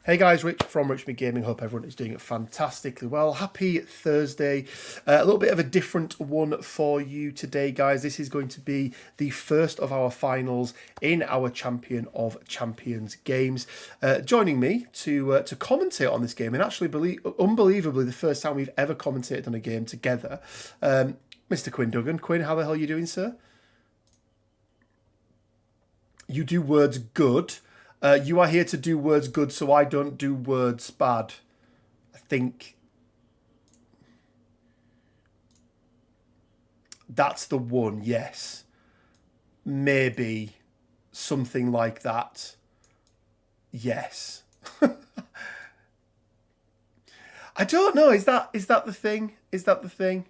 Hey guys, Rich from Richmond Gaming. Hope everyone is doing fantastically well. Happy Thursday. A little bit of a different one for you today, guys. This is going to be the first of our finals in our Champion of Champions games. Joining me to commentate on this game, and actually, unbelievably, the first time we've ever commentated on a game together, Mr. Quinn Duggan. Quinn, how the hell are you doing, sir? You do words good. You are here to do words good, so I don't do words bad. I think that's the one, yes. Maybe something like that. Yes. I don't know. Is that the thing? Is that the thing?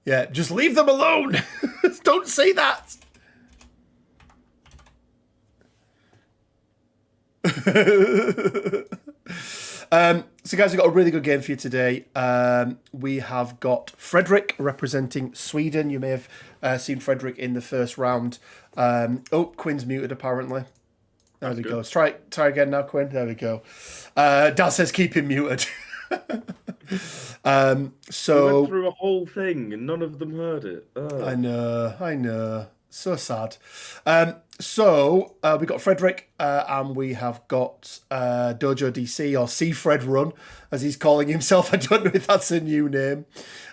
Yeah, just leave them alone. Don't say that. So guys, we've got a really good game for you today. We have got Fredrik representing Sweden. You may have seen Fredrik in the first round. Oh, Quinn's muted apparently. There we go. Let's try again now, Quinn. There we go. Dad says keep him muted. So we went through a whole thing and none of them heard it. Oh. I know. So sad. So we got Fredrik, and we have got DojoDC, or C Fred Run, as he's calling himself. I don't know if that's a new name.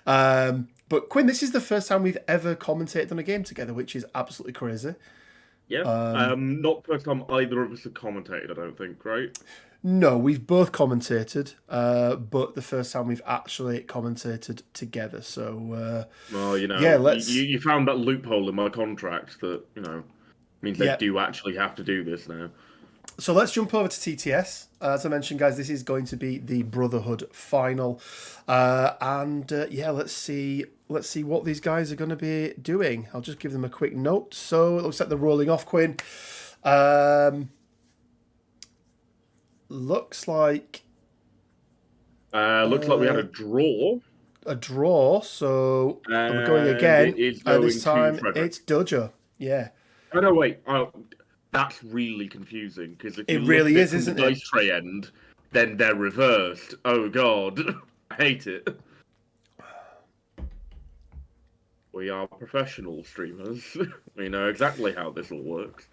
But Quinn, this is the first time we've ever commentated on a game together, which is absolutely crazy. Yeah. Not the first time either of us have commentated, I don't think, right? No, we've both commentated, but the first time we've actually commentated together. So, well, you know, yeah, you found that loophole in my contract that, you know, means they do actually have to do this now. So let's jump over to TTS. As I mentioned, guys, this is going to be the Brotherhood final, and yeah, let's see what these guys are going to be doing. I'll just give them a quick note. So it looks like they're rolling off, Quinn. Looks like we had a draw. A draw, so we're going again. This time it's Dojo. Yeah. Oh no, wait. That's really confusing because if it really is, isn't it? Dice tray end, then they're reversed. Oh god, I hate it. We are professional streamers. We know exactly how this all works.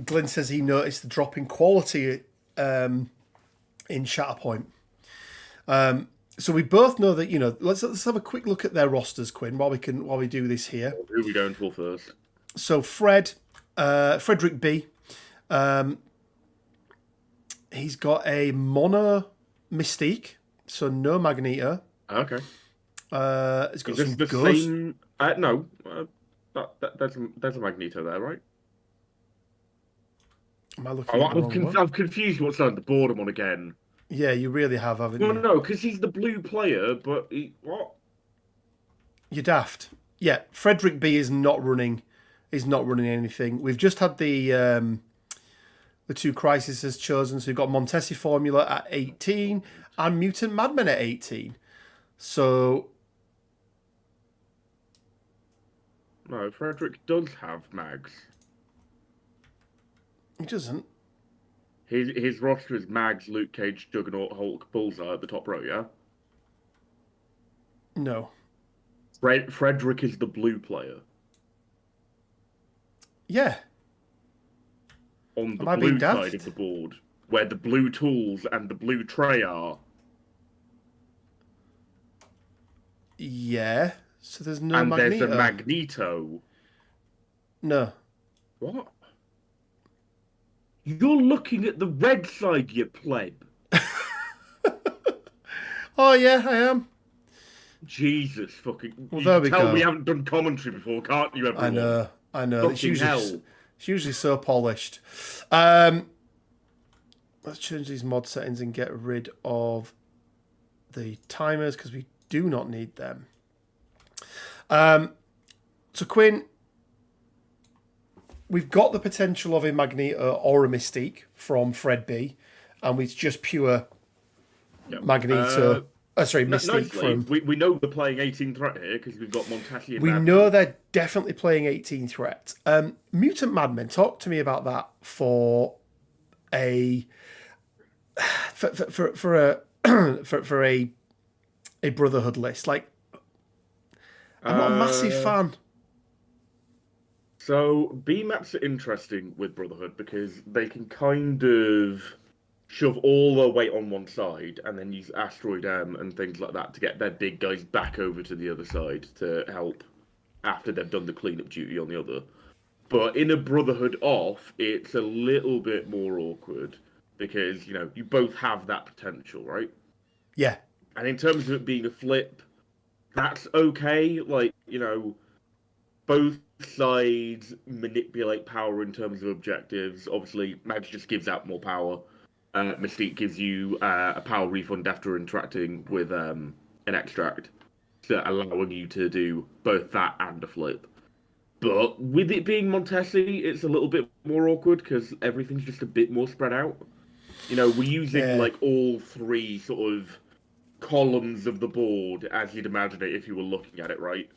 Glenn says he noticed the drop in quality in Shatterpoint. So we both know that, you know, let's have a quick look at their rosters, Quinn, while we do this here. Who are we going for first? So Fredrik B. He's got a mono Mystique, so no Magneto. Okay. It's got some the ghost. Same... no, there's a Magneto there, right? Am I looking at the wrong one? I'm confused what's on the board I'm on again. Yeah, you really have, haven't you? No, because he's the blue player, but what? You're daft. Yeah, Fredrik B is not running anything. We've just had the two Crises chosen, so we've got Montesi Formula at 18 and Mutant Madmen at 18. So no, Fredrik does have mags. He doesn't. His roster is Mags, Luke Cage, Juggernaut, Hulk, Bullseye at the top row, yeah? No. Fredrik is the blue player. Yeah. On the blue side of the board, where the blue tools and the blue tray are. Yeah. So there's no and Magneto. There's a Magneto. No. What? You're looking at the red side, you pleb. Oh, yeah, I am. Jesus fucking... Well, there we go. We haven't done commentary before, can't you, everyone? I know. It's usually so polished. Let's change these mod settings and get rid of the timers because we do not need them. So, Quinn... We've got the potential of a Magneto or a Mystique from Fred B, and it's just pure Magneto. Sorry, Mystique Nicely, from. we know we're playing 18 threat here because we've got Montesi and We Madman. know they're definitely playing 18 threat. Mutant Madmen. Talk to me about that for a for a for a Brotherhood list. Like, I'm not a massive fan. So B maps are interesting with Brotherhood because they can kind of shove all their weight on one side and then use Asteroid M and things like that to get their big guys back over to the other side to help after they've done the cleanup duty on the other. But in a Brotherhood off, it's a little bit more awkward because, you both have that potential, right? Yeah. And in terms of it being a flip, that's okay. Like, both sides manipulate power in terms of objectives. Obviously, Mag just gives out more power. Mystique gives you a power refund after interacting with an extract, so allowing you to do both that and a flip. But with it being Montesi, it's a little bit more awkward because everything's just a bit more spread out. We're using like all three sort of columns of the board as you'd imagine it if you were looking at it, right?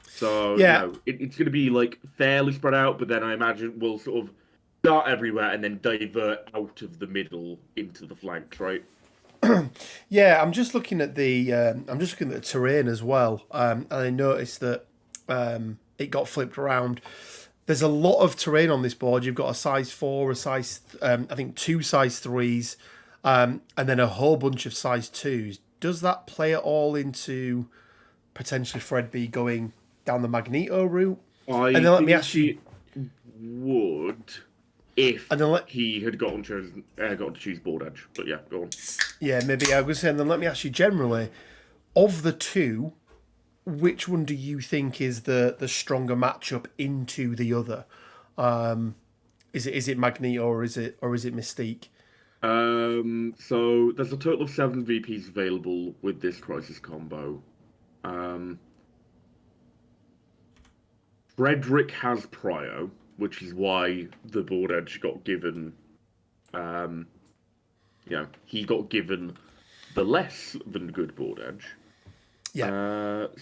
So, it's going to be like fairly spread out, but then I imagine we'll sort of start everywhere and then divert out of the middle into the flanks, right? Yeah, I'm just looking at the terrain as well, and I noticed that it got flipped around. There's a lot of terrain on this board. You've got a size 4, a size, I think 2 size 3s, and then a whole bunch of size 2s. Does that play at all into potentially Fred B going down the Magneto route? And then let me ask you, would if he had gotten to choose board edge. But yeah, go on. Yeah, maybe I was saying. Then let me ask you generally, of the two, which one do you think is the stronger matchup into the other? Is it Magneto or is it Mystique? So there's a total of 7 VPs available with this Crisis combo. Fredrik has Prio, which is why the board edge got given. He got given the less than good board edge. Yeah. Red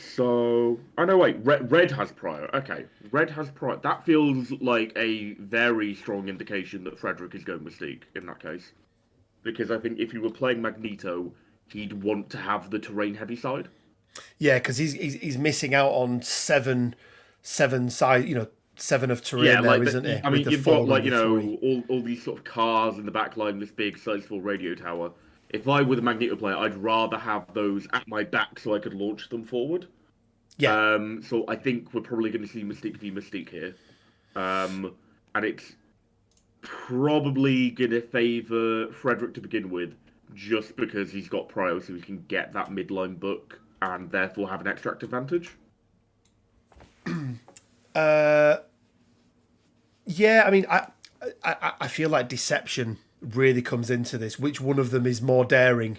has Prio. Okay, Red has Prio. That feels like a very strong indication that Fredrik is going Mystique in that case, because I think if you were playing Magneto, he'd want to have the terrain heavy side. Yeah, because he's missing out on seven size, 7 of terrain there, isn't he? I mean, you've got like all these sort of cars in the back line, this big size 4 radio tower. If I were the Magneto player, I'd rather have those at my back so I could launch them forward. Yeah. So I think we're probably going to see Mystique v Mystique here, and it's probably going to favour Fredrik to begin with, just because he's got Prio, so he can get that midline book and therefore have an extract advantage. Yeah, I mean, I feel like deception really comes into this. Which one of them is more daring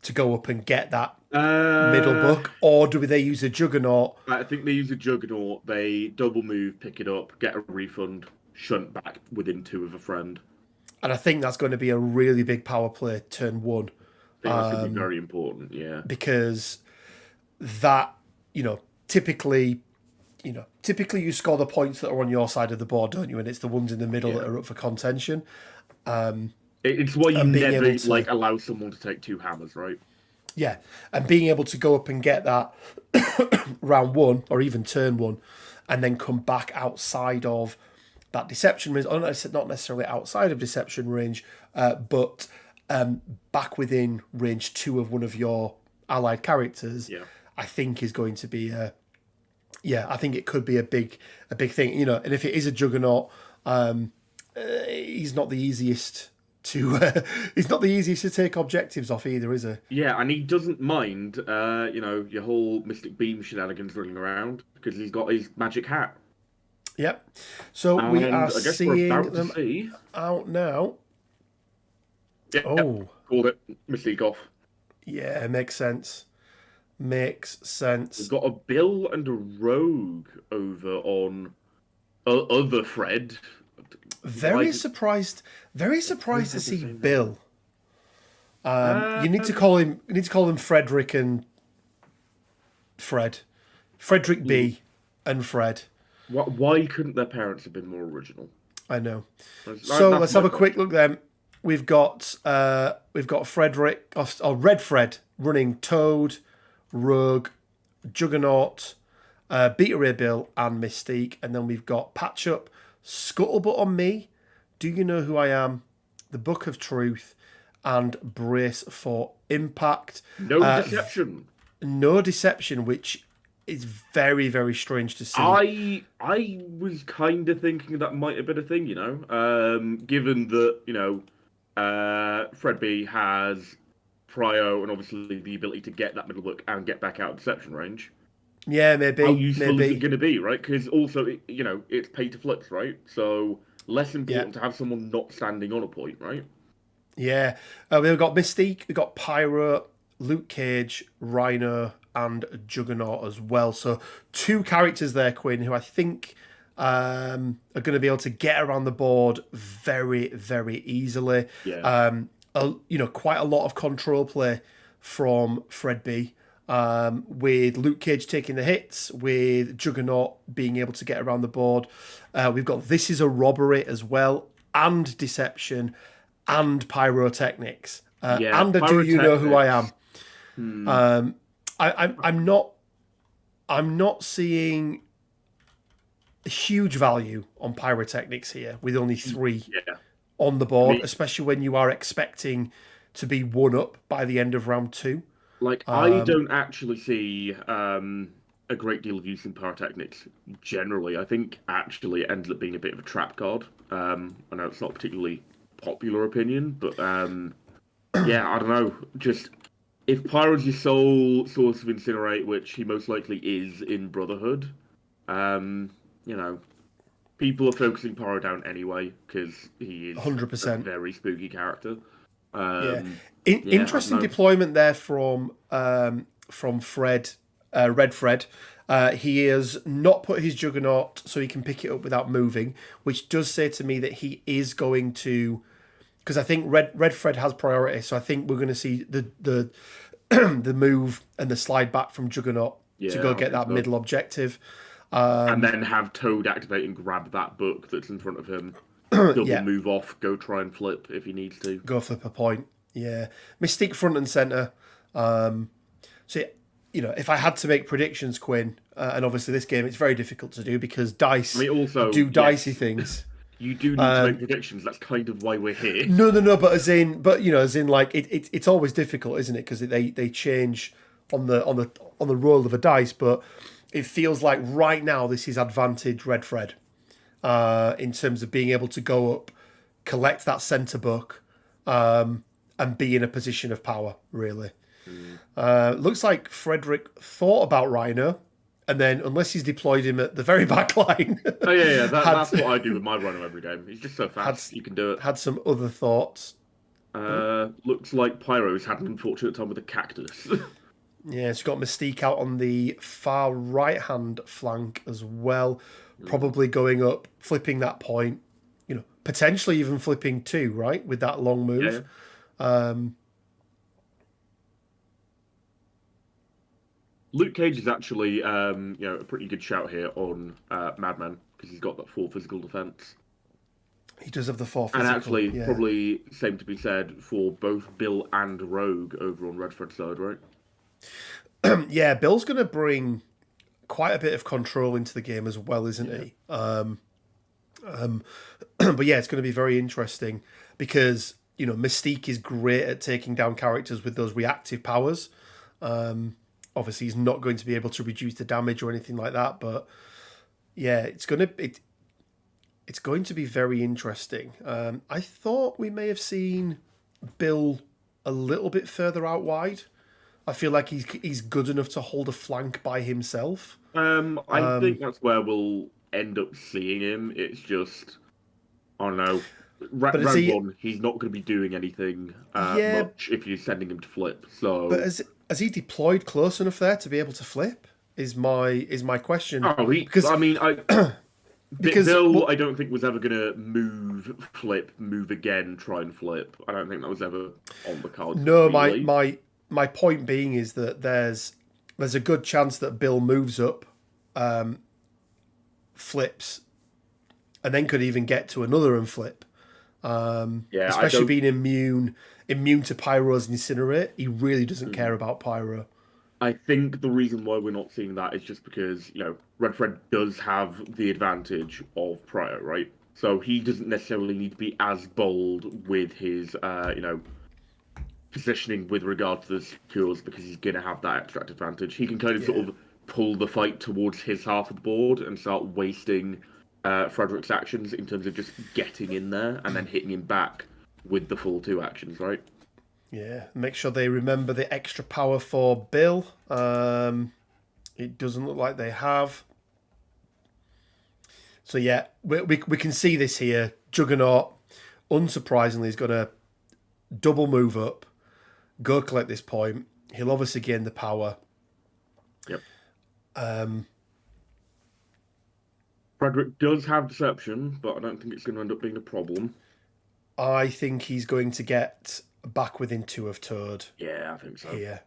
to go up and get that middle book, or do they use a Juggernaut? I think they use a Juggernaut. They double move, pick it up, get a refund, shunt back within 2 of a friend. And I think that's going to be a really big power play turn 1. I think that's going to be very important, yeah. Because that, typically you score the points that are on your side of the board, don't you? And it's the ones in the middle that are up for contention. It's why you never allow someone to take 2 hammers, right? Yeah, and being able to go up and get that round 1 or even turn 1, and then come back outside of that deception range, or not necessarily outside of deception range, but back within range 2 of one of your allied characters. Yeah. I think is going to be I think it could be a big thing, and if it is a Juggernaut, he's not the easiest to take objectives off either, is he? Yeah, and he doesn't mind your whole Mystic Beam shenanigans running around because he's got his magic hat. Yep. So we are seeing them out now. Yep, called it. Mystique off. Yeah, makes sense. We've got a Bill and a Rogue over on other Fred. Very surprised to see Bill. You need to call him. You need to call them Fredrik and Fred, Fredrik B, and Fred. Why couldn't their parents have been more original? I know. That's Let's have a my quick look then. We've got Fredrik or Red Fred running Toad, Rogue, Juggernaut, Beta Ray Bill, and Mystique, and then we've got Patch Up, Scuttlebutt on Me, Do You Know Who I Am, The Book of Truth, and Brace for Impact. No deception. No deception, which is very, very strange to see. I was kind of thinking that might have been a thing, given that Fred B has Prio and obviously the ability to get that middle book and get back out of deception range. Yeah, maybe. How useful is it going to be, right? Because also, it's pay to flips, right? So less important to have someone not standing on a point, right? Yeah. We've got Mystique, we've got Pyro, Luke Cage, Rhino, and Juggernaut as well. So 2 characters there, Quinn, who I think are going to be able to get around the board very, very easily. Yeah. Quite a lot of control play from Fred B. With Luke Cage taking the hits, with Juggernaut being able to get around the board. We've got This Is a Robbery as well, and Deception, and Pyrotechnics. And Do You Know Who I Am? I'm not seeing huge value on Pyrotechnics here with only 3 on the board, especially when you are expecting to be 1-up by the end of round 2. I don't actually see a great deal of use in Pyrotechnics generally. I think actually it ended up being a bit of a trap card. I know it's not a particularly popular opinion, but I don't know. Just if Pyro's your sole source of Incinerate, which he most likely is in Brotherhood, people are focusing Pyro down anyway because he is 100% a very spooky character. Interesting deployment there from Fred, Red Fred. He has not put his Juggernaut so he can pick it up without moving, which does say to me that he is going to, because I think Red Fred has priority. So I think we're going to see the the move and the slide back from Juggernaut to go get that middle objective, and then have Toad activate and grab that book that's in front of him. Double move off, go try and flip if he needs to. Go flip a point. Yeah. Mystique front and centre. If I had to make predictions, Quinn, and obviously this game, it's very difficult to do because dice do dicey things. You do need to make predictions. That's kind of why we're here. No, but as in like it's always difficult, isn't it? Because they change on the roll of a dice, but it feels like right now this is advantage Red Fred. In terms of being able to go up, collect that centre book, and be in a position of power, really. Looks like Fredrik thought about Rhino, and then, unless he's deployed him at the very back line... That's what I do with my Rhino every game. He's just so fast, you can do it. Had some other thoughts. Looks like Pyro's had an unfortunate time with a cactus. Yeah, it's got Mystique out on the far right-hand flank as well. Probably going up, flipping that point, potentially even flipping 2, right, with that long move. Yeah. Luke Cage is actually, a pretty good shout here on Madman because he's got that 4 physical defense. He does have the 4 physical. And actually, probably same to be said for both Bill and Rogue over on Red Fred's side, right? Yeah, Bill's going to bring quite a bit of control into the game as well, isn't he? But yeah, it's going to be very interesting because Mystique is great at taking down characters with those reactive powers. Obviously, he's not going to be able to reduce the damage or anything like that, but yeah, it's going to be very interesting. I thought we may have seen Bill a little bit further out wide. I feel like he's good enough to hold a flank by himself. I think that's where we'll end up seeing him. It's just, I don't know. Round 1, he's not going to be doing anything much if you're sending him to flip. So, but has he deployed close enough there to be able to flip? Is my question. Oh, because Bill, I don't think was ever going to move again, try and flip. I don't think that was ever on the cards. no, Really. my point being is that there's a good chance that Bill moves up, flips, and then could even get to another and flip. Yeah, Especially being immune to Pyro's Incinerate. He really doesn't care about Pyro. I think the reason why we're not seeing that is just because, Red Fred does have the advantage of Prior, right? So he doesn't necessarily need to be as bold with his, positioning with regard to the secures because he's going to have that extract advantage. He can kind of sort of pull the fight towards his half of the board and start wasting Fredrik's actions in terms of just getting in there and then hitting him back with the full 2 actions, right? Yeah, make sure they remember the extra power for Bill. It doesn't look like they have. So yeah, we can see this here. Juggernaut, unsurprisingly, is going to double move up, go collect this point. He'll obviously gain the power. Yep. Fredrik does have Deception, but I don't think it's going to end up being a problem. I think he's going to get back within 2 of Toad. Yeah, I think so. Here.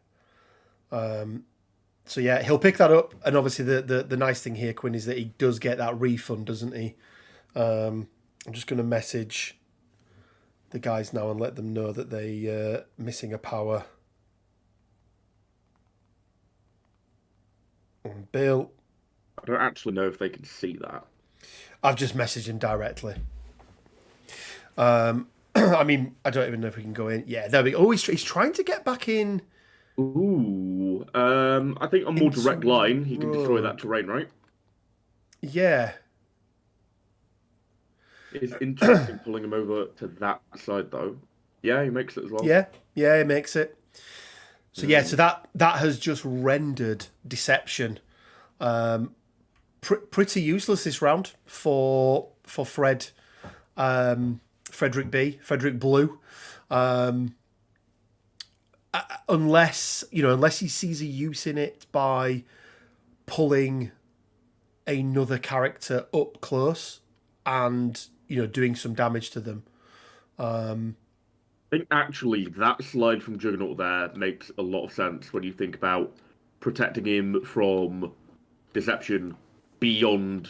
So yeah, he'll pick that up, and obviously the nice thing here, Quinn, is that he does get that refund, doesn't he? I'm just going to message the guys now and let them know that they missing a power. And Bill. I don't actually know if they can see that. I've just messaged him directly. I mean, I don't even know if we can go in. Yeah, there we go. Oh, he's trying to get back in. Ooh. I think on more direct line, he can destroy that terrain, right? Yeah. It's interesting pulling him over to that side, though. Yeah, he makes it as well. Yeah, he makes it. So yeah, so that has just rendered Deception pretty useless this round for Fred. Fredrik Blue, unless he sees a use in it by pulling another character up close and doing some damage to them. I think actually that slide from Juggernaut there makes a lot of sense when you think about protecting him from Deception beyond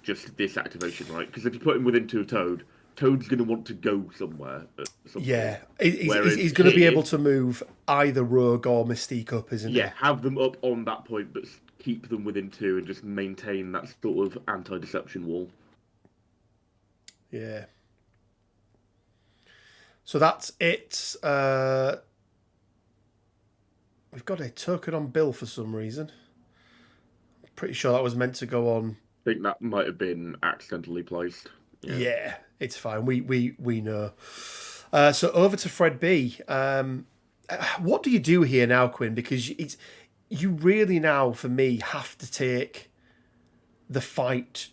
just this activation, right? Because if you put him within 2 of Toad, Toad's going to want to go somewhere. Yeah, he's going to be able to move either Rogue or Mystique up, isn't he? Yeah, have them up on that point, but keep them within 2 and just maintain that sort of anti-deception wall. Yeah. So that's it. We've got a token on Bill for some reason. Pretty sure that was meant to go on. I think that might have been accidentally placed. Yeah, it's fine. We know. So over to Fred B. What do you do here now, Quinn? Because you really now, for me, have to take the fight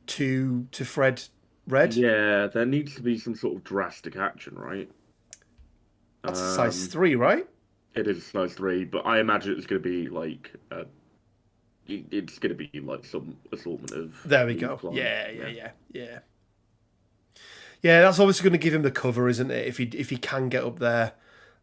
to Fred Red. Yeah, there needs to be some sort of drastic action, right? That's a size 3, right? It is a size 3, but I imagine it's going to be like it's going to be like some assortment of. There we go. Yeah. Yeah, that's obviously going to give him the cover, isn't it? If he can get up there.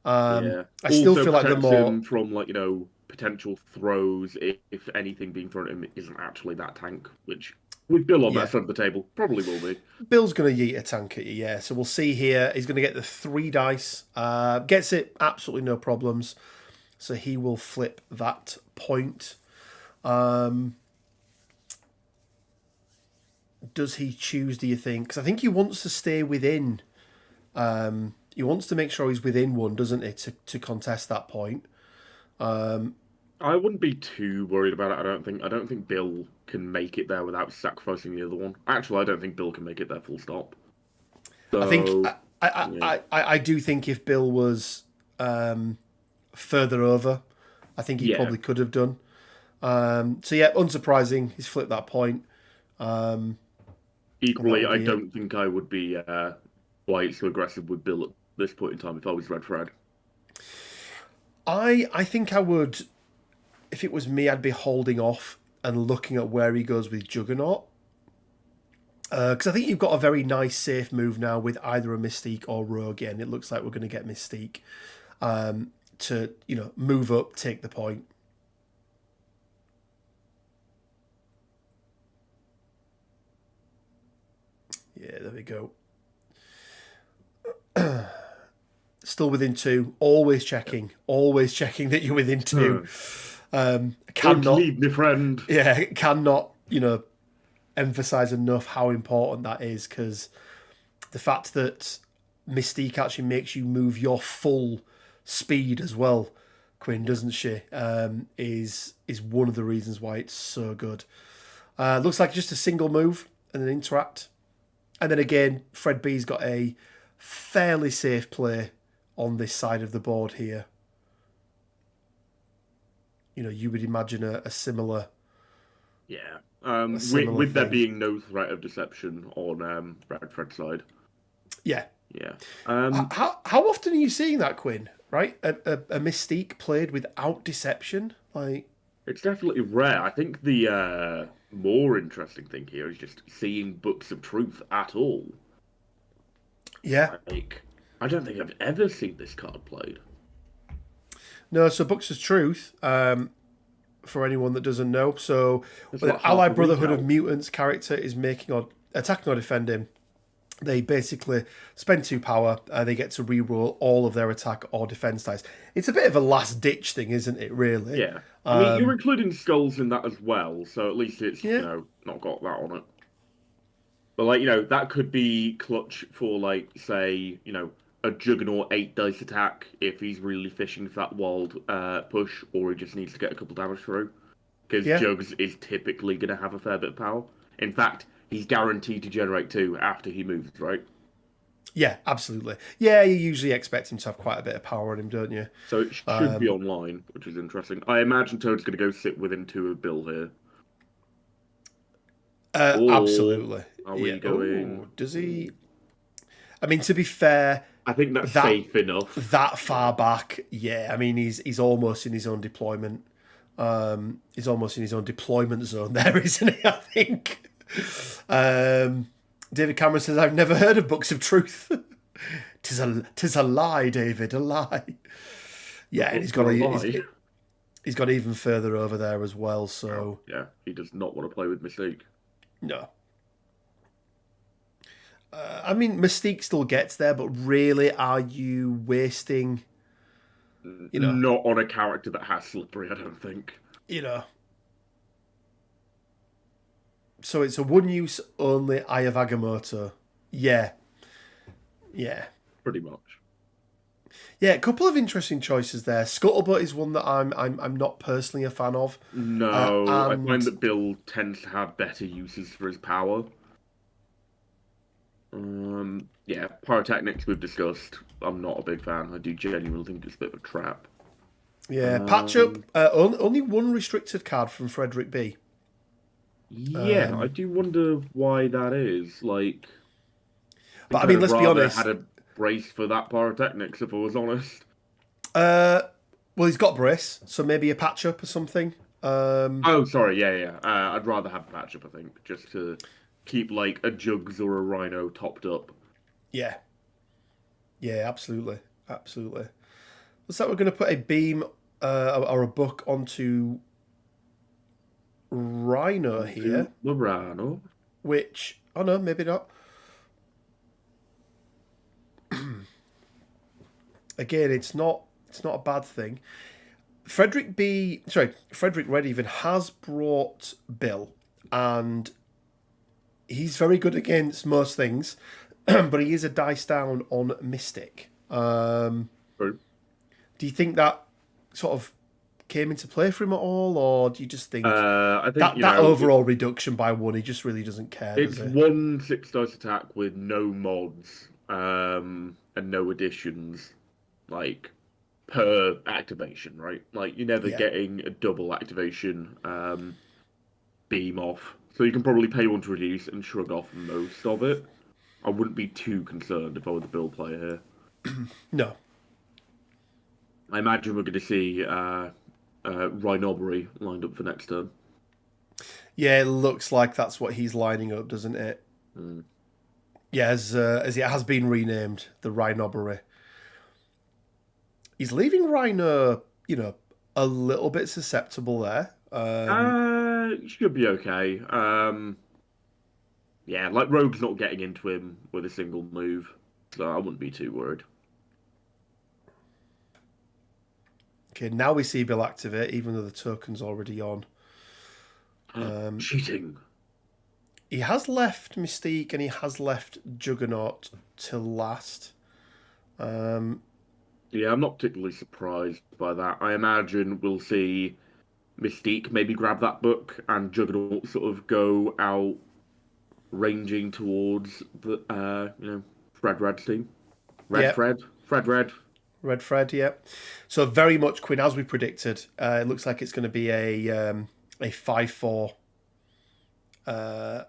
I still feel like the more him from potential throws if anything being thrown at him isn't actually that tank, which with Bill on that side of the table probably will be. Bill's going to yeet a tank at you, yeah. So we'll see here. He's going to get the 3 dice. Gets it, absolutely no problems. So he will flip that point. Does he choose, do you think? Because I think he wants to stay within. He wants to make sure he's within 1, doesn't he, to contest that point. I wouldn't be too worried about it. I don't think Bill can make it there without sacrificing the other one. Actually, I don't think Bill can make it there full stop. So, I think I do think if Bill was further over, I think he probably could have done. So yeah, unsurprising, he's flipped that point. Equally, I don't think I would be quite so aggressive with Bill at this point in time if I was Red Fred. I think I would, if it was me, I'd be holding off and looking at where he goes with Juggernaut. Because I think you've got a very nice safe move now with either a Mystique or Rogue, and it looks like we're going to get Mystique to, move up, take the point. Yeah, there we go. Still within 2. Always checking that you're within 2. Don't leave me, friend. Yeah, cannot, emphasize enough how important that is, because the fact that Mystique actually makes you move your full speed as well, Quinn, doesn't she? Is one of the reasons why it's so good. Looks like just a single move and then interact. And then again, Fred B's got a fairly safe play on this side of the board here. You would imagine a similar... Yeah. With there being no threat of deception on Fred's side. Yeah. Yeah. How often are you seeing that, Quinn? Right? A Mystique played without deception? It's definitely rare. I think the more interesting thing here is just seeing Books of Truth at all. Yeah. I don't think I've ever seen this card played. No, so Books of Truth, for anyone that doesn't know, so the Allied Brotherhood of Mutants character is attacking or defending. They basically spend 2 power. They get to reroll all of their attack or defense dice. It's a bit of a last ditch thing, isn't it? Really? Yeah. I mean, you're including skulls in that as well, so at least it's not got that on it. But that could be clutch for say a Juggernaut 8 dice attack if he's really fishing for that wild push, or he just needs to get a couple damage through. Because Jugs is typically going to have a fair bit of power. In fact, he's guaranteed to generate 2 after he moves, right? Yeah, absolutely. Yeah, you usually expect him to have quite a bit of power on him, don't you? So it should be online, which is interesting. I imagine Toad's going to go sit within 2 of Bill here. Absolutely. Are we going... Ooh, does he... I mean, to be fair... I think that's safe enough. That far back, yeah. I mean, he's almost in his own deployment. He's almost in his own deployment zone there, isn't he? I think. David Cameron says, "I've never heard of Books of Truth." Tis a lie, David, a lie. Yeah, and he's got even further over there as well. So yeah, he does not want to play with Mystique. No. I mean, Mystique still gets there, but really, are you wasting? Not on a character that has Slippery, I don't think. So it's a one-use only Eye of Agamotto. Yeah. Pretty much. Yeah, a couple of interesting choices there. Scuttlebutt is one that I'm not personally a fan of. No, I find that Bill tends to have better uses for his power. Yeah, Pyrotechnics we've discussed. I'm not a big fan. I do genuinely think it's a bit of a trap. Yeah, patch up. Only one restricted card from Fredrik B. Yeah, I do wonder why that is. But I mean, let's be honest. Had a brace for that Pyrotechnics, if I was honest. Well, he's got brace, so maybe a patch up or something. Oh, sorry, yeah. I'd rather have a patch up, I think, just to keep a Jugs or a Rhino topped up. Yeah, absolutely. Looks like we're going to put a beam or a book onto Rhino here. The Rhino. Which, oh no, maybe not. Again, it's not a bad thing. Fredrik Red even has brought Bill, and he's very good against most things, but he is a dice down on Mystic. True. Do you think that sort of came into play for him at all, or do you just think, I think that overall reduction by 1, he just really doesn't care? It's 1 6 dice attack with no mods and no additions, per activation, right? You're never getting a double activation beam off, so you can probably pay 1 to reduce and shrug off most of it. I wouldn't be too concerned if I were the Bill player here. No. I imagine we're going to see Rhinobbery lined up for next turn. Yeah, it looks like that's what he's lining up, doesn't it? Mm. Yeah, as it has been renamed, the Rhinobbery. He's leaving Rhino, a little bit susceptible there. Should be okay. Yeah, like Rogue's not getting into him with a single move, so I wouldn't be too worried. Okay, now we see Bill activate, even though the token's already on. Cheating. He has left Mystique and he has left Juggernaut till last. Yeah, I'm not particularly surprised by that. I imagine we'll see Mystique maybe grab that book and Juggernaut sort of go out ranging towards the Fred Red team. Yep. Fred Red. Red Fred, yep. So very much Quinn, as we predicted. It looks like it's going to be a 5-4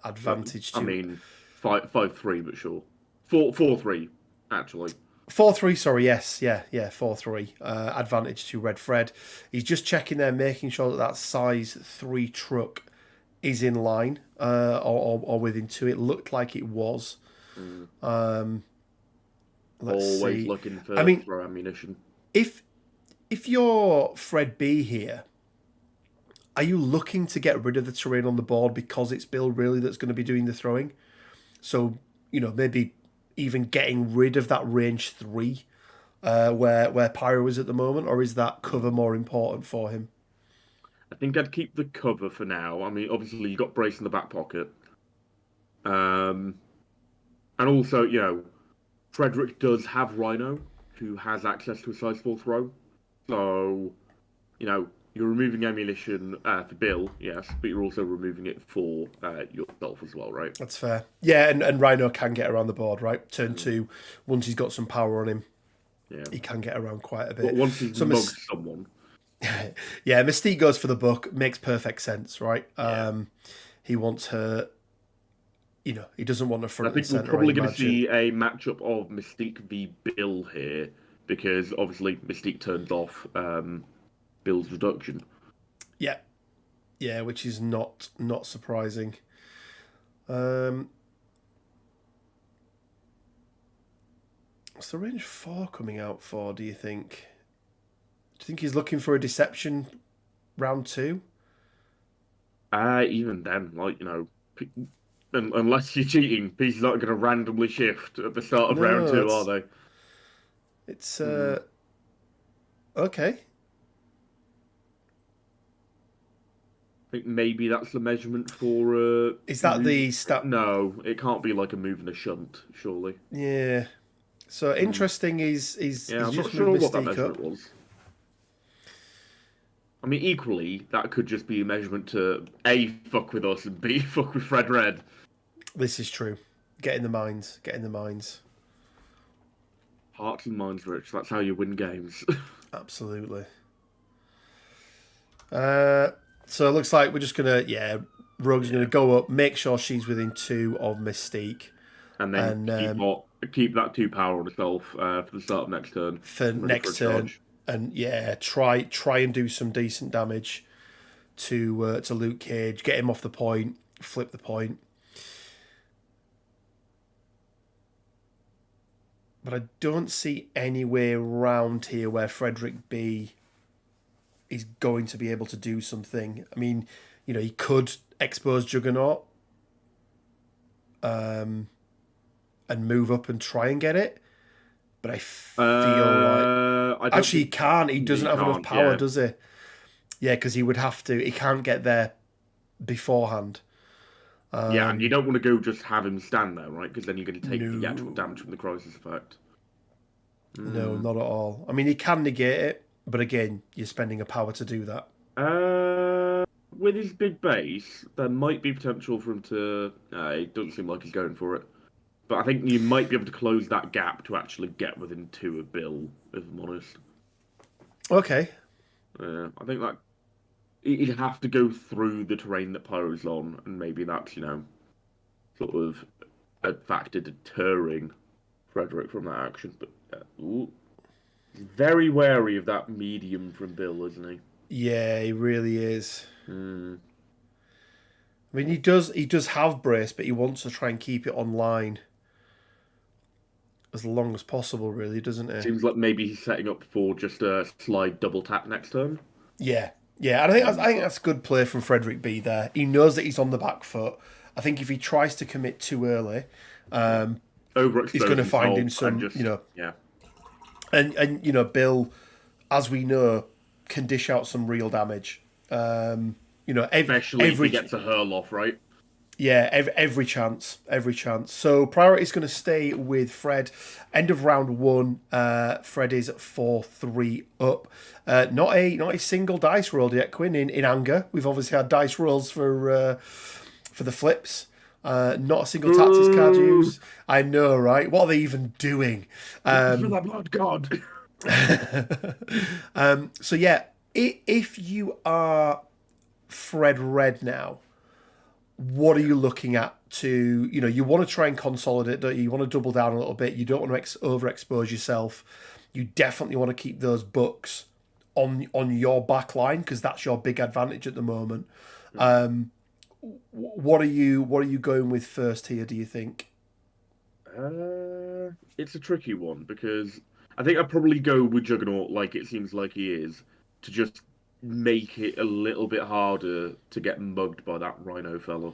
advantage to. I mean, 5-3, but sure. 4-3 actually. 4-3, sorry, yes, yeah, 4-3 advantage to Red Fred. He's just checking there, making sure that size 3 truck is in line or within 2. It looked like it was. Let's Always see. looking for ammunition. If you're Fred B here, are you looking to get rid of the terrain on the board because it's Bill really that's going to be doing the throwing? So, maybe even getting rid of that range 3 where Pyro is at the moment, or is that cover more important for him? I think I'd keep the cover for now. I mean, obviously you got Brace in the back pocket. And also, Fredrik does have Rhino, who has access to a size 4 throw. So, you're removing ammunition for Bill, yes, but you're also removing it for yourself as well, right? That's fair. Yeah, and Rhino can get around the board, right? Turn 2, once he's got some power on him, he can get around quite a bit. But once he's mugged someone. Yeah, Mystique goes for the book. Makes perfect sense, right? Yeah. He wants her. He doesn't want her front and center. I think we're probably going to see a matchup of Mystique v Bill here, because obviously Mystique turns off Bill's reduction. Yeah, which is not surprising. What's the range 4 coming out for, do you think? Do you think he's looking for a deception round 2? Even then, unless you're cheating, pieces aren't going to randomly shift at the start of round 2, are they? It's okay. I think maybe that's the measurement for. Is that the stat? No, it can't be like a move and a shunt, surely. Yeah. So interesting. He's I'm just not sure what that measurement up. was. I mean, equally, that could just be a measurement to A, fuck with us, and B, fuck with Fred Red. This is true. Get in the minds. Hearts and minds, Rich. That's how you win games. Absolutely. So it looks like we're just going to, Rogue's going to go up, make sure she's within 2 of Mystique. And then keep that 2 power on herself for the start of next turn. For next turn. And try and do some decent damage to Luke Cage, get him off the point, flip the point. But I don't see any way around here where Fredrik B is going to be able to do something. I mean, he could expose Juggernaut and move up and try and get it. But I feel like... Actually, he can't. He doesn't have enough power, does he? Yeah, because he would have to. He can't get there beforehand. And you don't want to go just have him stand there, right? Because then you're going to take the actual damage from the crisis effect. No, not at all. I mean, he can negate it, but again, you're spending a power to do that. With his big base, there might be potential for him to... it doesn't seem like he's going for it. But I think you might be able to close that gap to actually get within 2 of Bill, if I'm honest. Okay. I think that he'd have to go through the terrain that Pyro's on, and maybe that's, sort of a factor deterring Fredrik from that action. But he's very wary of that medium from Bill, isn't he? Yeah, he really is. I mean, he does have brace, but he wants to try and keep it online as long as possible, really, doesn't he? Seems like maybe he's setting up for just a slide double tap next turn. Yeah, yeah, and I think that's good play from Fredrik B there. He knows that he's on the back foot. I think if he tries to commit too early, Yeah. he's Overexpose going to find him himself and some, just yeah. and Bill, as we know, can dish out some real damage. Especially if he Every gets a hurl off, right? yeah, every chance, every chance. So priority is going to stay with Fred. End of round one, Fred is 4-3 up. Not a single dice rolled yet, Quinn. In anger, we've obviously had dice rolls for the flips. Not a single tactics card Ooh, used. I know, right? What are they even doing? for the blood god. So yeah, if you are Fred Red now, what are you looking at to, you want to try and consolidate, don't you? You want to double down a little bit. You don't want to overexpose yourself. You definitely want to keep those bucks on your back line because that's your big advantage at the moment. What are you going with first here, do you think? It's a tricky one because I think I'd probably go with Juggernaut like it seems like he is to just make it a little bit harder to get mugged by that Rhino fella.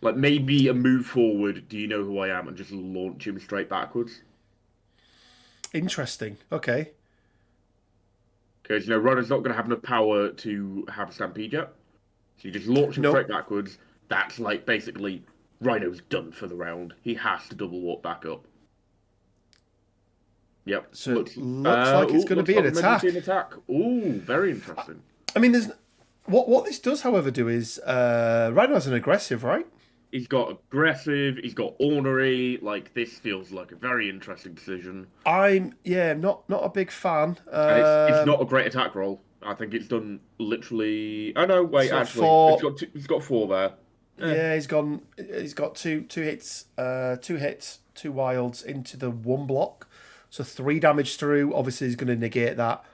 Like maybe a move forward, do you know who I am, and just launch him straight backwards. Interesting. Okay. Because Rhino's not going to have enough power to have a Stampede yet. So you just launch him straight Nope. backwards. That's like basically Rhino's done for the round. He has to double walk back up. Yep. So it looks like it's going to looks be an like we're meant to see attack. an attack. Ooh, very interesting. I mean, there's what this does, however, do is Rhino's an aggressive, right? He's got aggressive, he's got ornery. Like, this feels like a very interesting decision. I'm not a big fan. And it's not a great attack roll. I think it's done literally. Oh no, wait, So actually, for he's got four there. Eh. yeah, He's got two hits, two wilds into the one block. So 3 damage through. Obviously, he's going to negate that.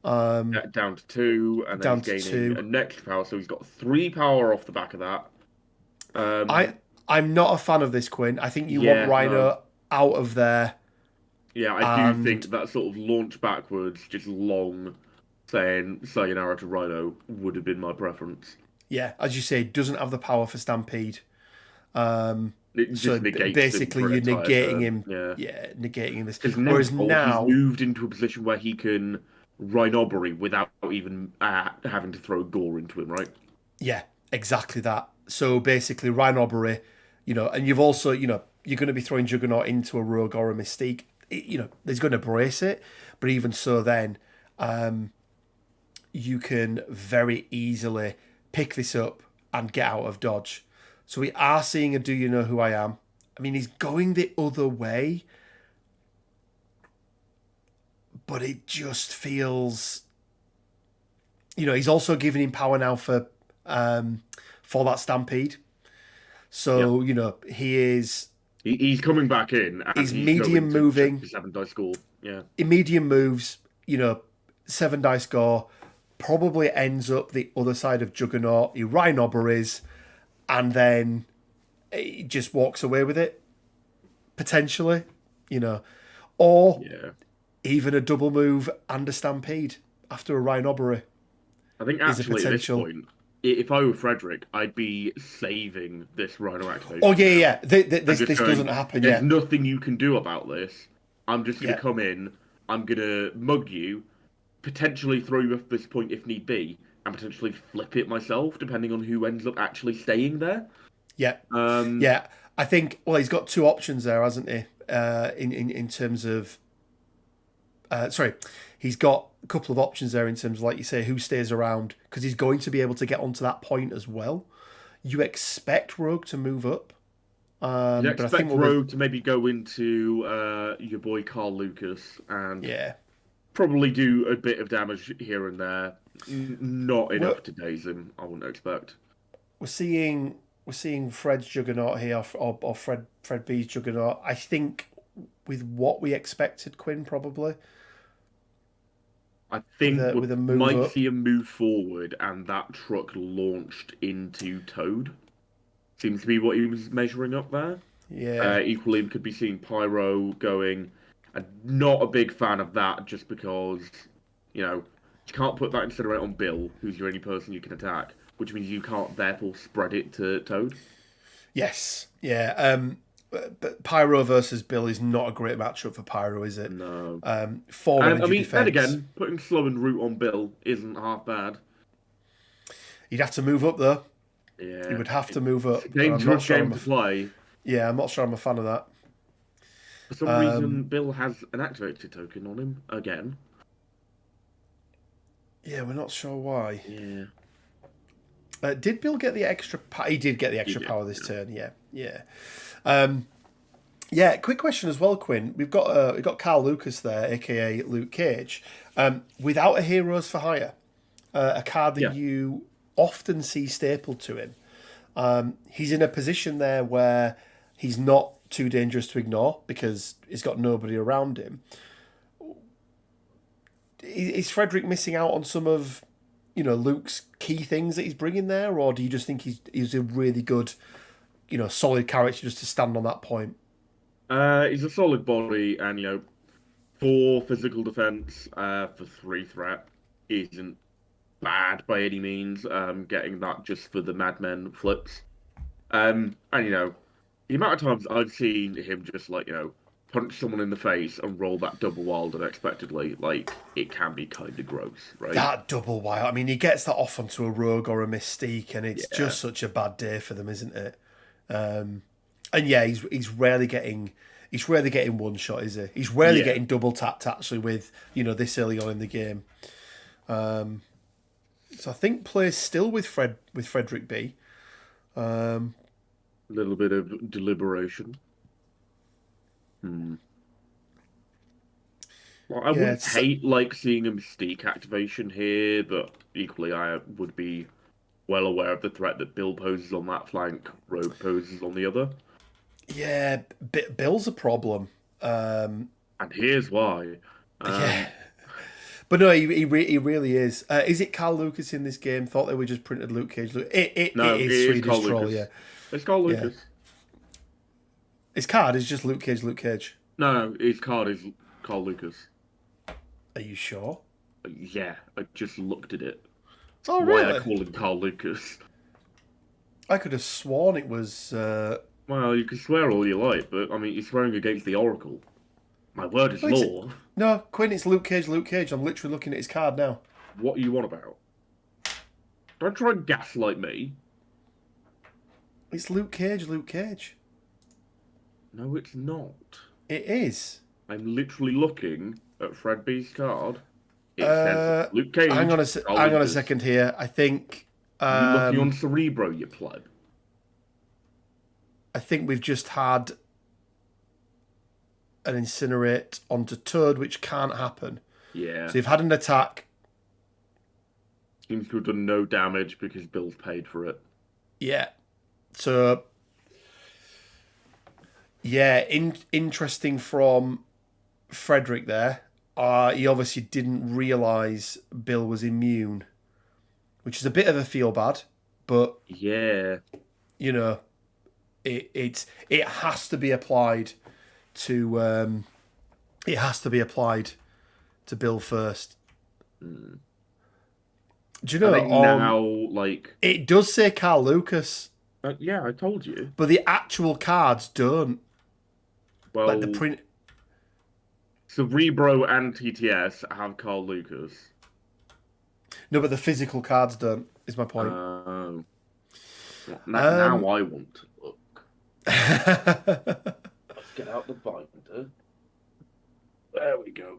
Down to two, and then Down he's to gaining a two. next power, so he's got 3 power off the back of that. I Um, I'm not a fan of this, Quinn. I think you want yeah, no, Rhino out of there, yeah, I do and think that sort of launch backwards, just long, saying sayonara to Rhino would have been my preference. yeah, as you say, doesn't have the power for Stampede. It So just negates him basically, for an you're entire negating turn. him. Yeah. Yeah, negating this. Because Whereas now he's now, moved into a position where he can Rhinobbery without even having to throw gore into him, right? yeah, exactly that. So basically, Rhinobery, and you've also, you're going to be throwing Juggernaut into a Rogue or a Mystique. There's going to brace it, but even so, then you can very easily pick this up and get out of dodge. So we are seeing a Do You Know Who I Am? I mean, he's going the other way, but it just feels, he's also giving him power now for that Stampede. Yep. So, he is He's coming back in and he's he's going medium to check moving, the 7 dice score. Yeah. in medium moves, 7 dice score, probably ends up the other side of Juggernaut. He Rhinoberies, and then he just walks away with it, potentially, or Yeah. even a double move and a Stampede after a Rhinobery I think is a actually at this potential. point, if I were Fredrik, I'd be saving this Rhino Oh activation yeah, now. yeah. I'm This just doesn't going, happen there's yet. nothing you can do about this. I'm just going Yeah, to come in, I'm going to mug you, potentially throw you off this point if need be, and potentially flip it myself, depending on who ends up actually staying there. yeah, Um, yeah. I think. Well, he's got two options there, hasn't he? In terms of, sorry, he's got a couple of options there in terms of, like you say, who stays around because he's going to be able to get onto that point as well. You expect Rogue to move up, you'd but I think expect we'll be, Rogue to maybe go into your boy Carl Lucas and yeah. probably do a bit of damage here and there. Not We're, enough to daze him, I wouldn't expect. we're seeing Fred's Juggernaut here, or Fred B's Juggernaut. I think with what we expected, Quinn probably I with think a we with a move might up. see a move forward and that truck launched into Toad. Seems to be what he was measuring up there. Yeah. Equally, we could be seeing Pyro going. I'm not a big fan of that, just because, you can't put that incinerate on Bill, who's your only person you can attack, which means you can't therefore spread it to Toad. Yes. Yeah. But Pyro versus Bill is not a great matchup for Pyro, is it? No. 4 And energy defense. then again, putting Slow and Root on Bill isn't half bad. You'd have to move up though. Yeah. You would have to move up. It's a dangerous game to play. Yeah, I'm not sure I'm a fan of that. For some reason, Bill has an activated token on him again. Yeah, we're not sure why. Yeah. Did Bill get the extra power? He did get the extra power this turn, yeah. Yeah, quick question as well, Quinn. We've got Carl Lucas there, aka Luke Cage. Without a Heroes for Hire, a card that you often see stapled to him. He's in a position there where he's not too dangerous to ignore because he's got nobody around him. Is Fredrik missing out on some of, Luke's key things that he's bringing there, or do you just think he's a really good, solid character just to stand on that point? He's a solid body, and 4 physical defense for 3 threat isn't bad by any means. Getting that just for the Madmen flips, and the amount of times I've seen him just punch someone in the face and roll that double wild unexpectedly, it can be kind of gross, right? That double wild, I mean, he gets that off onto a rogue or a mystique, and it's just such a bad day for them, isn't it? And yeah, he's rarely getting one shot, is he? He's rarely getting double tapped actually with this early on in the game. So I think plays still with Fredrik B. A little bit of deliberation. Well, I wouldn't hate seeing a Mystique activation here, but equally I would be well aware of the threat that Bill poses on that flank, Rogue poses on the other. Yeah, Bill's a problem. And here's why. Yeah. But no, he really is. Is it Carl Lucas in this game? Thought they were just printed Luke Cage. It is Swedish Carl Troll, Lucas. yeah. It's Carl Lucas. His card is just Luke Cage. No, his card is Carl Lucas. Are you sure? Yeah, I just looked at it. Oh, That's really? why I call him Carl Lucas. I could have sworn it was... Well, you can swear all you like, but, I mean, you're swearing against the Oracle. My word is law. No, Quinn, it's Luke Cage. I'm literally looking at his card now. What are you on about? Don't try and gaslight me. It's Luke Cage. No, it's not. It is. I'm literally looking at Fred B's card. It says Luke Cage. Hang on a second here. I think... You're looking on Cerebro, you pleb. I think we've just had an Incinerate onto Toad, which can't happen. Yeah. So you've had an attack. Seems to have done no damage because Bill's paid for it. Yeah. So... Yeah, interesting from Fredrik there. He obviously didn't realise Bill was immune, which is a bit of a feel bad, but yeah, it has to be applied to Bill first. Mm. Do you know now it does say Carl Lucas? Yeah, I told you, but the actual cards don't. Well, the print. Cerebro and TTS have Carl Lucas. No, but the physical cards don't. Is my point. Now I want to look. Let's get out the binder. There we go.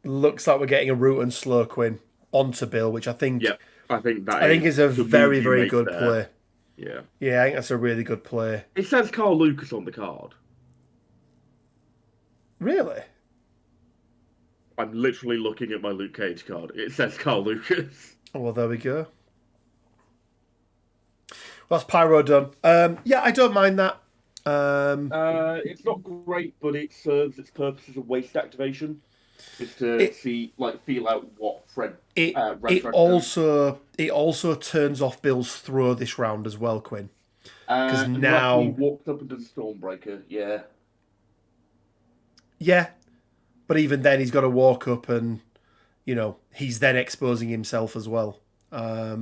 Looks like we're getting a Root and Slow Quinn onto Bill, which I think. Yeah, I think is a very, very good play. Yeah. Yeah, I think that's a really good play. It says Carl Lucas on the card. Really? I'm literally looking at my Luke Cage card. It says Carl Lucas. Oh, well, there we go. Well, that's Pyro done. Yeah, I don't mind that. It's not great, but it serves its purpose as a waste activation. Just to feel out what It Red Fred it also turns off Bill's throw this round as well, Quinn. Because unless he now, walked up into the Stormbreaker, yeah. yeah, but even then he's got to walk up and he's then exposing himself as well. I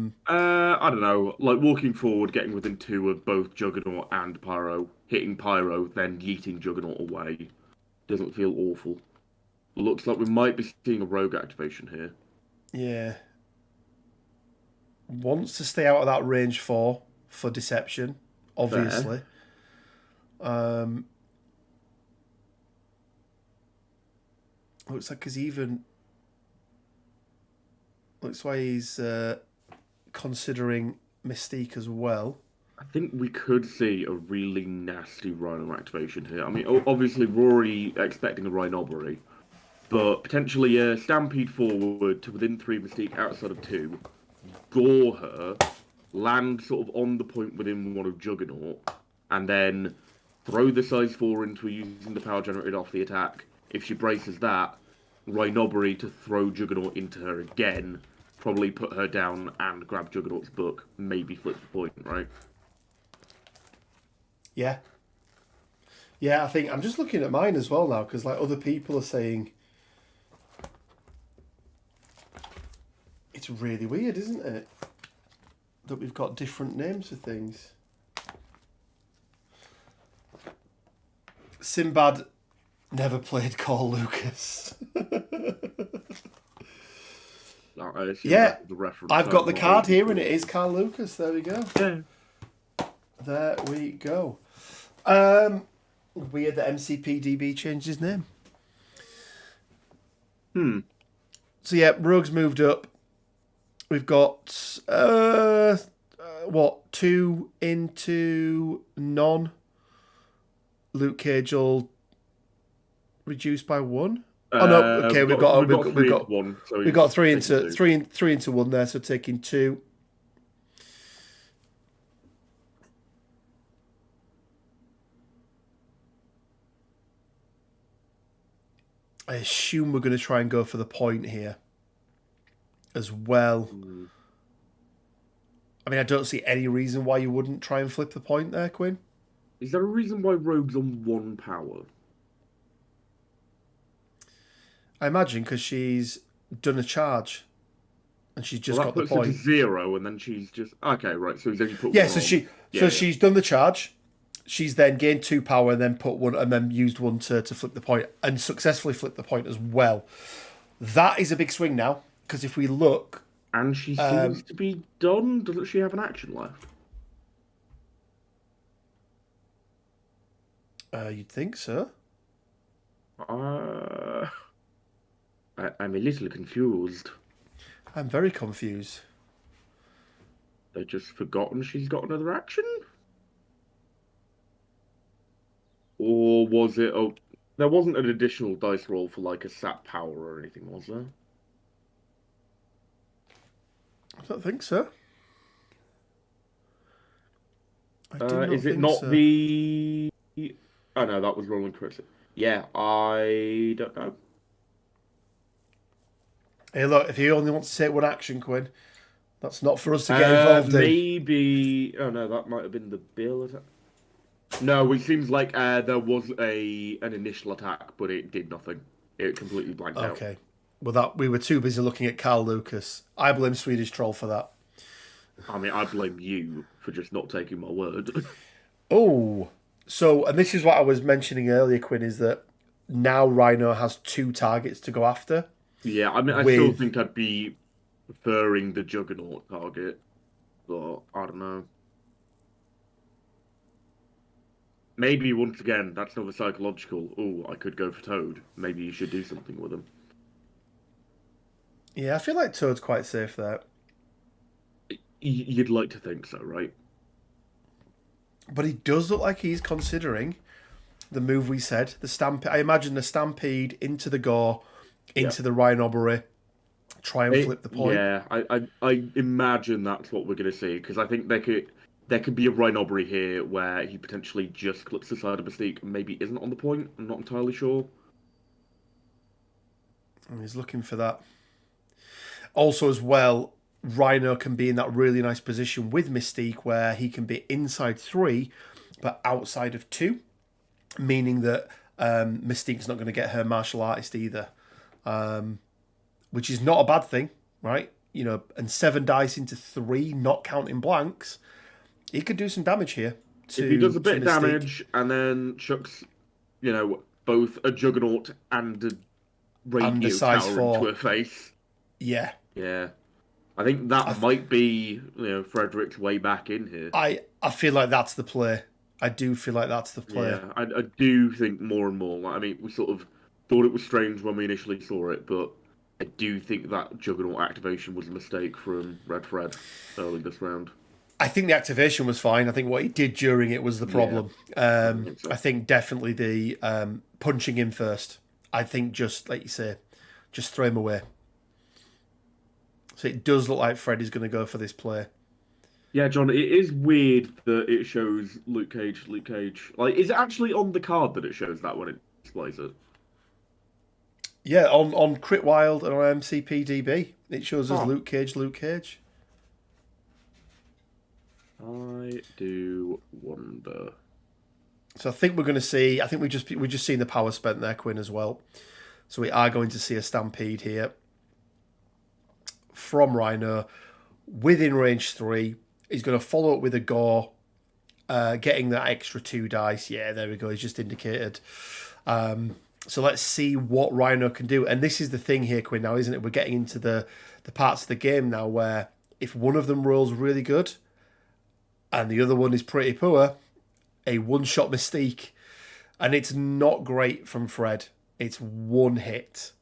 don't know. Like walking forward, getting within 2 of both Juggernaut and Pyro, hitting Pyro, then yeeting Juggernaut away. Doesn't feel awful. Looks like we might be seeing a rogue activation here. Yeah. Wants to stay out of that range for deception, obviously. Looks like looks like he's considering Mystique as well. I think we could see a really nasty Rhino activation here. I mean, obviously we're already expecting a Rhinobbery, but potentially a Stampede forward to within 3 Mystique outside of 2, gore her, land sort of on the point within 1 of Juggernaut, and then throw the size 4 into her using the power generated off the attack. If she braces that, Rhinobbery to throw Juggernaut into her again, probably put her down and grab Juggernaut's book, maybe flip the point, right? Yeah. Yeah, I think I'm just looking at mine as well now because like other people are saying it's really weird, isn't it? That we've got different names for things. Sinbad never played Carl Lucas. Yeah, the reference I've got the card here and it is Carl Lucas. There we go. Yeah. There we go. Weird that MCPDB changed his name. So yeah, Rogue's moved up. We've got 2 into none. Luke Cage will reduce by 1. Oh no, okay, we've got 3 into 1 there, so taking 2. I assume we're going to try and go for the point here as well. I mean, I don't see any reason why you wouldn't try and flip the point there, Quinn. Is there a reason why Rogue's on 1 power? I imagine because she's done a charge and she's just got the point. Her to 0 and then she's just... Okay, right, so he's only put 1 on. She's done the charge. She's then gained 2 power and then put 1 and then used 1 to flip the point and successfully flip the point as well. That is a big swing now because if we look, and she seems to be done. Doesn't she have an action left? You'd think so. I'm a little confused. I'm very confused. They've just forgotten she's got another action? Or was it... Oh, there wasn't an additional dice roll for like a sap power or anything, was there? I don't think so. Is it not so. The... Oh no, that was rolling critical. Yeah, I don't know. Hey, look, if he only wants to take 1 action, Quinn, that's not for us to get involved in. Maybe... Oh no, that might have been the Bill attack. No, it seems like there was an initial attack, but it did nothing. It completely blanked out. Okay. Well, we were too busy looking at Carl Lucas. I blame Swedish Troll for that. I mean, I blame you for just not taking my word. Oh, so, and this is what I was mentioning earlier, Quinn, is that now Rhino has 2 targets to go after. Yeah, I mean, I still think I'd be preferring the Juggernaut target, but I don't know. Maybe, once again, that's another psychological, I could go for Toad. Maybe you should do something with him. Yeah, I feel like Toad's quite safe there. You'd like to think so, right? But he does look like he's considering the move we said. The Stampede. I imagine the Stampede into the Gore, into the Rhinobbery, try and flip the point. Yeah, I imagine that's what we're going to see, because I think there could be a Rhinobbery here where he potentially just clips the side of Mystique and maybe isn't on the point. I'm not entirely sure. And he's looking for that. Also, as well, Rhino can be in that really nice position with Mystique where he can be inside 3, but outside of 2, meaning that Mystique's not going to get her martial artist either, which is not a bad thing, right? You know, and 7 dice into 3, not counting blanks, he could do some damage here. If he does a bit of damage and then chucks, you know, both a Juggernaut and a radio size tower 4 into her face. Yeah. Yeah. I think that might be, you know, Fredrik's way back in here. I feel like that's the play. I do feel like that's the play. Yeah, I do think more and more. I mean, we sort of thought it was strange when we initially saw it, but I do think that Juggernaut activation was a mistake from Red Fred early this round. I think the activation was fine. I think what he did during it was the problem. Yeah, I think definitely the punching in first. I think just, like you say, just throw him away. So it does look like Fred is going to go for this play. Yeah, John, it is weird that it shows Luke Cage. Like, is it actually on the card that it shows that when it displays it? Yeah, on Crit Wild and on MCPDB, it shows us Luke Cage. I do wonder. So I think we're going to see. I think we're just seeing the power spent there, Quinn, as well. So we are going to see a stampede here from Rhino within range 3. He's going to follow up with a gore, getting that extra 2 dice. Yeah, there we go. He's just indicated. So let's see what Rhino can do. And this is the thing here, Quinn, now, isn't it? We're getting into the parts of the game now where if one of them rolls really good and the other one is pretty poor, a one-shot Mystique. And it's not great from Fred. It's 1 hit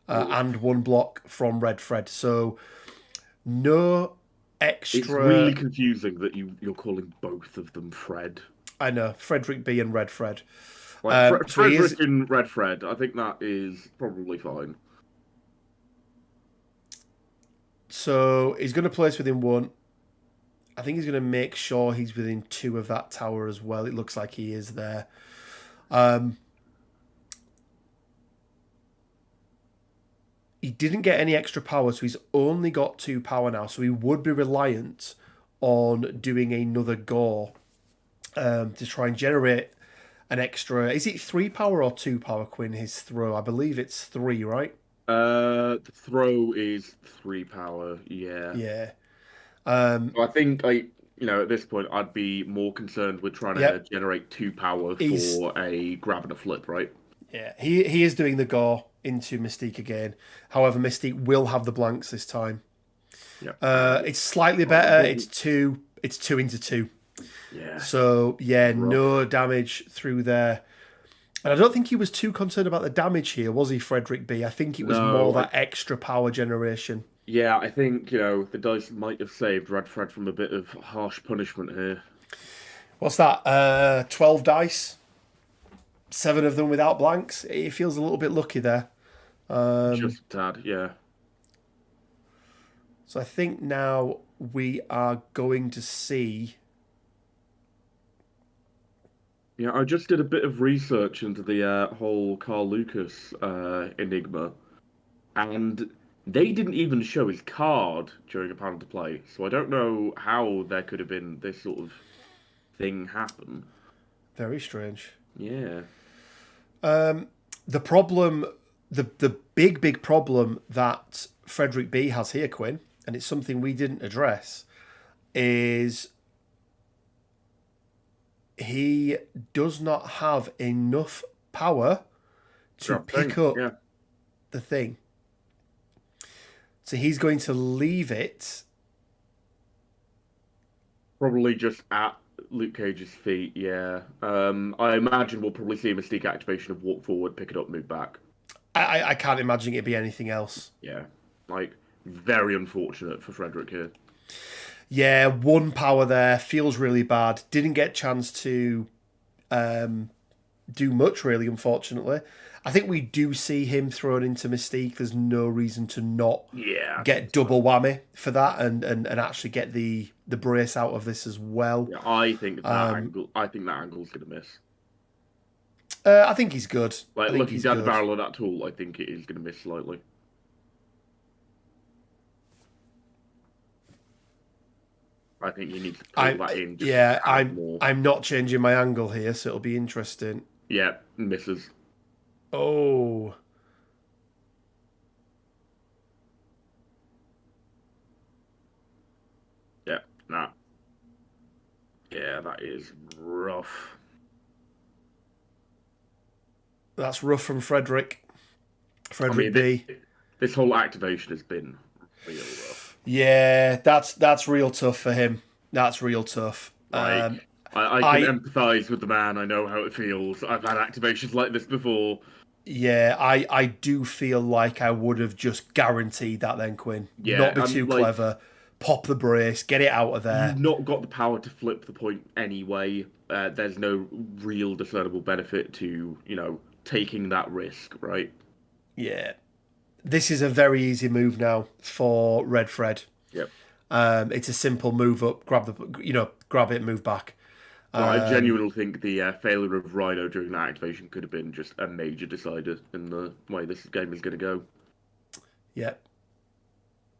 and 1 block from Red Fred. So no extra... It's really confusing that you're calling both of them Fred. I know. Fredrik B and Red Fred. Like, Fredrik and Red Fred, I think that is probably fine. So he's going to place within 1. I think he's going to make sure he's within 2 of that tower as well. It looks like he is there. He didn't get any extra power, so he's only got 2 power now. So he would be reliant on doing another gore to try and generate an extra... Is it 3 power or 2 power, Quinn, his throw? I believe it's 3, right? The throw is 3 power, yeah. Yeah. I think, you know, at this point, I'd be more concerned with trying to generate 2 power for a grab and a flip, right? Yeah, he is doing the gore into Mystique again. However, Mystique will have the blanks this time. Yeah. It's slightly better. It's 2 into 2. Yeah. So, yeah, no damage through there. And I don't think he was too concerned about the damage here, was he, Fredrik B? I think it was more that extra power generation. Yeah, I think, you know, the dice might have saved Red Fred from a bit of harsh punishment here. What's that? 12 dice? 7 of them without blanks? He feels a little bit lucky there. Just a tad, yeah. So I think now we are going to see... Yeah, I just did a bit of research into the whole Carl Lucas enigma, and they didn't even show his card during a panel to play, so I don't know how there could have been this sort of thing happen. Very strange. Yeah. The problem, the big problem that Fredrik B has here, Quinn, and it's something we didn't address, is he does not have enough power to pick up the thing. So he's going to leave it. Probably just at Luke Cage's feet, yeah. I imagine we'll probably see a Mystique activation of walk forward, pick it up, move back. I can't imagine it be anything else. Yeah. Like, very unfortunate for Fredrik here. Yeah, 1 power there. Feels really bad. Didn't get a chance to do much, really, unfortunately. I think we do see him thrown into Mystique. There's no reason to not get double whammy for that and actually get the brace out of this as well. Yeah, I think that angle's going to miss. I think he's good. Like I think looking he's down the good. barrel of that tool, I think it is going to miss slightly. I think you need to pull that in just a tad more. I'm not changing my angle here, so it'll be interesting. Yeah, misses. Oh. Yeah, nah. Yeah, that is rough. That's rough from Fredrik. I mean, B. This whole activation has been real rough. Yeah, that's real tough for him. That's real tough. Like, I can empathise with the man. I know how it feels. I've had activations like this before. Yeah, I do feel like I would have just guaranteed that then, Quinn. Yeah, Not be too clever. Pop the brace, get it out of there. You've not got the power to flip the point anyway. There's no real discernible benefit to, taking that risk, right? Yeah. This is a very easy move now for Red Fred. Yep. It's a simple move up, grab it, move back. I genuinely think the failure of Rhino during that activation could have been just a major decider in the way this game is going to go. Yeah.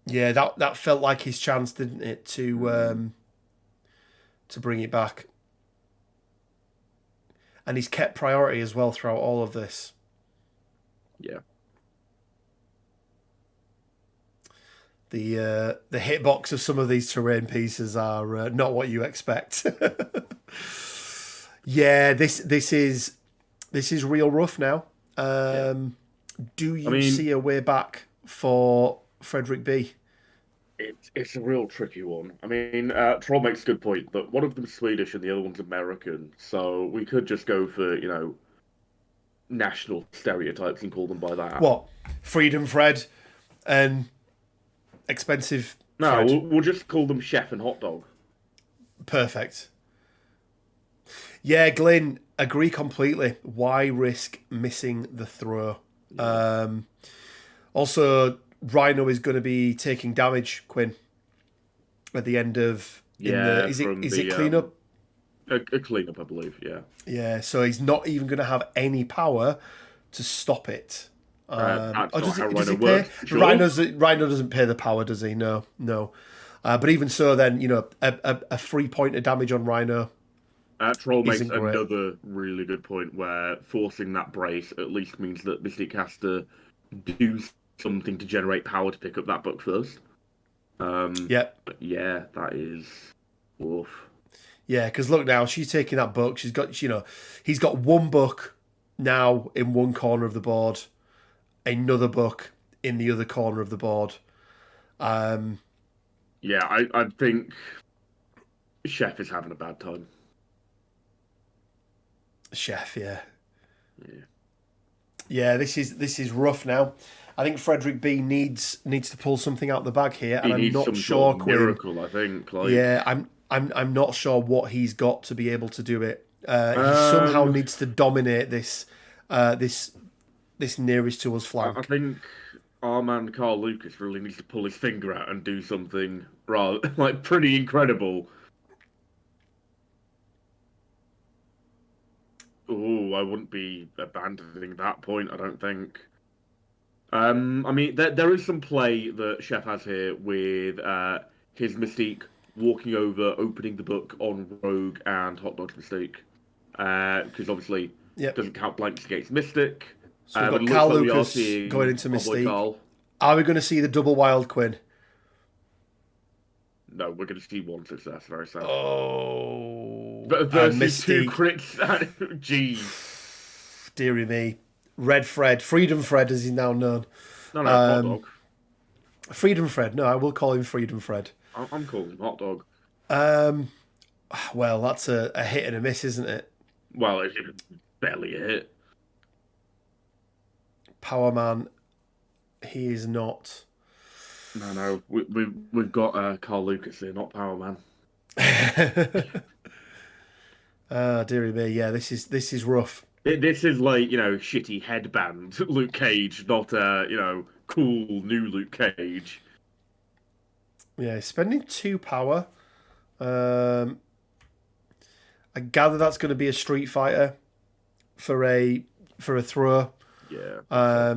Yeah, that felt like his chance, didn't it, to bring it back. And he's kept priority as well throughout all of this. Yeah. The hitbox of some of these terrain pieces are not what you expect. Yeah, this is real rough now. Do you see a way back for Fredrik B? It's a real tricky one. I mean, Troll makes a good point that one of them's Swedish and the other one's American, so we could just go for, national stereotypes and call them by that. What? Freedom Fred and expensive No, Fred? we'll just call them Chef and Hot Dog. Perfect. Yeah, Glyn, agree completely. Why risk missing the throw? Also, Rhino is going to be taking damage, Quinn, at the end of... is it cleanup? A cleanup, I believe, yeah. Yeah, so he's not even going to have any power to stop it. Does he pay? Sure. Rhino doesn't pay the power, does he? No. But even so, then, a 3 point of damage on Rhino. Troll makes another really good point where forcing that brace at least means that Mystique has to do something to generate power to pick up that book first. Yeah, that is oof. Yeah, because look now, she's taking that book. She's got, he's got one book now in one corner of the board, another book in the other corner of the board. I think Chef is having a bad time. Chef, yeah. This is rough now. I think Fredrik B needs to pull something out the bag here, and I'm not sure. Quinn, miracle, I think. I'm not sure what he's got to be able to do it. He somehow needs to dominate this nearest to us flank. I think our man Carl Lucas really needs to pull his finger out and do something pretty incredible. Oh, I wouldn't be abandoning that point, I don't think. I mean, there is some play that Chef has here with his Mystique walking over, opening the book on Rogue and Hot Dog's Mystique. Because obviously, it doesn't count blanks against Mystic. So we've got Carl Lucas going into Mystique. Are we going to see the double wild, Quinn? No, we're going to see one success, very sad. Oh. Versus two crits. Jeez. Deary me. Red Fred. Freedom Fred, as he's now known. No, Hot Dog. Freedom Fred. No, I will call him Freedom Fred. I'm calling him Hot Dog. Well, that's a hit and a miss, isn't it? Well, it's barely a hit. Power Man. He is not... No, we've got Carl Lucas here, not Power Man. Deary me, yeah, this is rough. This is like, shitty headband Luke Cage, not cool new Luke Cage. Yeah, spending 2 power. I gather that's going to be a Street Fighter. for a throw. Yeah. I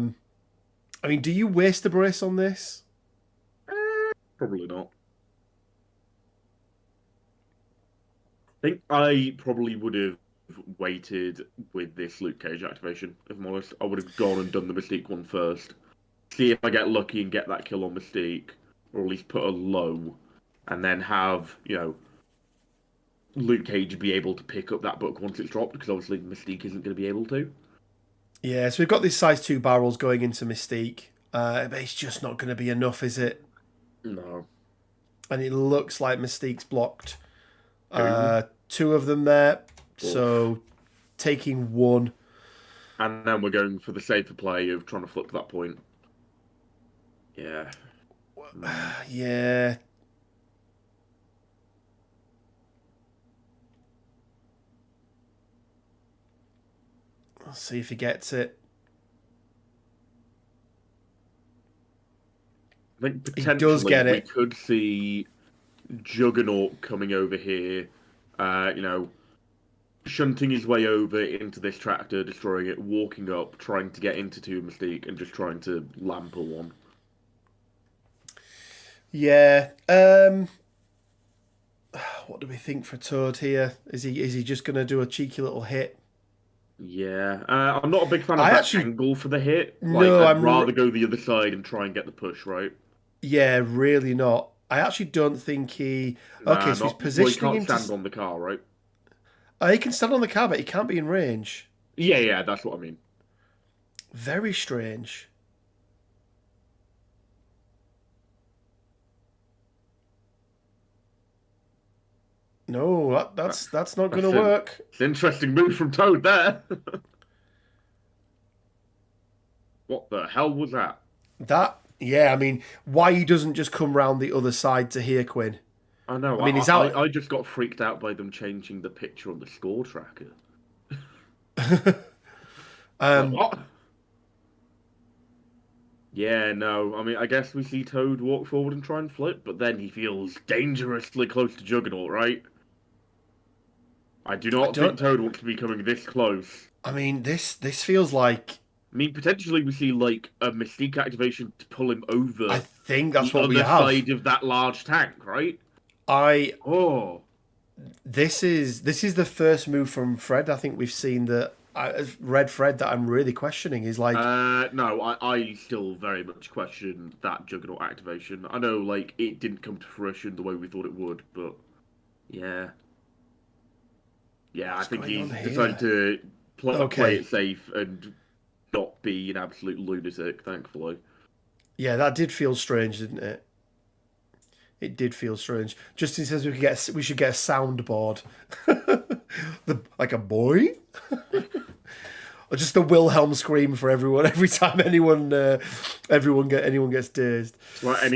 mean, do you waste a brace on this? Probably not. I think I probably would have waited with this Luke Cage activation, if I'm honest. I would have gone and done the Mystique one first. See if I get lucky and get that kill on Mystique, or at least put a low, and then have, Luke Cage be able to pick up that book once it's dropped, because obviously Mystique isn't going to be able to. Yeah, so we've got these size 2 barrels going into Mystique, but it's just not going to be enough, is it? No. And it looks like Mystique's blocked 2 of them there, so taking 1. And then we're going for the safer play of trying to flip that point. Yeah. Yeah. Let's see if he gets it. I think He does potentially get we it. could see Juggernaut coming over here, shunting his way over into this tractor, destroying it, walking up, trying to get into 2 Mystique, and just trying to lamp a 1. Yeah. What do we think for Toad here? Is he just going to do a cheeky little hit? Yeah, I'm not a big fan of that angle for the hit. No, I'd rather go the other side and try and get the push, right? Yeah, really not. I actually don't think he... Okay, so he's positioning him to... He can't stand on the car, right? He can stand on the car, but he can't be in range. Yeah, that's what I mean. Very strange. No, that's not going to work. It's an interesting move from Toad there. What the hell was that? Yeah, I mean, why he doesn't just come round the other side to here, Quinn? I know. I mean, he's out. I just got freaked out by them changing the picture on the score tracker. What? Yeah, no. I mean, I guess we see Toad walk forward and try and flip, but then he feels dangerously close to Juggernaut, right? I do not think Toad wants to be coming this close. I mean, this feels like... I mean, potentially we see, like, a Mystique activation to pull him over. I think that's what we have. The other side of that large tank, right? This is the first move from Fred. I think we've seen that. Red Fred that I'm really questioning is like... No, I still very much question that Juggernaut activation. I know, like, it didn't come to fruition the way we thought it would, but yeah. Yeah, I think he's decided to play it safe and not be an absolute lunatic, thankfully. Yeah, that did feel strange, didn't it? It did feel strange. Justin says we should get a soundboard. Like a boy? Or just a Wilhelm scream for everyone every time anyone gets dazed. Right,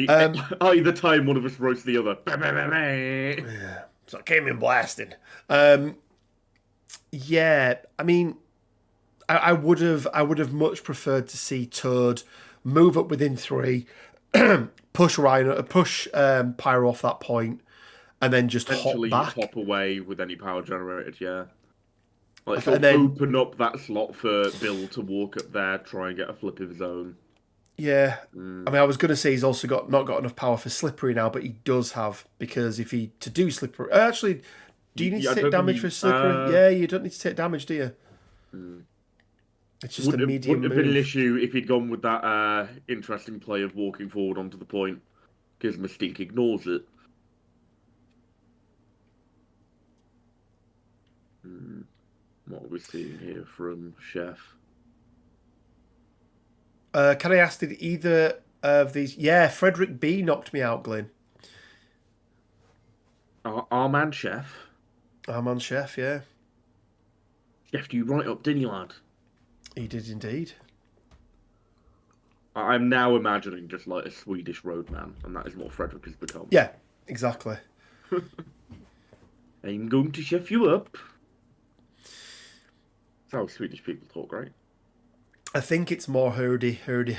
either time one of us roasts the other. Yeah. So I came in blasting. Yeah, I mean, I would have much preferred to see Toad move up within 3, push Pyro off that point, and then just hop back. Hop away with any power generated, yeah. Like, and then open up that slot for Bill to walk up there, try and get a flip of his own. Yeah. I mean, I was going to say he's also not got enough power for Slippery now, but he does have, because if he to do Slippery... Actually, do you need to take damage for Slippery? Yeah, you don't need to take damage, do you? It's just a medium move. Wouldn't have been an issue if he'd gone with that interesting play of walking forward onto the point, because Mystique ignores it. What are we seeing here from Chef? Can I ask, did either of these... Yeah, Fredrik B knocked me out, Glyn. Our man Chef? Our man Chef, yeah. Chef, you right up, didn't you, lad? He did indeed. I'm now imagining just like a Swedish roadman, and that is what Fredrik has become. Yeah, exactly. I'm going to chef you up. That's how Swedish people talk, right? I think it's more hurdy, gurdy.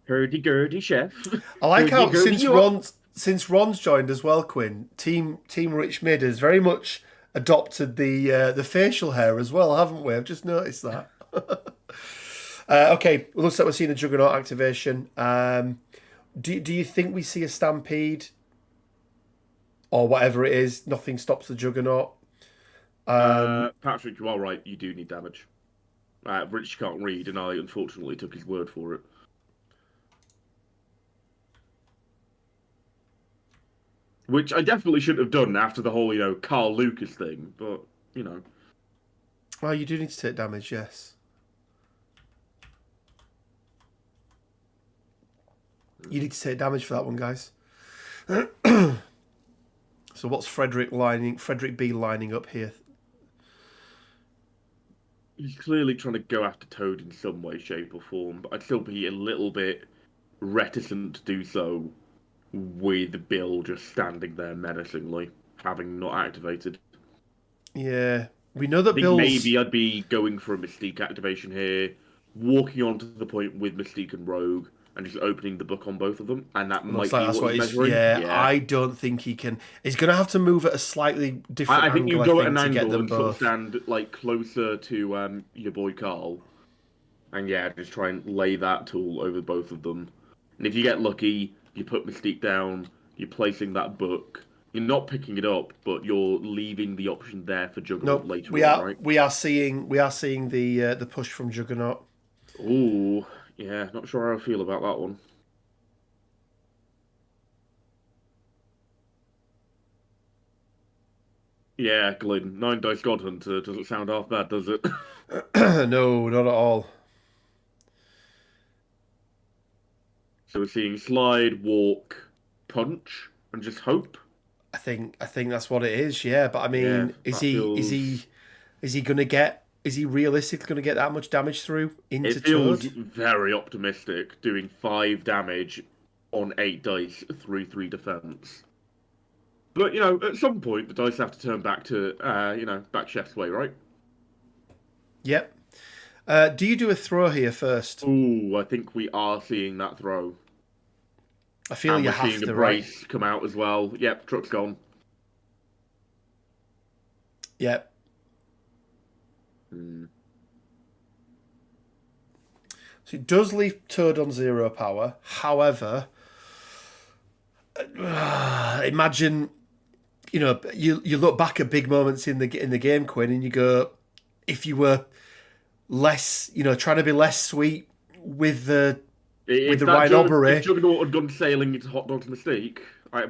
Hurdy-gurdy, Chef. I like how since Ron's joined as well, Quinn, Team Rich Mid has very much adopted the facial hair as well, haven't we? I've just noticed that. Okay, it looks like we're seeing a Juggernaut activation. Do you think we see a Stampede? Or whatever it is, nothing stops the Juggernaut. Patrick, you are right. You do need damage. Rich can't read, and I unfortunately took his word for it. Which I definitely shouldn't have done after the whole, Carl Lucas thing. But, Well, you do need to take damage, yes. You need to take damage for that one, guys. So what's Fredrik B lining up here? He's clearly trying to go after Toad in some way, shape, or form, but I'd still be a little bit reticent to do so with Bill just standing there menacingly, having not activated. Yeah, we know that I think Bill's... maybe I'd be going for a Mystique activation here, walking on to the point with Mystique and Rogue, and just opening the book on both of them, and that might be what he's measuring. Yeah, I don't think he can. He's going to have to move at a slightly different angle. I think you go at an to get angle them and both. sort of stand closer to your boy Carl, and just try and lay that tool over both of them. And if you get lucky, you put Mystique down. You're placing that book. You're not picking it up, but you're leaving the option there for Juggernaut later on, right? We are seeing the push from Juggernaut. Ooh, yeah, not sure how I feel about that one. Yeah, Glyn, 9 Dice God Hunter doesn't sound half bad, does it? No, not at all. So we're seeing slide, walk, punch, and just hope. I think that's what it is. Yeah, but I mean, is he realistically going to get that much damage through into Toad? It feels very optimistic, doing 5 damage on 8 dice through 3 defense. But at some point the dice have to turn back to back Chef's way, right? Yep. Do you do a throw here first? Ooh, I think we are seeing that throw. I feel you have to, right? Seeing the brace come out as well. Yep, truck's gone. Yep. So it does leave Toad on 0 power. However, imagine, you look back at big moments in the game, Quinn, and you go, if you were less, trying to be less sweet with the Ryan Aubrey. If Juggernaut had gone sailing into Hot Dog's Mystique,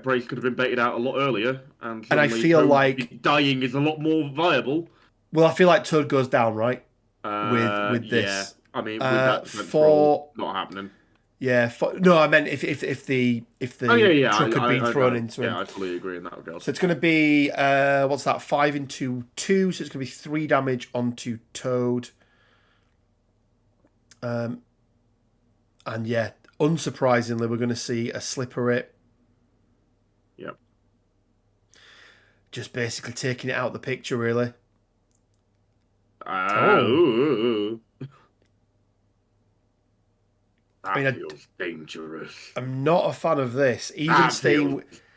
Brace could have been baited out a lot earlier, and I feel Toad like dying is a lot more viable. Well, I feel like Toad goes down, right? With this. Yeah. I mean, with that roll not happening. Yeah. No, I meant if the truck had been thrown into him. Yeah, I fully agree in that regard. So it's going to be what's that? 5 into 2. So it's going to be 3 damage onto Toad. And yeah, unsurprisingly, we're going to see a Slippery. Yep. Just basically taking it out of the picture, really. That feels dangerous. I'm not a fan of this. Feels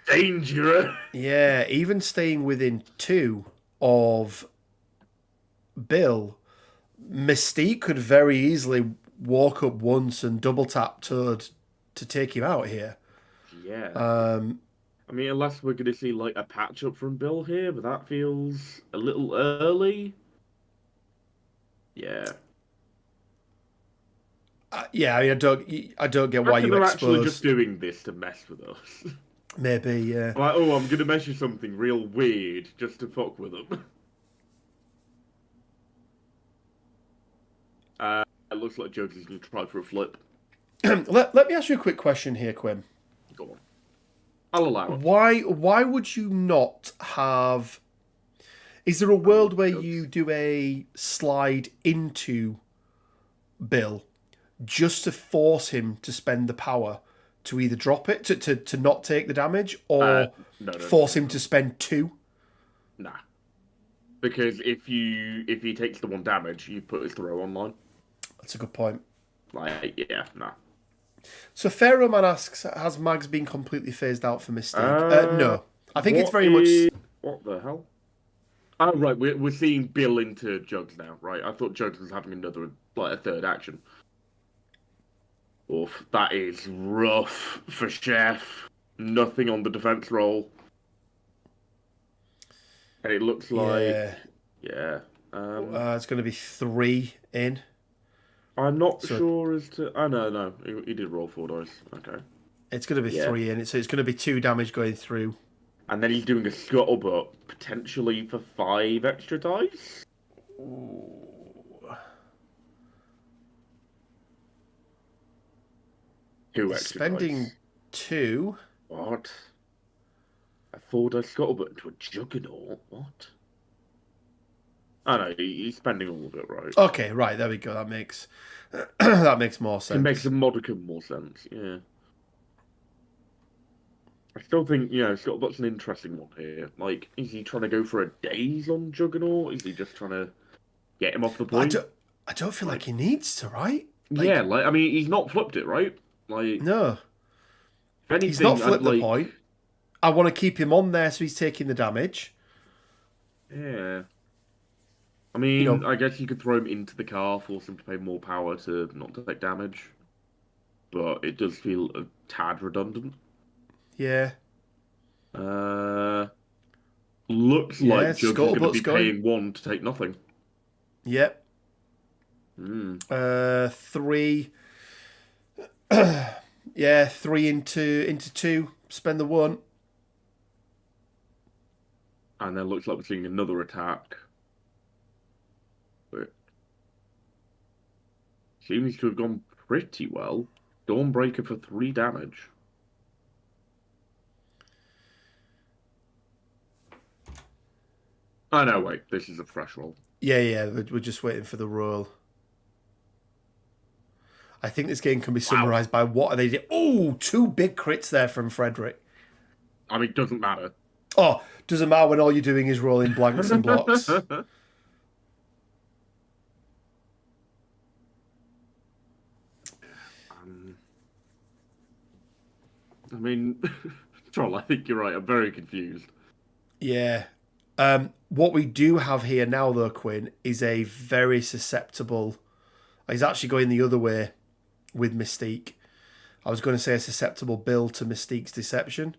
dangerous. Yeah, even staying within 2 of Bill, Mystique could very easily walk up once and double tap Toad to take him out here. Yeah. I mean, unless we're going to see a patch up from Bill here, but that feels a little early. Yeah. Yeah, I mean, I don't get why you they're expose... actually just doing this to mess with us. Maybe, yeah. I'm going to measure something real weird just to fuck with them. It looks like Joke's going to try for a flip. Let me ask you a quick question here, Quinn. Go on. I'll allow it. Why would you not have... Is there a world where you do a slide into Bill just to force him to spend the power to either drop it, to not take the damage, or force him to spend 2? Nah. Because if he takes the 1 damage, you put his throw online. That's a good point. Nah. So Pharaoh Man asks, has Mags been completely phased out for Mystique? No. I think it's very much... What the hell? Oh, right, we're seeing Bill into Jugs now, right? I thought Jugs was having a third action. Oof, that is rough for Chef. Nothing on the defense roll. And it looks like, Yeah. yeah. It's going to be 3 in. I'm not So sure as to. Oh, no. He did roll 4 dice. Okay. it's going to be Yeah. 3 in. So it's going to be 2 damage going through. And then he's doing a scuttlebutt, potentially for 5 extra dice? Ooh. 2 He's extra spending dice. 2. What? A 4 dice scuttlebutt into a juggernaut? What? Oh no, he's spending all of it, right? Okay, right, there we go. That makes that makes more It makes sense. a modicum more sense, yeah. I still think, Scuttlebutt's an interesting one here. Like, is he trying to go for a daze on Juggernaut? Is he just trying to get him off the But point? I don't feel like Like, he needs to, right? yeah, Like, like, I mean, he's not flipped it, right? Like, no. if He's not anything, I'd flipped the like, point. I want to keep him on there so he's taking the damage. yeah. I You mean, know, I guess you could throw him into the car, force him to pay more power to not take damage. But it does feel a tad redundant. yeah. Uh, Looks Yeah, like Jugs is going to Scuttlebutt's be going. paying 1 to take nothing. Yep. Hmm. 3. Yeah, 3 into 2. Spend the 1. And then looks like we're seeing another attack. But seems to have gone pretty well. Dawnbreaker for 3 damage. Oh no, wait, this is a fresh roll. Yeah. We're just waiting for the roll. I think this game can be Wow. summarized by what are they doing. Oh, 2 big crits there from Fredrik. I mean, it doesn't matter. Oh, doesn't matter when all you're doing is rolling blanks and blocks. I mean, Troll, I think you're right. I'm very confused. Yeah. What we do have here now, though, Quinn, is a very susceptible. He's actually going the other way with Mystique. I was going to say a susceptible build to Mystique's deception.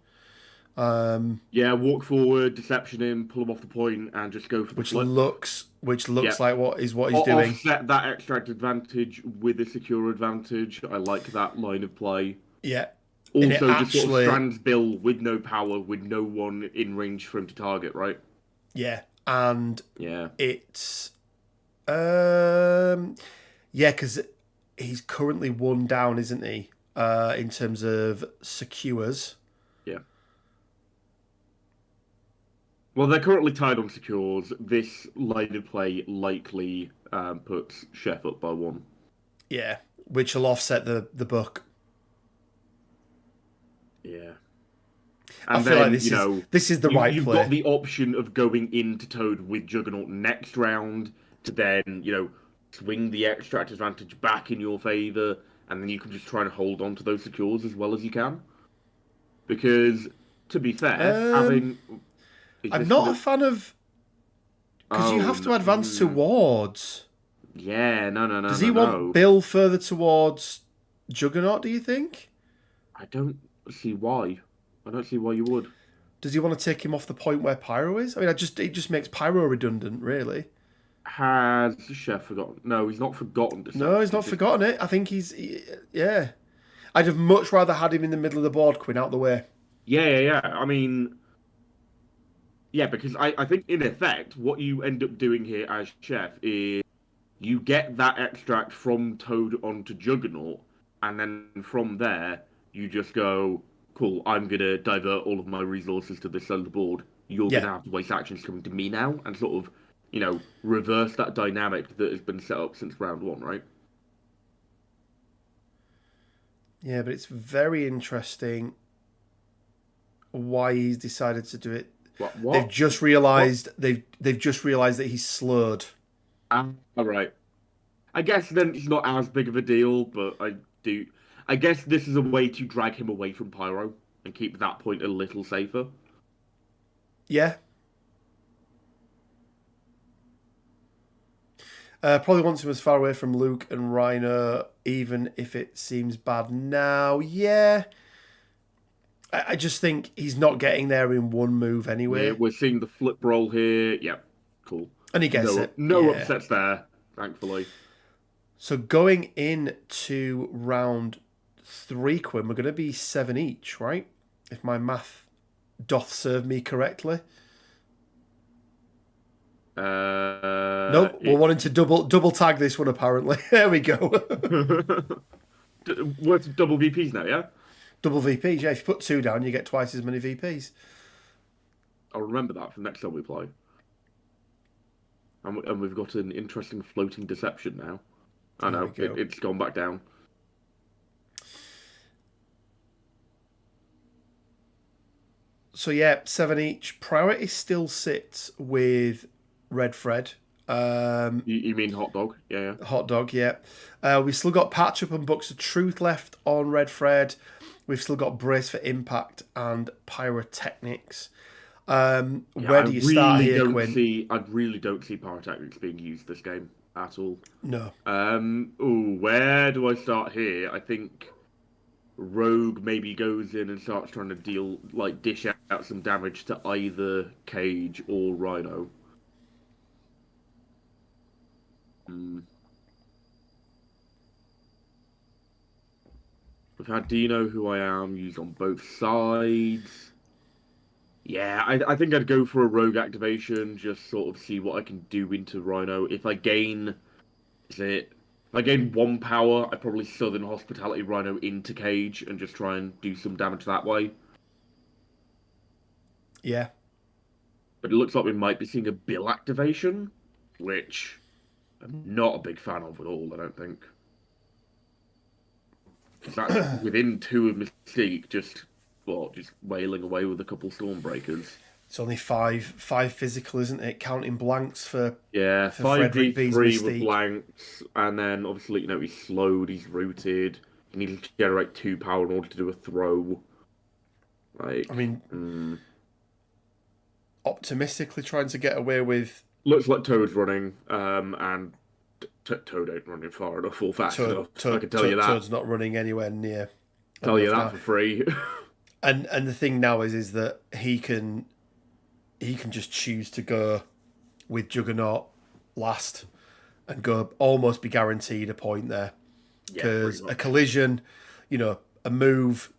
Yeah, walk forward, deception him, pull him off the point, and just go for the which flip. looks Yeah. like what he's doing. Offset that extract advantage with a secure advantage. I like that line of play. Yeah. Also, just sort of strands Bill with no power, with no one in range for him to target, right? Yeah, and Yeah. it's because he's currently 1 down, isn't he? In terms of secures. Yeah. Well, they're currently tied on secures. This line of play likely puts Chef up by 1. Yeah, which will offset the buck. Yeah. I And feel then, like this is the right you've play. got the option of going into Toad with Juggernaut next round to then, swing the extract advantage back in your favour, and then you can just try and hold on to those secures as well as you can. Because, to be fair, I'm not a fan of... Because you have to advance towards... Yeah, no. Does he want Bill further towards Juggernaut, do you think? I don't see why. I don't see why you would. Does he want to take him off the point where Pyro is? I mean, it just makes Pyro redundant, really. Has Chef forgotten? No, he's not forgotten. No, he's not forgotten it. I think yeah. I'd have much rather had him in the middle of the board, Quinn, out the way. Yeah. I mean, yeah, because I think in effect, what you end up doing here as Chef is you get that extract from Toad onto Juggernaut, and then from there, you just go, cool, I'm going to divert all of my resources to this side of the board. You're going to have to waste actions coming to me now, and sort of, reverse that dynamic that has been set up since round 1, right? Yeah, but it's very interesting why he's decided to do it. What? They've just realised they've just realised that he's slurred. All right. I guess then it's not as big of a deal, but I guess this is a way to drag him away from Pyro and keep that point a little safer. Yeah. Probably wants him as far away from Luke and Rhino, even if it seems bad now. Yeah. I just think he's not getting there in one move Yeah, anyway. we're seeing the flip roll here. Yep, cool. And he gets No, it. no Yeah. upsets there, thankfully. So going into round 3, Quinn, we're going to be 7 each, right? If my math doth serve me correctly. Nope, we're wanting to double tag this one apparently. There we go. What's double VPs now, yeah? Double VPs, yeah. If you put 2 down, you get twice as many VPs. I'll remember that for next time we play. And we've got an interesting floating deception now. I know, it's gone back down. So yeah, 7 each. Priority still sits with Red Fred. You mean hot dog? Yeah. Hot dog, yeah. We've still got Patch Up and Books of Truth left on Red Fred. We've still got Brace for Impact and Pyrotechnics. Where do you start here, Quinn? I really don't see Pyrotechnics being used this game at all. No. Where do I start here? I think Rogue maybe goes in and starts trying to dish out some damage to either Cage or Rhino. We've had Dino, who I am, used on both sides. Yeah, I think I'd go for a Rogue activation, just sort of see what I can do into Rhino. If I gain 1 power, I'd probably Southern Hospitality Rhino into Cage and just try and do some damage that way. Yeah. But it looks like we might be seeing a Bill activation, which I'm not a big fan of at all, I don't think. Because that's within 2 of Mystique, just wailing away with a couple Stormbreakers. It's only 5 physical, isn't it? Counting blanks for 5d3 with blanks, and then obviously he's slowed, he's rooted. He needs to generate 2 power in order to do a throw. Optimistically trying to get away with. Looks like Toad's running, and Toad ain't running far enough or fast enough. I can tell you that. Toad's not running anywhere near. Tell you that for free. And the thing now is that he can just choose to go with Juggernaut last and go almost be guaranteed a point there. Because a collision, a move.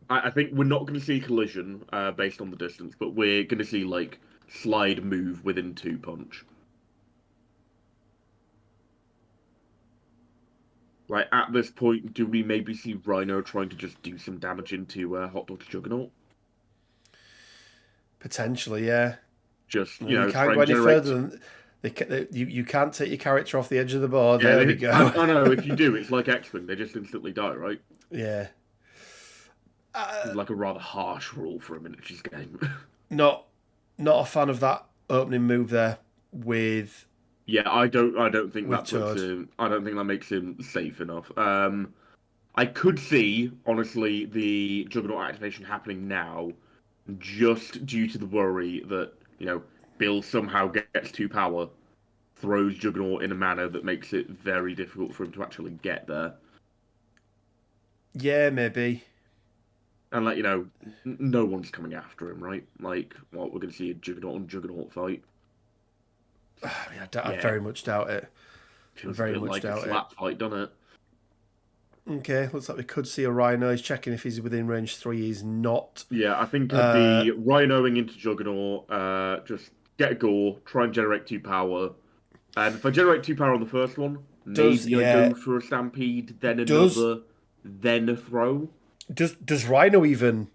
I think we're not going to see collision based on the distance, but we're going to see slide move within 2 punch. At this point, do we maybe see Rhino trying to just do some damage into Hot Dog's Juggernaut? Potentially, yeah. Just, you can't go any further than... You can't take your character off the edge of the board. Yeah, there we go. I know, if you do, it's like X-Wing. They just instantly die, right? Yeah. It's like a rather harsh rule for a miniatures game. Not a fan of that opening move there with... Yeah, I don't think that puts him. I don't think that makes him safe enough. I could see, honestly, the Juggernaut activation happening now, just due to the worry that Bill somehow gets 2 power, throws Juggernaut in a manner that makes it very difficult for him to actually get there. Yeah, maybe. And no one's coming after him, right? We're going to see a Juggernaut on Juggernaut fight. I very much doubt it. Very much doubt it. Slap fight, doesn't it? Okay, looks like we could see a Rhino. He's checking if he's within range 3. He's not. Yeah, I think I'd be Rhinoing into Juggernaut. Just get a gore, try and generate 2 power. And if I generate 2 power on the first one, maybe I go for a Stampede, then another, then a throw. Does Rhino even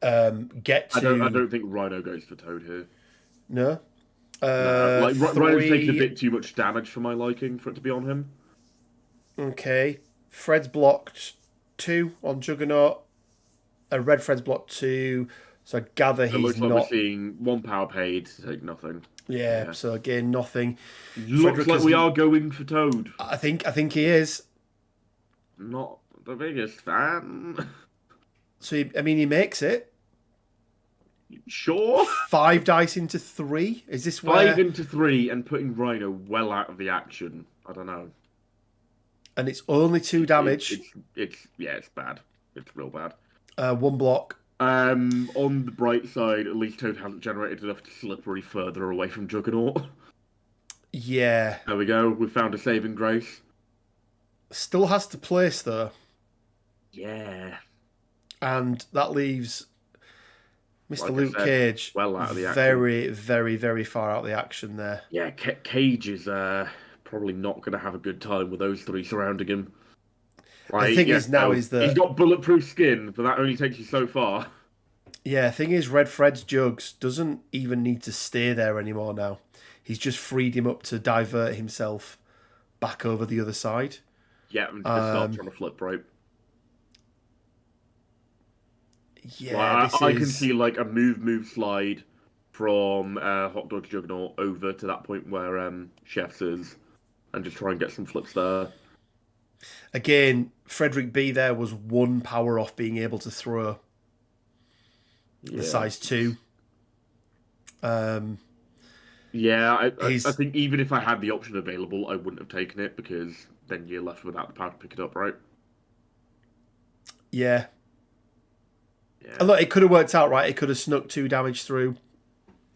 get to... I don't think Rhino goes for Toad here. No? Rhino's taking a bit too much damage for my liking for it to be on him. Okay. Fred's blocked 2 on Juggernaut. Red Fred's blocked 2. So I gather he's looks like not... we're seeing 1 power paid to take nothing. Yeah, so again, nothing. Looks Fredrik like we are going for Toad. I think he is. Not the biggest fan. So, he makes it. Sure. 5 dice into 3. Is this 5 where? into 3 and putting Rhino well out of the action. I don't know. And it's only 2 damage. It's yeah, it's bad. It's real bad. 1 block. On the bright side, at least Toad hasn't generated enough to slippery further away from Juggernaut. Yeah. There we go. We found a saving grace. Still has to place though. Yeah. And that leaves Mr. Like I Luke said, Cage well out of the action. very, very, very far out of the action there. Yeah, Cage is probably not going to have a good time with those 3 surrounding him. Like, The thing is now is that he's got bulletproof skin, but that only takes you so far. yeah, thing is Red Fred's Jugs doesn't even need to stay there anymore now. He's just freed him up to divert himself back over the other side. Yeah, and just start trying to flip right. Yeah, Like, I can see like a move slide from Hot Dog Juggernaut over to that point where Chef's is, and just try and get some flips there. Again, Fredrik B there was 1 power off being able to throw the size 2. Yeah, I think even if I had the option available, I wouldn't have taken it because then you're left without the power to pick it up, right? Yeah. Yeah. And look, it could have worked out, right? It could have snuck 2 damage through,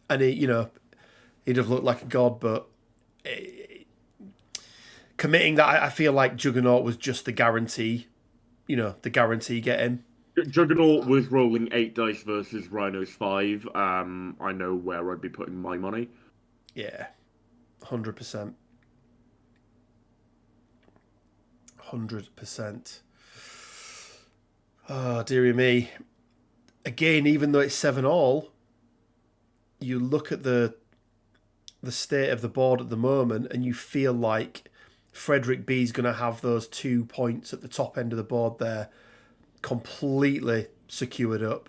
and he'd have looked like a god. But committing that, I feel like Juggernaut was just the guarantee. The guarantee get him. Juggernaut was rolling 8 dice versus Rhino's 5. I know where I'd be putting my money. Yeah, 100%. 100%. Oh, dearie me. Again, even though it's 7 all, you look at the state of the board at the moment and you feel like Fredrik B is going to have those 2 points at the top end of the board there completely secured up.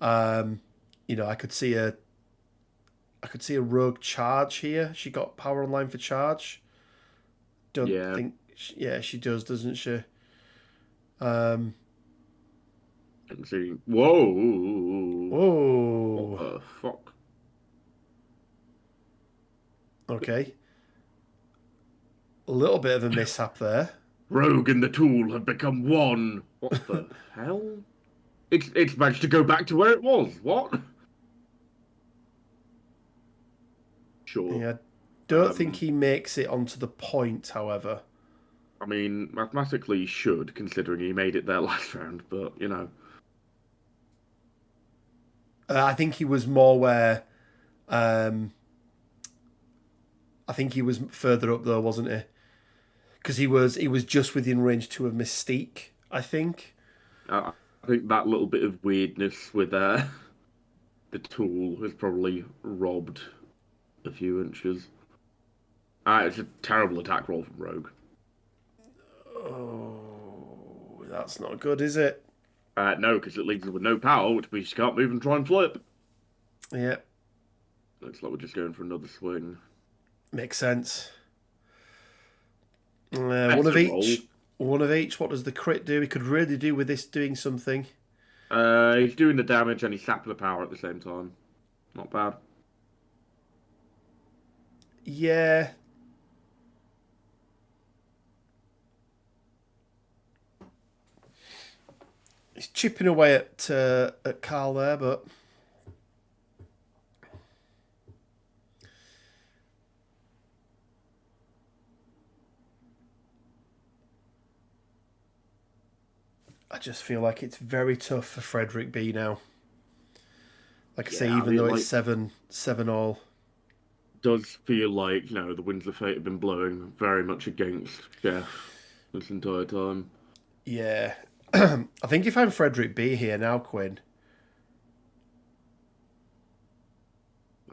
I could see a rogue charge here. She got power online for charge. Yeah, she does, doesn't she? Let's see. Whoa! Oh. What the fuck? Okay. A little bit of a mishap there. Rogue and the tool have become one. What the hell? It's managed to go back to where it was. What? Sure. Yeah, don't think he makes it onto the point, however. I mean, mathematically he should, considering he made it there last round, but, I think he was more where... I think he was further up, though, wasn't he? Because he was just within range 2 of Mystique, I think. I think that little bit of weirdness with the tool has probably robbed a few inches. It's a terrible attack roll from Rogue. Oh, that's not good, is it? No, because it leaves her with no power, which means she can't move and try and flip. Yeah. Looks like we're just going for another swing. Makes sense. One of each. One of each. What does the crit do? We could really do with this doing something. He's doing the damage and he's sapping the power at the same time. Not bad. Yeah. He's chipping away at Carl there, but I just feel like it's very tough for Fredrik B now. Like I say, even though it's 7 all. Does feel like, the winds of fate have been blowing very much against Jeff this entire time. Yeah. I think if I'm Fredrik B here now, Quinn.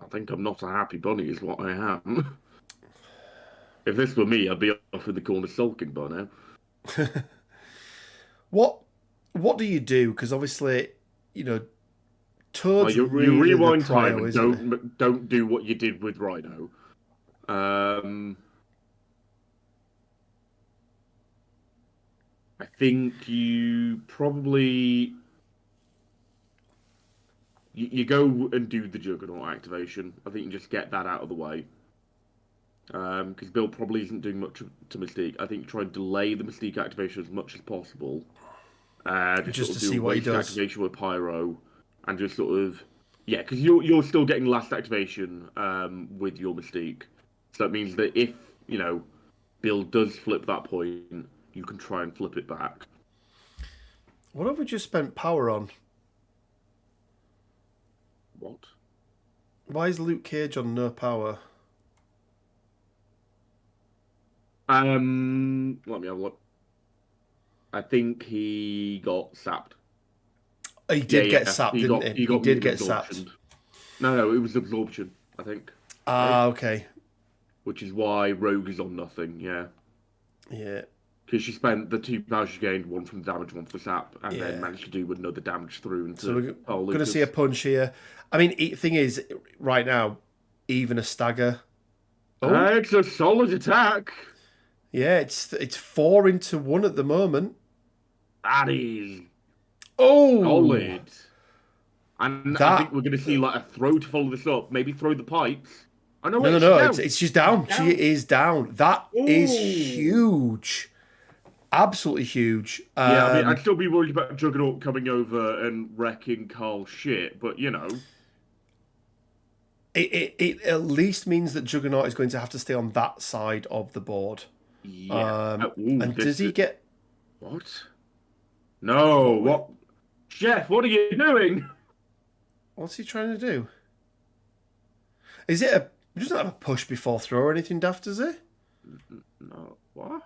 I think I'm not a happy bunny is what I am. If this were me, I'd be off in the corner sulking by now. What do you do? Because obviously, Toad's you really rewind the prio, time and don't do what you did with Rhino. I think you probably you go and do the Juggernaut activation. I think you just get that out of the way. Because Bill probably isn't doing much to Mystique. I think try and delay the Mystique activation as much as possible. Just Just sort to of see do a what he waste does. activation with Pyro, and just sort of because you're still getting last activation with your Mystique. So that means that if Bill does flip that point, you can try and flip it back. What have we just spent power on? What? Why is Luke Cage on no power? Let me have a look. I think he got sapped. He did get Yeah. sapped, He didn't got he? He got did mutant get sapped. absorption. No, it was absorption. I think. Ah, okay. Which is why Rogue is on nothing. Yeah. Yeah. Because she spent the 2 powers she gained, one from the damage, one from the sap, and Yeah. then managed to do another damage through into So we're Paul going to Lucas. see a punch here. I mean, thing is, right now, even a stagger. Oh, It's a solid attack. yeah, it's 4-1 at the moment. That is Oh, solid. And I that think we're going to see like a throw to follow this up. Maybe throw the pipes. Oh no, wait, no, she's down. it's just down. She's She is down. That is Ooh. huge, absolutely huge. Yeah, I mean, I'd still be worried about Juggernaut coming over and wrecking Carl's shit, but It at least means that Juggernaut is going to have to stay on that side of the board. Yeah. And does he get... What? No, what? Chef, what are you doing? What's he trying to do? Is it a... He doesn't have a push before throw or anything daft, does he? No, what?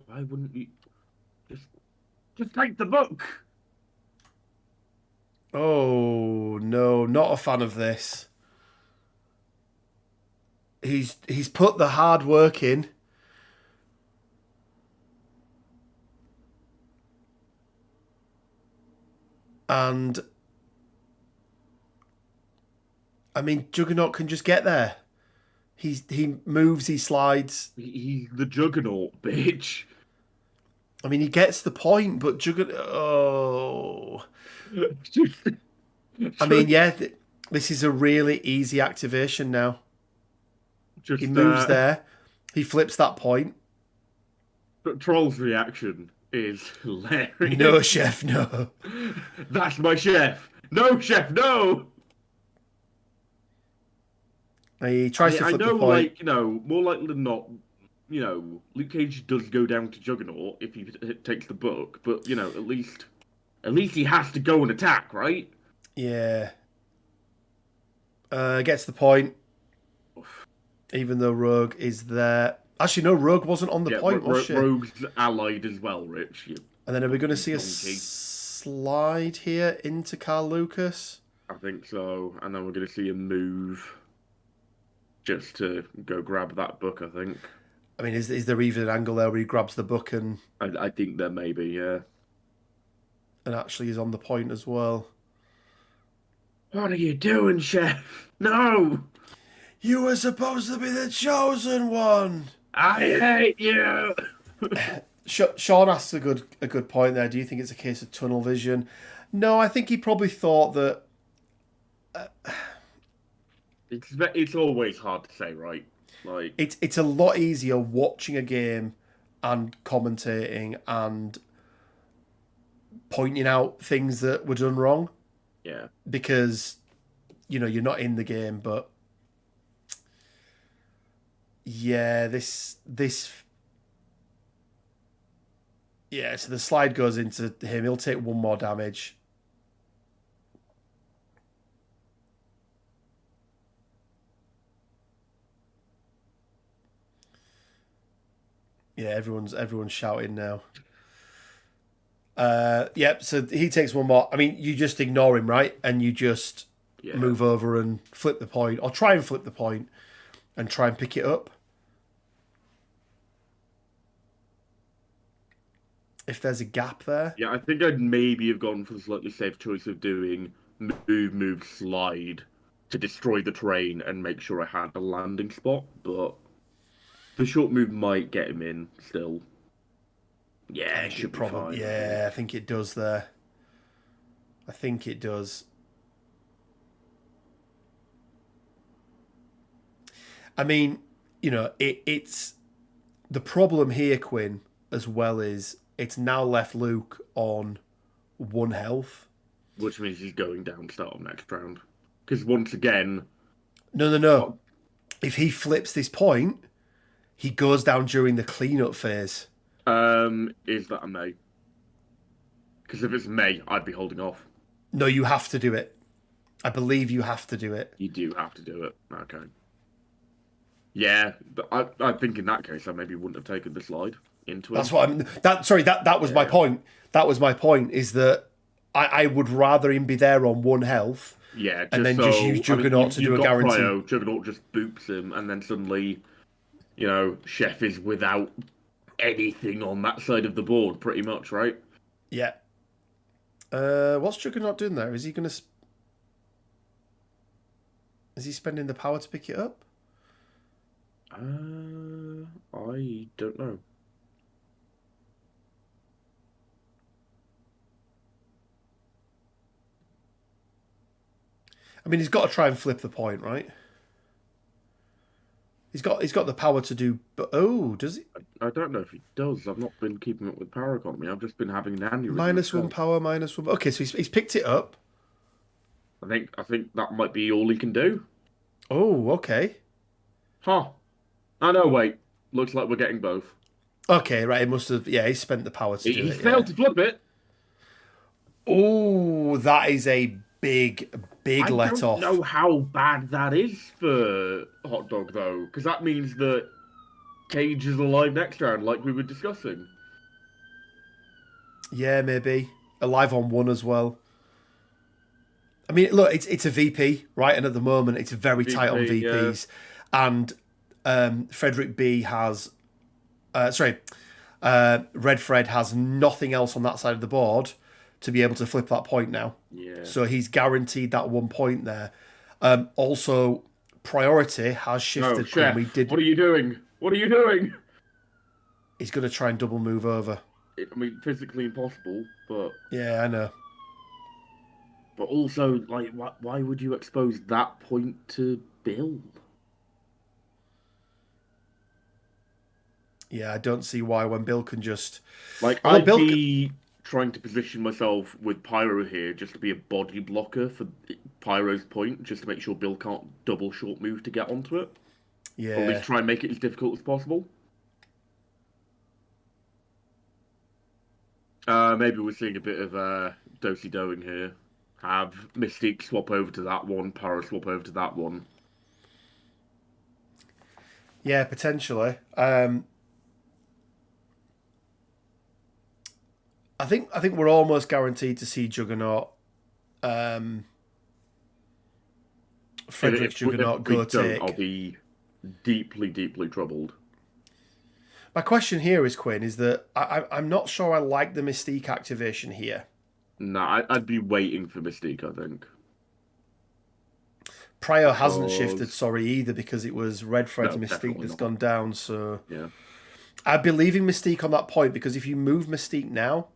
Why wouldn't you... Just take the book! Oh, no, not a fan of this. He's put the hard work in. And I mean, Juggernaut can just get there. He moves, he slides. He's the Juggernaut, bitch. I mean, he gets the point, but Juggernaut... Oh... I mean, yeah, this is a really easy activation now. He moves there. He flips that point. But Troll's reaction is hilarious. No, chef, no. That's my chef. No, chef, no. He tries to flip I know, the point. like, more likely than not, Luke Cage does go down to Juggernaut if he takes the book, but at least he has to go and attack, right? Yeah. Gets the point. Even though Rogue is there. Actually, no, Rogue wasn't on the point, was she? Rogue's allied as well, Rich. And then are we going to see a slide here into Carl Lucas? I think so. And then we're going to see a move just to go grab that book, I think. I mean, is there even an angle there where he grabs the book and... I think there may be, yeah. And actually is on the point as well. What are you doing, chef? No! You were supposed to be the chosen one! I hate you! Sean asks a good point there. Do you think it's a case of tunnel vision? No, I think he probably thought that... It's always hard to say, right? Like it's a lot easier watching a game and commentating and pointing out things that were done wrong. Yeah. Because, you're not in the game, but... Yeah, this... Yeah, so the slide goes into him. He'll take 1 more damage. Yeah, everyone's shouting now. Yep, so he takes 1 more. I mean, you just ignore him, right? And you just move over and flip the point. Or try and flip the point and try and pick it up. If there's a gap there. Yeah, I think I'd maybe have gone for the slightly safe choice of doing move, slide to destroy the terrain and make sure I had a landing spot, but the short move might get him in still. Yeah, it should be fine. Yeah, I think it does there. I think it does. I mean, it's the problem here, Quinn, as well is it's now left Luke on 1 health. Which means he's going down start of next round. Because once again... No. If he flips this point, he goes down during the cleanup phase. Is that a May? Because if it's May, I'd be holding off. No, you have to do it. I believe you have to do it. You do have to do it. Okay. Yeah, I think in that case I maybe wouldn't have taken the slide into it. That's what I'm. That was my point. That was my point. Is that I would rather him be there on 1 health. Yeah, and then just use Juggernaut to do a guarantee. Cryo, Juggernaut just boops him, and then suddenly, Chef is without anything on that side of the board, pretty much, right? Yeah. What's Juggernaut doing there? Is he going to? Is he spending the power to pick it up? I don't know. I mean, he's got to try and flip the point, right? He's got the power to do, but does he? I don't know if he does. I've not been keeping up with power economy. I've just been having an aneurysm. -1 power, -1. Okay, so he's picked it up. I think that might be all he can do. Oh, okay. Huh. Oh no, wait. Looks like we're getting both. Okay, right. He must have. Yeah, he spent the power to do it. He failed to flip it. Oh, that is a big let off. I don't know how bad that is for Hot Dog, though, because that means that Cage is alive next round, like we were discussing. Yeah, maybe. Alive on 1 as well. I mean, look, it's a VP, right? And at the moment, it's very tight on VPs. Yeah. And Fredrik B has... Red Fred has nothing else on that side of the board to be able to flip that point now. Yeah. So he's guaranteed that 1 point there. Also, priority has shifted. Chef, what are you doing? What are you doing? He's going to try and double move over. I mean, physically impossible, but... Yeah, I know. But also, like, why would you expose that point to Bill? Yeah, I don't see why when Bill can just... Like, I'd be trying to position myself with Pyro here just to be a body blocker for Pyro's point, just to make sure Bill can't double short move to get onto it. Yeah. Or at least try and make it as difficult as possible. Maybe we're seeing a bit of do-si-doing here. Have Mystique swap over to that one, Pyro swap over to that one. Yeah, potentially. I think we're almost guaranteed to see Juggernaut, Fredrik's Juggernaut go take. I'll be deeply, deeply troubled. My question here is, Quinn, is that I'm not sure I like the Mystique activation here. Nah, I'd be waiting for Mystique, I think. Pryor hasn't shifted, either, because it was Red Fred's Mystique that's gone down, so... Yeah. I'd be leaving Mystique on that point, because if you move Mystique now...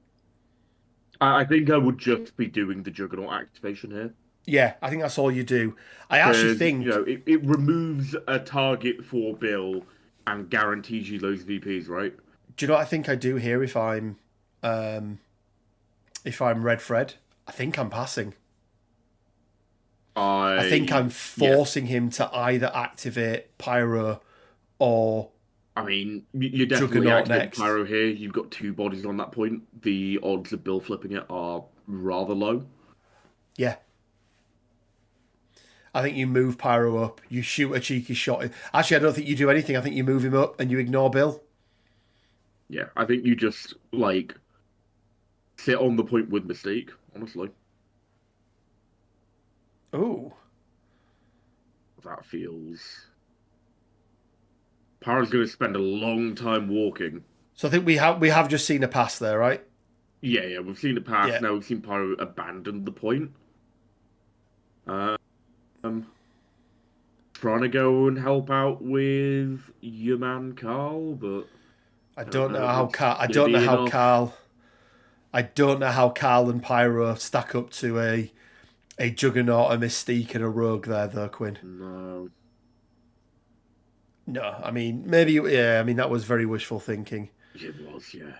I think I would just be doing the Juggernaut activation here. Yeah, I think that's all you do. I actually think... it removes a target for Bill and guarantees you those VPs, right? Do you know what I think I do here if I'm Red Fred? I think I'm passing. I think I'm forcing him to either activate Pyro or... I mean, you're definitely activating Pyro here. You've got 2 bodies on that point. The odds of Bill flipping it are rather low. Yeah. I think you move Pyro up. You shoot a cheeky shot. Actually, I don't think you do anything. I think you move him up and you ignore Bill. Yeah, I think you just, like, sit on the point with Mystique, honestly. Oh. That feels... Pyro's going to spend a long time walking. So I think we have just seen a pass there, right? Yeah, we've seen a pass. Yeah. Now we've seen Pyro abandon the point. Trying to go and help out with your man Carl, but I don't know how Carl I don't know how Carl and Pyro stack up to a Juggernaut, a Mystique, and a Rogue there, though, Quinn. No. No, I mean, maybe, yeah, I mean, that was very wishful thinking. It was, yeah.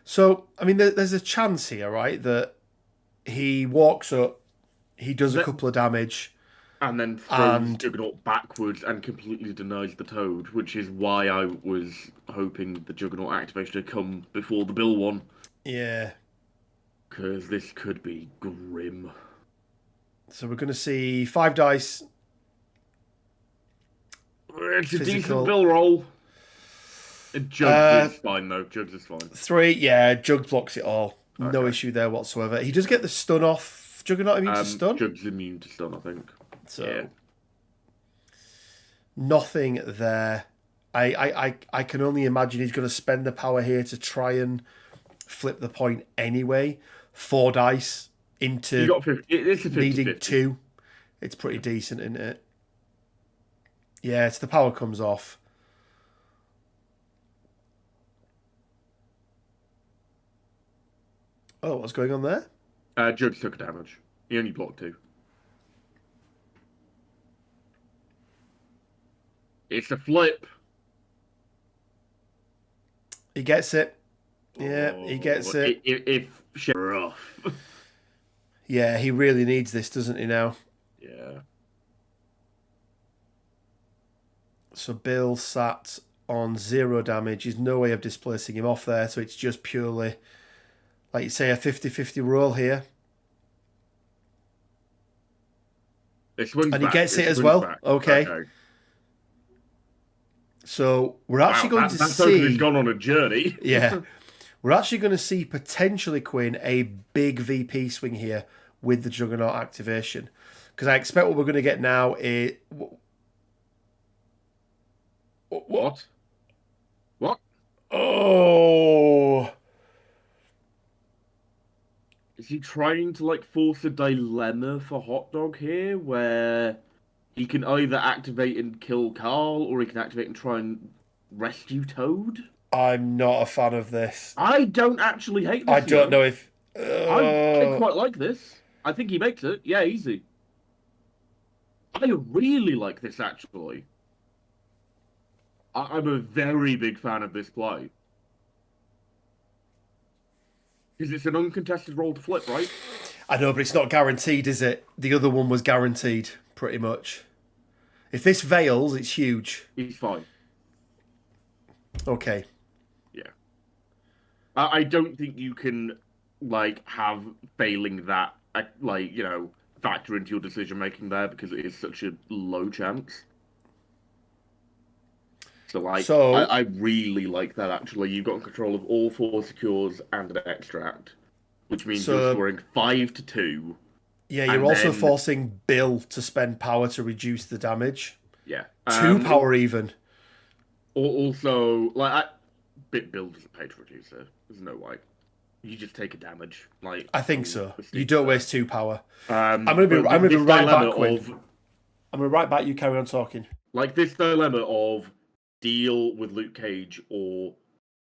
So, I mean, there's a chance here, right, that he walks up, he does a couple of damage. And then throws Juggernaut backwards and completely denies the Toad, which is why I was hoping the Juggernaut activation to come before the Bill one. Yeah. Because this could be grim. So we're going to see 5 dice. It's a decent Bill roll. Jugs is fine, though. Jugs is fine. 3, yeah, Jugs blocks it all. Okay. No issue there whatsoever. He does get the stun off. Juggernaut immune to stun? Jugs immune to stun, I think. So, yeah. Nothing there. I can only imagine he's going to spend the power here to try and flip the point anyway. 4 dice into it's a 50-50. Needing 2. It's pretty decent, isn't it? Yeah, it's the power comes off. Oh, what's going on there? Jugs took damage. He only blocked 2. It's a flip. He gets it. Yeah, he gets it. If rough. Yeah, he really needs this, doesn't he, now? Yeah. So Bill sat on 0 damage. There's no way of displacing him off there, so it's just purely, like you say, a 50-50 roll here. And he gets it as well. Back. Okay. So we're actually going to see... He's gone on a journey. Yeah. We're actually going to see potentially, Quinn, a big VP swing here with the Juggernaut activation. Because I expect what we're going to get now is... What? Oh! Is he trying to, force a dilemma for Hot Dog here, where he can either activate and kill Carl, or he can activate and try and rescue Toad? I'm not a fan of this. I don't actually hate this. I don't know if... I quite like this. I think he makes it. Yeah, easy. I really like this, actually. I'm a very big fan of this play. Because it's an uncontested roll to flip, right? I know, but it's not guaranteed, is it? The other one was guaranteed, pretty much. If this veils, it's huge. He's fine. Okay. Yeah. I don't think you can, have failing that, factor into your decision-making there, because it is such a low chance. So, I really like that, actually. You've got control of all 4 secures and an extract, which means you're scoring 5 to 2. Yeah, you're also forcing Bill to spend power to reduce the damage. Yeah. 2 power even. Also, Bill doesn't pay to reduce it. There's no way. You just take a damage. I think so. You don't waste 2 power. I'm gonna be right back, Quinn. I'm gonna right back. You carry on talking. This dilemma of deal with Luke Cage or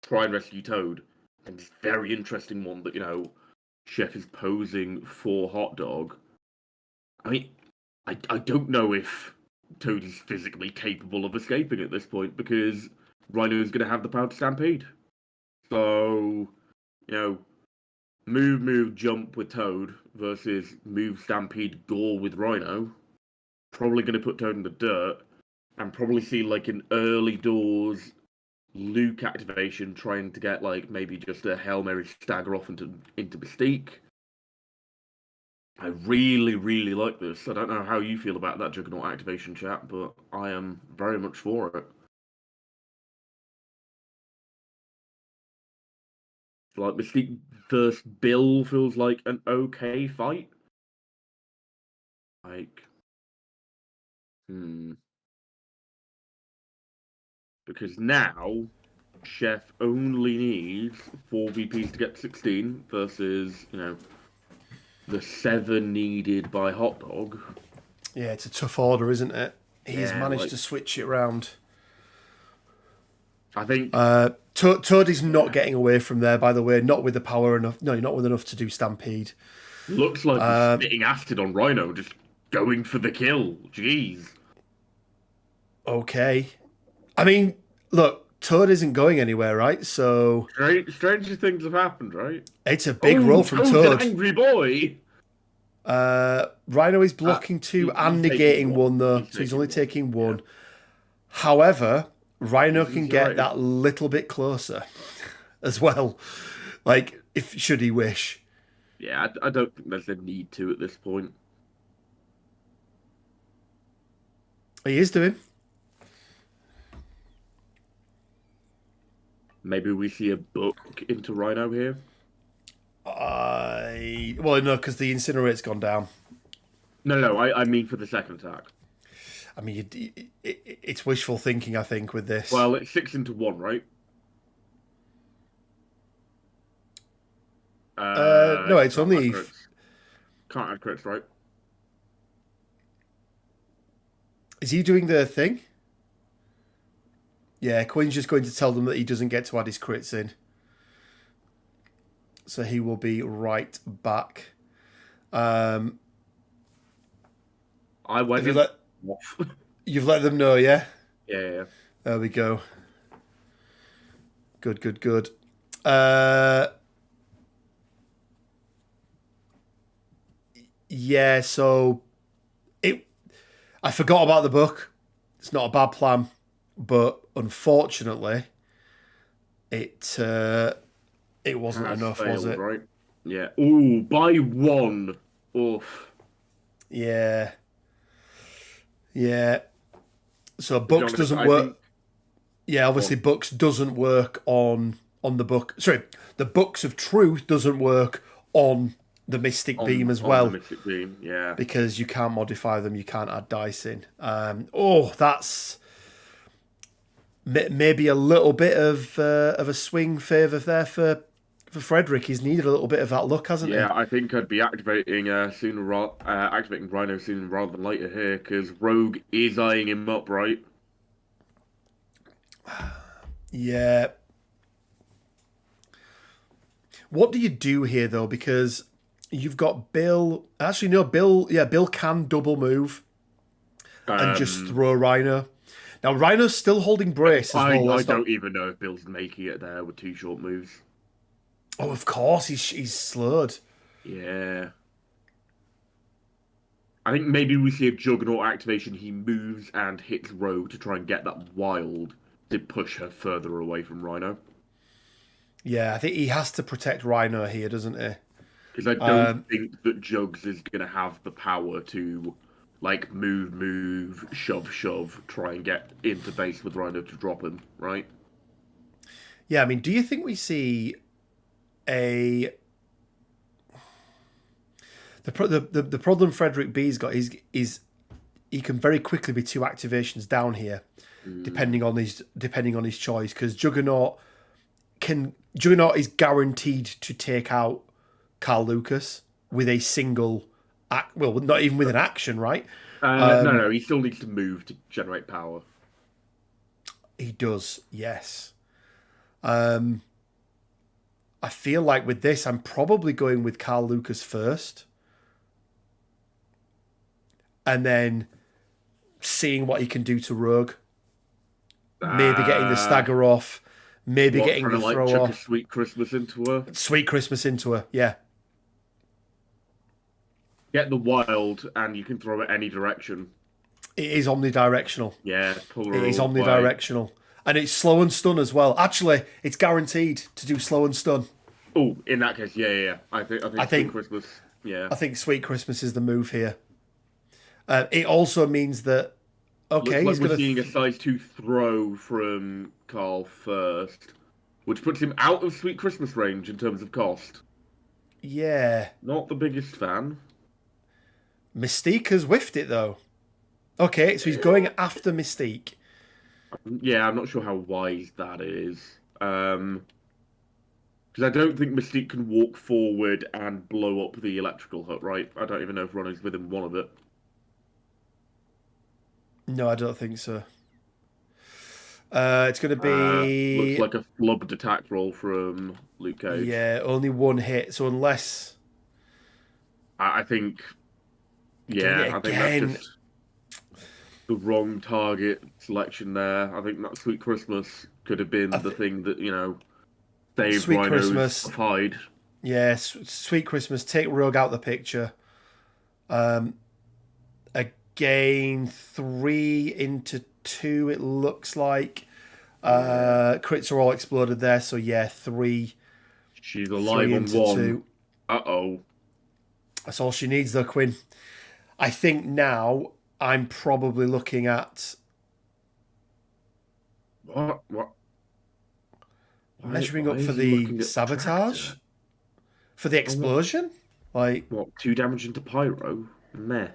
try and rescue Toad, and this very interesting one that Chef is posing for Hot Dog. I mean, I don't know if Toad is physically capable of escaping at this point, because Rhino is going to have the power to stampede. So, move, jump with Toad versus move, stampede, gore with Rhino. Probably going to put Toad in the dirt, and probably see an early doors Luke activation trying to get maybe just a Hail Mary stagger off into Mystique. I really, really like this. I don't know how you feel about that Juggernaut activation, chat, but I am very much for it. Mystique versus Bill feels like an okay fight. Because now, Chef only needs 4 VPs to get to 16 versus, the 7 needed by Hot Dog. Yeah, it's a tough order, isn't it? He's managed to switch it around. I think Toad is not getting away from there, by the way. Not with the power enough. No, not with enough to do Stampede. looks like he's spitting acid on Rhino, just going for the kill. Jeez. Okay. I mean, look, Toad isn't going anywhere, right? So Stranger things have happened, right? it's a big roll from Toad's Toad. an angry boy. Rhino is blocking two and negating one, though, so he's only taking one. Yeah. However, Rhino can get that little bit closer as well. Like, should he wish. Yeah, I don't think there's a need to at this point. He is doing. Maybe we see a book into Rhino here. Well, no, because the Incinerate's gone down. No, I mean for the second attack. I mean, it's wishful thinking, I think, with this. Well, it's 6 into 1, right? No, it's only... Can't add crits, right? Is he doing the thing? Yeah, Quinn's just going to tell them that he doesn't get to add his crits in. So he will be right back. I went. You've let them know, yeah? Yeah. There we go. Good. Yeah, so I forgot about the book. It's not a bad plan, but unfortunately, it wasn't enough, failed, was it? Right? Yeah. Ooh, by 1. Oof. Yeah. So books doesn't work. Yeah, obviously books doesn't work on the book. Sorry, the books of truth doesn't work on the Mystic Beam as well. The Mystic Beam, yeah. Because you can't modify them, you can't add dice in. That's maybe a little bit of a swing favour there for Fredrik. He's needed a little bit of that luck, hasn't he? Yeah, I think I'd be activating activating Rhino sooner rather than later here, because Rogue is eyeing him up, right? Yeah. What do you do here, though? Because you've got Bill... Actually, no, Bill... Yeah, Bill can double move and just throw Rhino. Now, Rhino's still holding brace as well. I don't even know if Bill's making it there with 2 short moves. Oh, of course, he's slowed. Yeah. I think maybe we see a Juggernaut activation. He moves and hits Rogue to try and get that wild to push her further away from Rhino. Yeah, I think he has to protect Rhino here, doesn't he? Because I don't think that Jugs is going to have the power to, like, move, shove, try and get into base with Rhino to drop him, right? Yeah, I mean, do you think we see the problem Fredrik B's got is he can very quickly be 2 activations down here, depending on his choice, because Juggernaut is guaranteed to take out Carl Lucas with a single act. Well, not even with an action, right? No, he still needs to move to generate power. He does, yes. I feel like with this, I'm probably going with Carl Lucas first, and then seeing what he can do to Rogue. Maybe getting the stagger off. Maybe getting the throw off. A Sweet Christmas into her. Sweet Christmas into her, yeah. Get the wild, and you can throw it any direction. It is omnidirectional. Yeah, pull her. It is omnidirectional. And it's slow and stun as well. Actually, it's guaranteed to do slow and stun. Oh, in that case, yeah. I think Sweet Christmas, yeah. I think Sweet Christmas is the move here. It also means that, okay, looks like we're seeing a size 2 throw from Carl first, which puts him out of Sweet Christmas range in terms of cost. Yeah. Not the biggest fan. Mystique has whiffed it, though. Okay, so he's going after Mystique. Yeah, I'm not sure how wise that is. Because I don't think Mystique can walk forward and blow up the electrical hut, right? I don't even know if Ronnie's within one of it. No, I don't think so. It's going to Looks be like a flubbed attack roll from Luke Cage. yeah, only one hit. So unless I think, doing it I think that's again, just the wrong target selection there. I think that Sweet Christmas could have been the thing that, saved Sweet Rhino's Christmas. hide. Yeah, Sweet Christmas. Take Rogue out the picture. Again, 3 into 2. It looks like crits are all exploded there. So yeah, 3. She's alive 3 on into 1. 2. Uh-oh. That's all she needs, though, Quinn. I think now I'm probably looking at What? measuring why up is for he the looking at sabotage, tractor? for the explosion. Like, What, 2 damage into Pyro? Meh.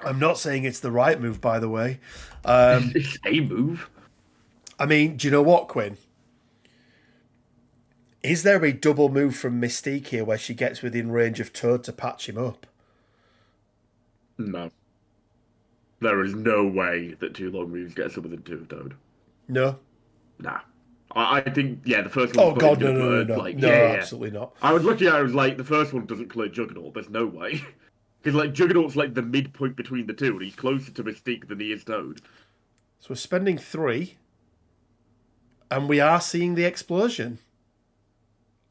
I'm not saying it's the right move, by the way. It's a move. I mean, do you know what, Quinn? Is there a double move from Mystique here where she gets within range of Toad to patch him up? No. There is no way that 2 long moves get us within 2 of Toad. No. Nah. I think, the first one. Oh God, no, absolutely not. I was looking at it, I was like, the first one doesn't clear Juggernaut. There's no way. Because, Juggernaut's like the midpoint between the two, and he's closer to Mystique than he is Toad. So we're spending 3, and we are seeing the explosion.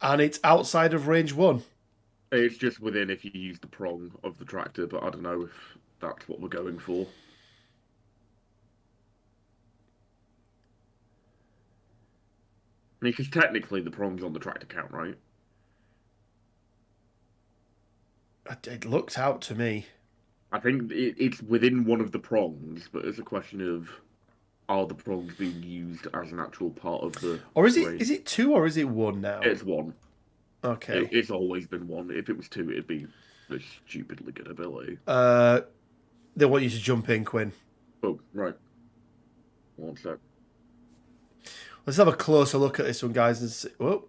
And it's outside of range 1. It's just within if you use the prong of the tractor, but I don't know if that's what we're going for. I mean, because technically the prong's on the tractor count, right? It looked out to me. I think it's within one of the prongs, but it's a question of are the prongs being used as an actual part of the Or is raid? it 2 or is it 1 now? It's 1. Okay. It's always been 1. If it was 2, it'd be a stupidly good ability. They want you to jump in, Quinn. Oh, right. 1 sec. Let's have a closer look at this one, guys. And see. Whoa.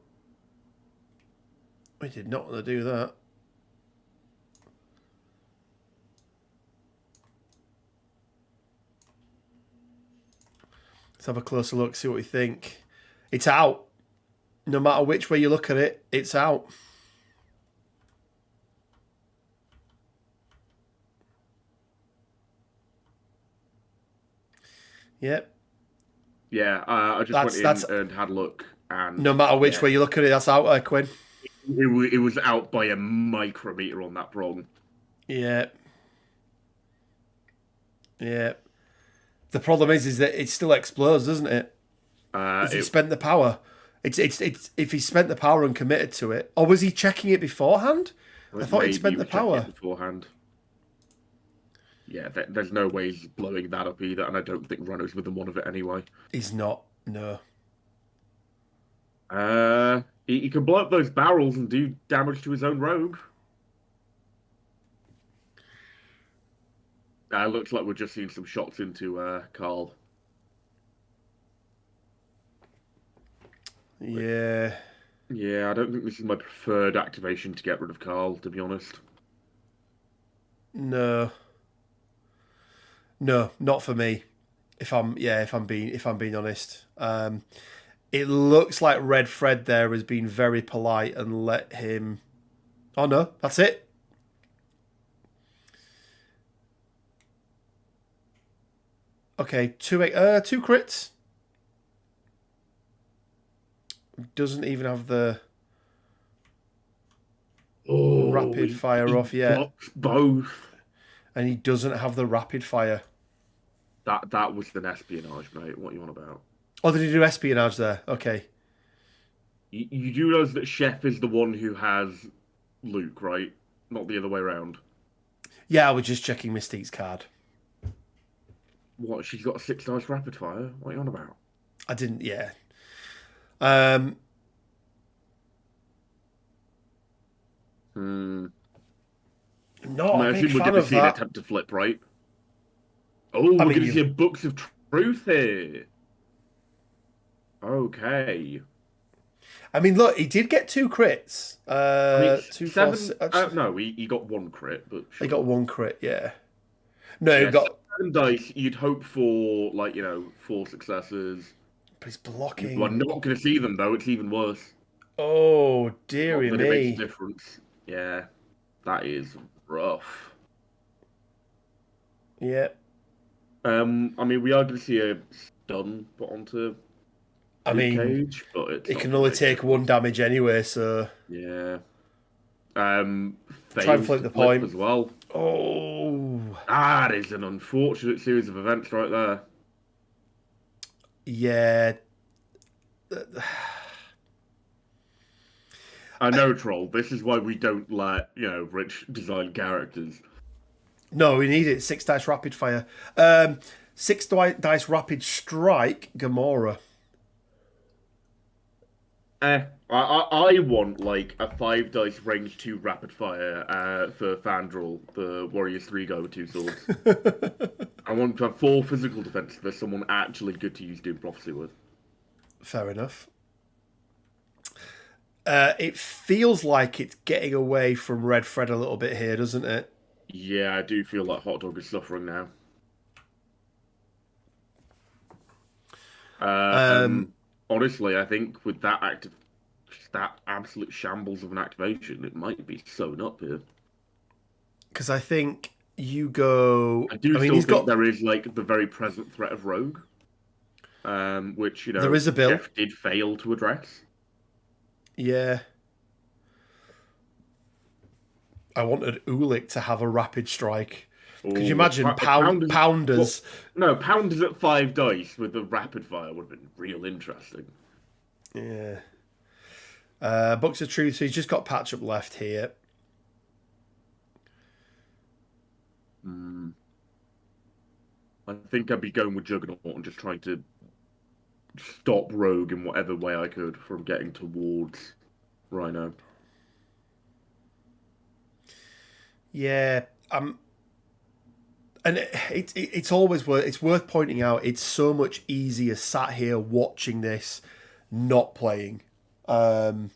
We did not want to do that. Let's have a closer look, see what we think. It's out. No matter which way you look at it, it's out. Yep. Yeah, I just went in and had a look, and no matter which way you look at it, that's out there, Quinn. It was out by a micrometer on that prong. Yeah. Yeah. The problem is that it still explodes, doesn't it? Has he spent the power? It's if he spent the power and committed to it, or was he checking it beforehand? I thought he'd spent the power beforehand. Yeah, there's no way he's blowing that up either, and I don't think Rhino's within 1 of it anyway. He's not. No. He can blow up those barrels and do damage to his own rogue. Looks like we're just seeing some shots into Carl. Yeah. Yeah, I don't think this is my preferred activation to get rid of Carl, to be honest. No. No, not for me. If I'm being honest. It looks like Red Fred there has been very polite and let him. Oh no, that's it. Okay, two crits. Doesn't even have the rapid fire off yet. Both. And he doesn't have the rapid fire. That was an espionage, mate. What are you on about? Oh, did he do espionage there? Okay. You do realize that Chef is the one who has Luke, right? Not the other way around. Yeah, I was just checking Mystique's card. What? She's got a 6 dice rapid fire? What are you on about? I didn't. Yeah. No, I'm a big fan of that. Attempt to flip, right? Oh, we're going to see a Books of Truth here. Okay. I mean, look, he did get 2 crits. Two, 7. No, he got 1 crit, but sure. He got 1 crit. Yeah. No, he got 7 dice, you'd hope for, like, 4 successes. But he's You are blocking. not going to see them, though. It's even worse. Oh, Not dearie that it makes a me. difference. Yeah, that is rough. Yeah. I mean, we are going to see a stun put onto I his mean, cage, but it's it not can going to only make a take 1 difference. damage anyway, so... Yeah. Try and Fails flip to the flip point. as well. Oh. That is an unfortunate series of events right there. Yeah. I know, Troll. This is why we don't let, rich design characters. No, we need it. 6 dice rapid fire. 6 dice rapid strike, Gamora. I want like a 5 dice range 2 rapid fire for Fandral, the Warriors 3 guy with 2 swords. I want to have 4 physical defense for someone actually good to use Doom Prophecy with. Fair enough. It feels like it's getting away from Red Fred a little bit here, doesn't it? Yeah, I do feel like Hot Dog is suffering now. Honestly, I think with that absolute shambles of an activation, it might be sewn up here. Because I think you go... I do mean, still he's think got... there is like the very present threat of Rogue, which There is a bill. Jeff did fail to address. Yeah. I wanted Ulik to have a rapid strike. Could you imagine Pounders? No, Pounders at 5 dice with the rapid fire would have been real interesting. Yeah. Books of Truth, so he's just got patch up left here. I think I'd be going with Juggernaut and just trying to stop Rogue in whatever way I could from getting towards Rhino. Yeah, and it's always worth pointing out. It's so much easier sat here watching this, not playing, to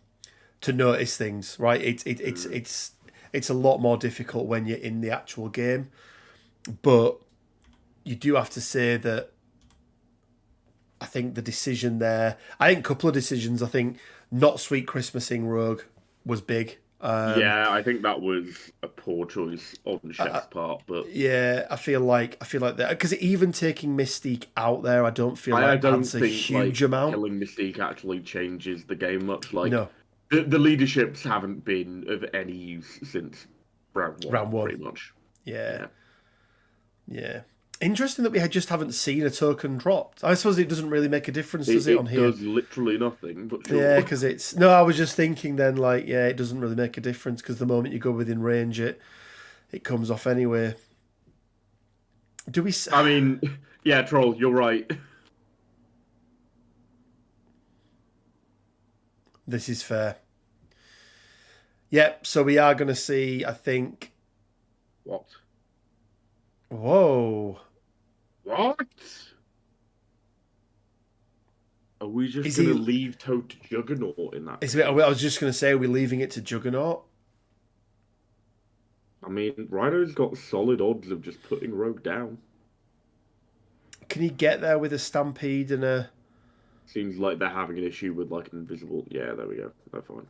notice things. Right? It's a lot more difficult when you're in the actual game, but you do have to say that. I think the decision there. I think a couple of decisions. I think not Sweet Christmasing Rogue was big. Yeah, I think that was a poor choice on Chef's part, but yeah, I feel like that because even taking Mystique out there, I don't feel I like don't adds a think huge amount. killing Mystique actually changes the game much. Like No, the leaderships haven't been of any use since round one, pretty much. Yeah. Interesting that we just haven't seen a token dropped. I suppose it doesn't really make a difference, does it, on here? It does literally nothing, but sure. Yeah, because it's... No, I was just thinking then, like, yeah, it doesn't really make a difference because the moment you go within range, it comes off anyway. Do we... I mean, yeah, Troll, you're right. This is fair. Yep, so we are going to see, I think... What? Whoa. What? Are we just going to leave Toad to Juggernaut in that? I was just going to say, are we leaving it to Juggernaut? I mean, Rhino's got solid odds of just putting Rogue down. Can he get there with a Stampede and a... Seems like they're having an issue with, like, an invisible... Yeah, there we go. They're fine.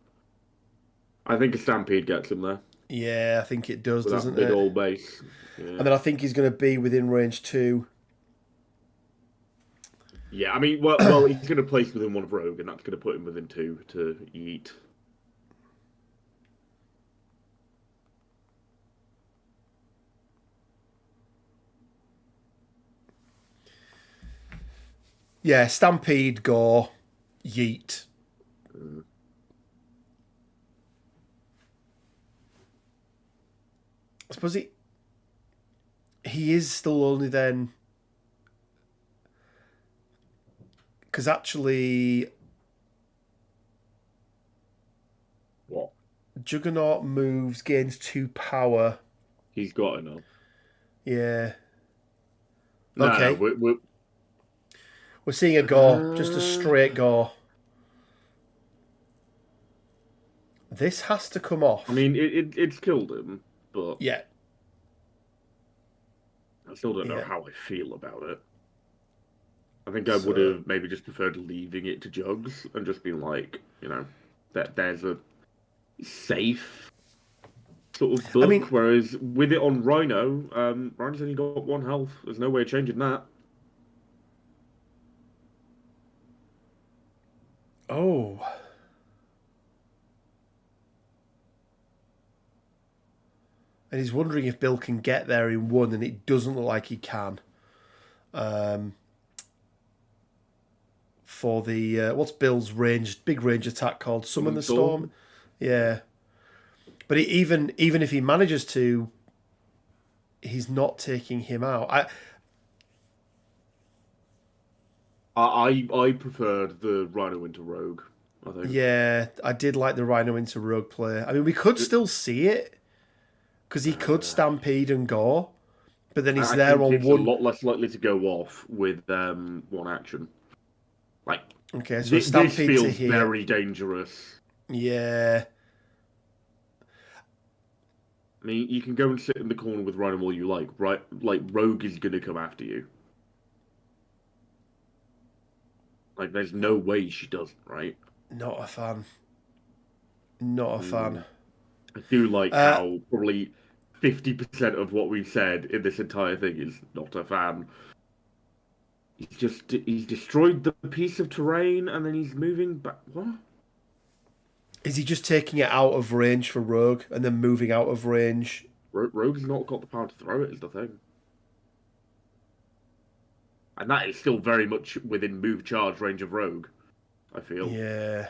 I think a Stampede gets him there. Yeah, I think it does, doesn't it? Big old base. Yeah. And then I think he's going to be within range 2. Yeah, I mean, well, he's going to place within 1 of Rogue, and that's going to put him within 2 to eat. Yeah, Stampede, Gore, Yeet. I suppose he is still only then... Because actually... What? Juggernaut moves, gains 2 power. He's got enough. Yeah. Okay. No, we're seeing a Gore, just a straight Gore. This has to come off. I mean, it's killed him, but... Yeah. I still don't know Yeah. how I feel about it. I think I would So, have maybe just preferred leaving it to Jugs and just being like, that there's a safe sort of I book. mean, Whereas with it on Rhino, Rhino's only got 1 health. There's no way of changing that. oh. And he's wondering if Bill can get there in one, and it doesn't look like he can. For the what's Bill's big range attack called? Summon the Storm. Yeah, but even if he manages to, he's not taking him out. I preferred the Rhino into Rogue, I think. Yeah, I did like the Rhino into Rogue play. I mean, we could still see it because he could stampede and go, but then he's I there think on it's a one. lot less likely to go off with one action. Like, Okay, so a this stampede to feels here. very dangerous. Yeah. I mean, you can go and sit in the corner with Rhino all you like, right? Like, Rogue is going to come after you. Like, there's no way she doesn't, right? Not a fan. Not a fan. I do like how probably 50% of what we've said in this entire thing is not a fan. He's destroyed the piece of terrain and then he's moving back. What? Is he just taking it out of range for Rogue and then moving out of range? Rogue's not got the power to throw it, is the thing. And that is still very much within move charge range of Rogue, I feel. Yeah.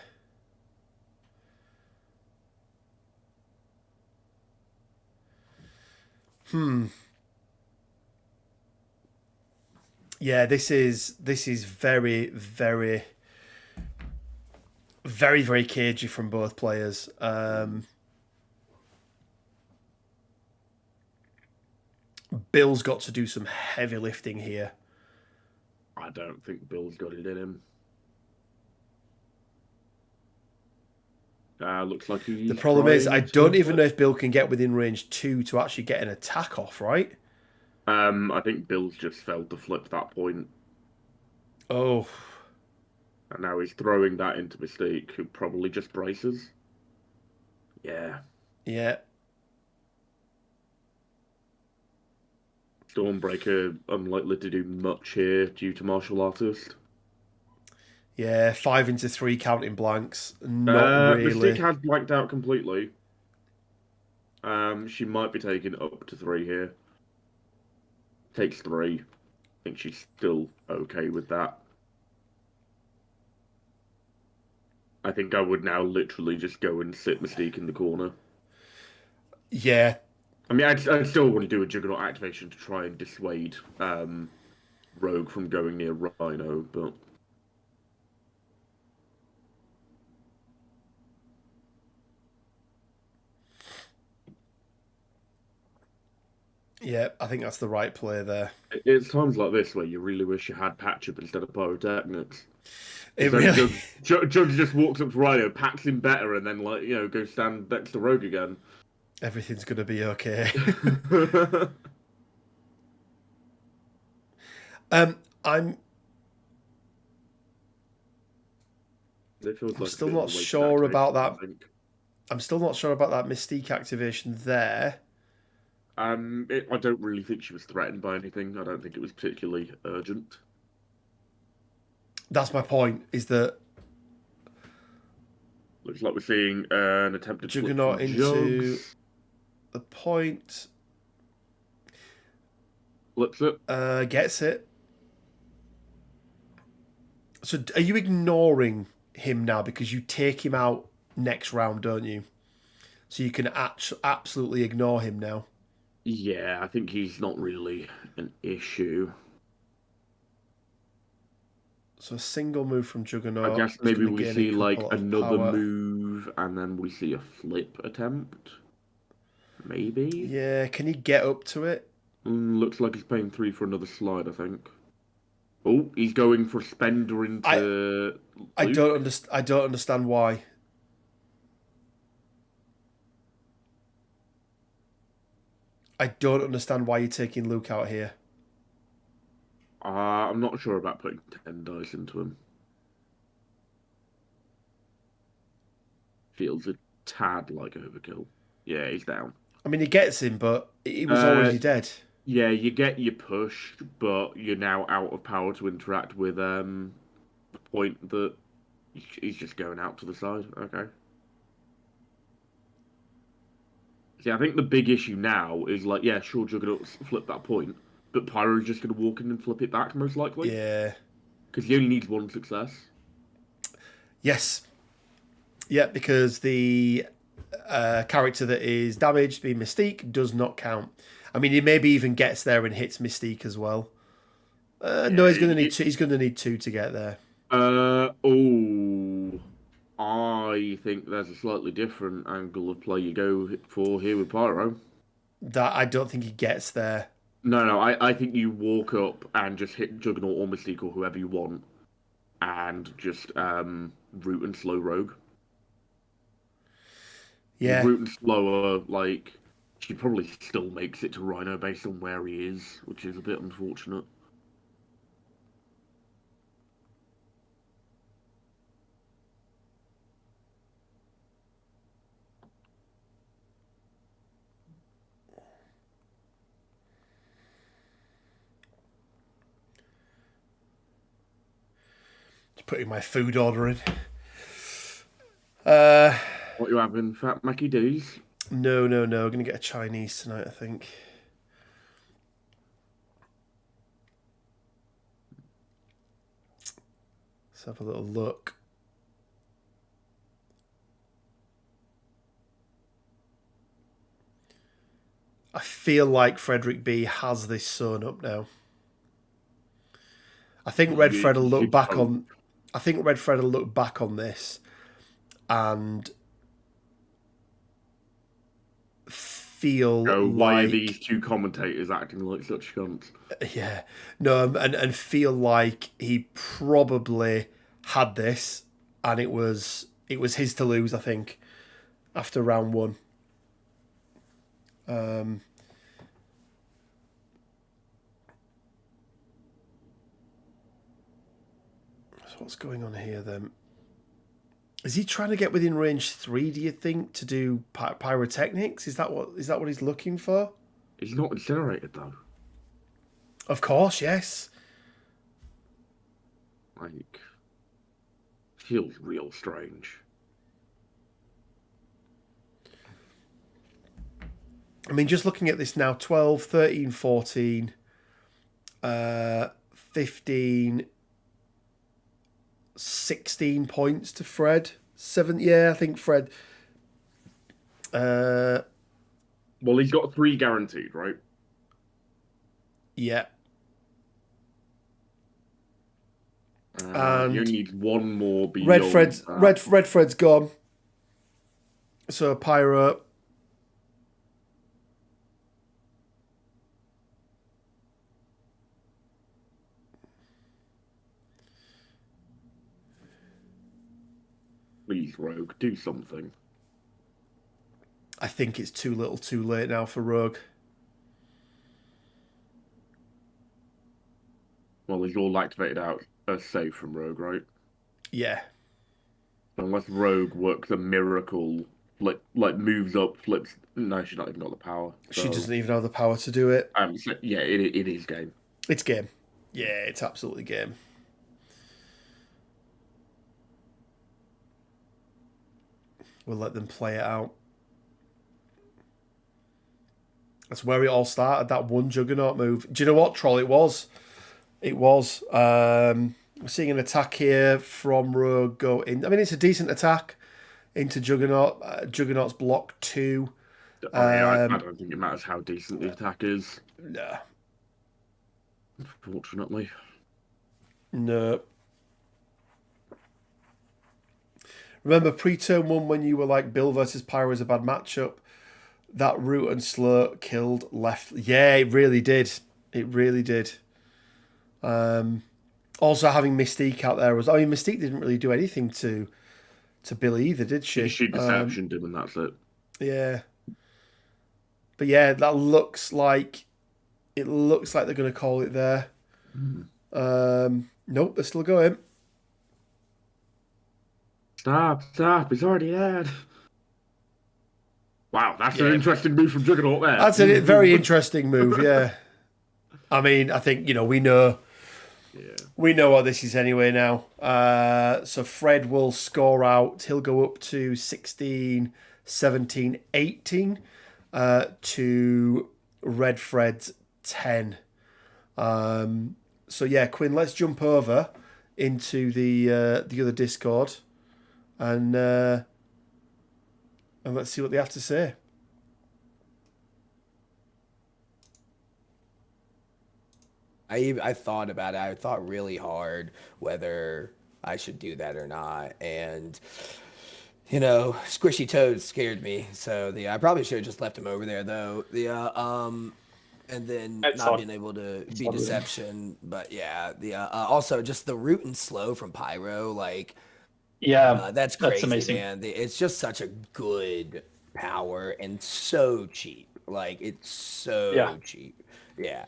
Yeah, this is very, very, very, very cagey from both players. Bill's got to do some heavy lifting here. I don't think Bill's got it in him. Looks like he's The problem is, I don't even know flip. if Bill can get within range 2 to actually get an attack off, right? I think Bill's just failed to flip that point. Oh. And now he's throwing that into Mystique, who probably just braces. Yeah. Yeah. Stormbreaker unlikely to do much here due to martial artist. Yeah, 5 into 3 counting blanks. Not Mystique really. has blanked out completely. She might be taking up to 3 here. Takes 3. I think she's still okay with that. I think I would now literally just go and sit Mystique in the corner. Yeah. I mean, I'd still want to do a Juggernaut activation to try and dissuade Rogue from going near Rhino, but... Yeah, I think that's the right play there. It's times like this where you really wish you had Patch Up instead of Pyrotechnics. It really... Judge just walks up to Rhino, packs him better, and then, go stand next to Rogue again. Everything's going to be okay. I'm still not sure about that. I'm still not sure about that Mystique activation there. I don't really think she was threatened by anything. I don't think it was particularly urgent. That's my point, is that... Looks like we're seeing an attempted Juggernaut into the point. Flips it. Gets it. So are you ignoring him now because you take him out next round, don't you? So you can absolutely ignore him now. Yeah, I think he's not really an issue. So a single move from Juggernaut. I guess maybe we see like another move and then we see a flip attempt. Maybe? Yeah, can he get up to it? Looks like he's paying 3 for another slide, I think. Oh, he's going for Spender into... I don't understand why. I don't understand why you're taking Luke out here. I'm not sure about putting 10 dice into him. Feels a tad like overkill. Yeah, he's down. I mean, he gets him, but he was Uh, already dead. yeah, you get your push, but you're now out of power to interact with a point that he's just going out to the side. Okay. See, I think the big issue now is like, yeah, sure, Juggernaut's flip that point, but Pyro's just going to walk in and flip it back, most likely. Yeah. Because he only needs one success. Yes. Yeah, because the character that is damaged, being Mystique, does not count. I mean, he maybe even gets there and hits Mystique as well. No, he's going to need two. He's going to need two to get there. I think there's a slightly different angle of play you go for here with Pyro. That I don't think he gets there. No, I think you walk up and just hit Juggernaut or Mystique or whoever you want, and just root and slow Rogue. Yeah. Root and slower, like, she probably still makes it to Rhino based on where he is, which is a bit unfortunate. Just putting my food order in. What you having, Fat Mackie D's? No. I'm going to get a Chinese tonight, I think. Let's have a little look. I feel like Fredrik B has this sewn up now. I think Red Fred will look back on. I think Red Fred will look back on this and feel why like, are these two commentators acting like such cunts? Yeah, no, and feel like he probably had this, and it was his to lose. I think after round one. So what's going on here then? Is he trying to get within range 3, do you think, to do pyrotechnics? Is that what he's looking for? He's not incinerated though. Of course, yes. Like, feels real strange. I mean, just looking at this now, 12, 13, 14, 15, 16 points to Fred. 7, yeah, I think Fred. Well, he's got 3 guaranteed, right? Yeah. And you need one more beyond Red Fred's gone. So Pyro. Please, Rogue, do something. I think it's too little too late now for Rogue. Well, he's all activated out as safe from Rogue, right? Yeah. Unless Rogue works a miracle, like moves up, flips. No, she's not even got the power. So... She doesn't even have the power to do it. So, yeah, it is game. It's game. Yeah, it's absolutely game. We'll let them play it out. That's where it all started, that one Juggernaut move. Do you know what, Troll? It was. We're seeing an attack here from Rogue go in. I mean, it's a decent attack into Juggernaut. Juggernaut's block 2. I don't think it matters how decent the attack is. No. Unfortunately. No. Remember pre-turn 1 when you were like Bill versus Pyro is a bad matchup? That root and slow killed left. Yeah, it really did. It really did. Also having Mystique out there I mean, Mystique didn't really do anything to Billy either, did she? She deceptioned him and that's it. Yeah. But yeah, that looks like they're going to call it there. Nope, they're still going. Stop, it's already dead. Wow, that's an Yeah. interesting move from Juggernaut there. That's a very interesting move, yeah. I mean, I think, we know what this is anyway now. So Fred will score out. He'll go up to 16, 17, 18 to Red Fred's 10. So yeah, Quinn, let's jump over into the other Discord and let's see what they have to say. I thought about it. I thought really hard whether I should do that or not. And, Squishy Toad scared me. So I probably should have just left him over there though. And then That's not odd. being able to be odd. deception. But yeah, also just the root and slow from Pyro, Yeah, that's crazy, amazing. man. It's just such a good power and so cheap. It's so cheap. Yeah,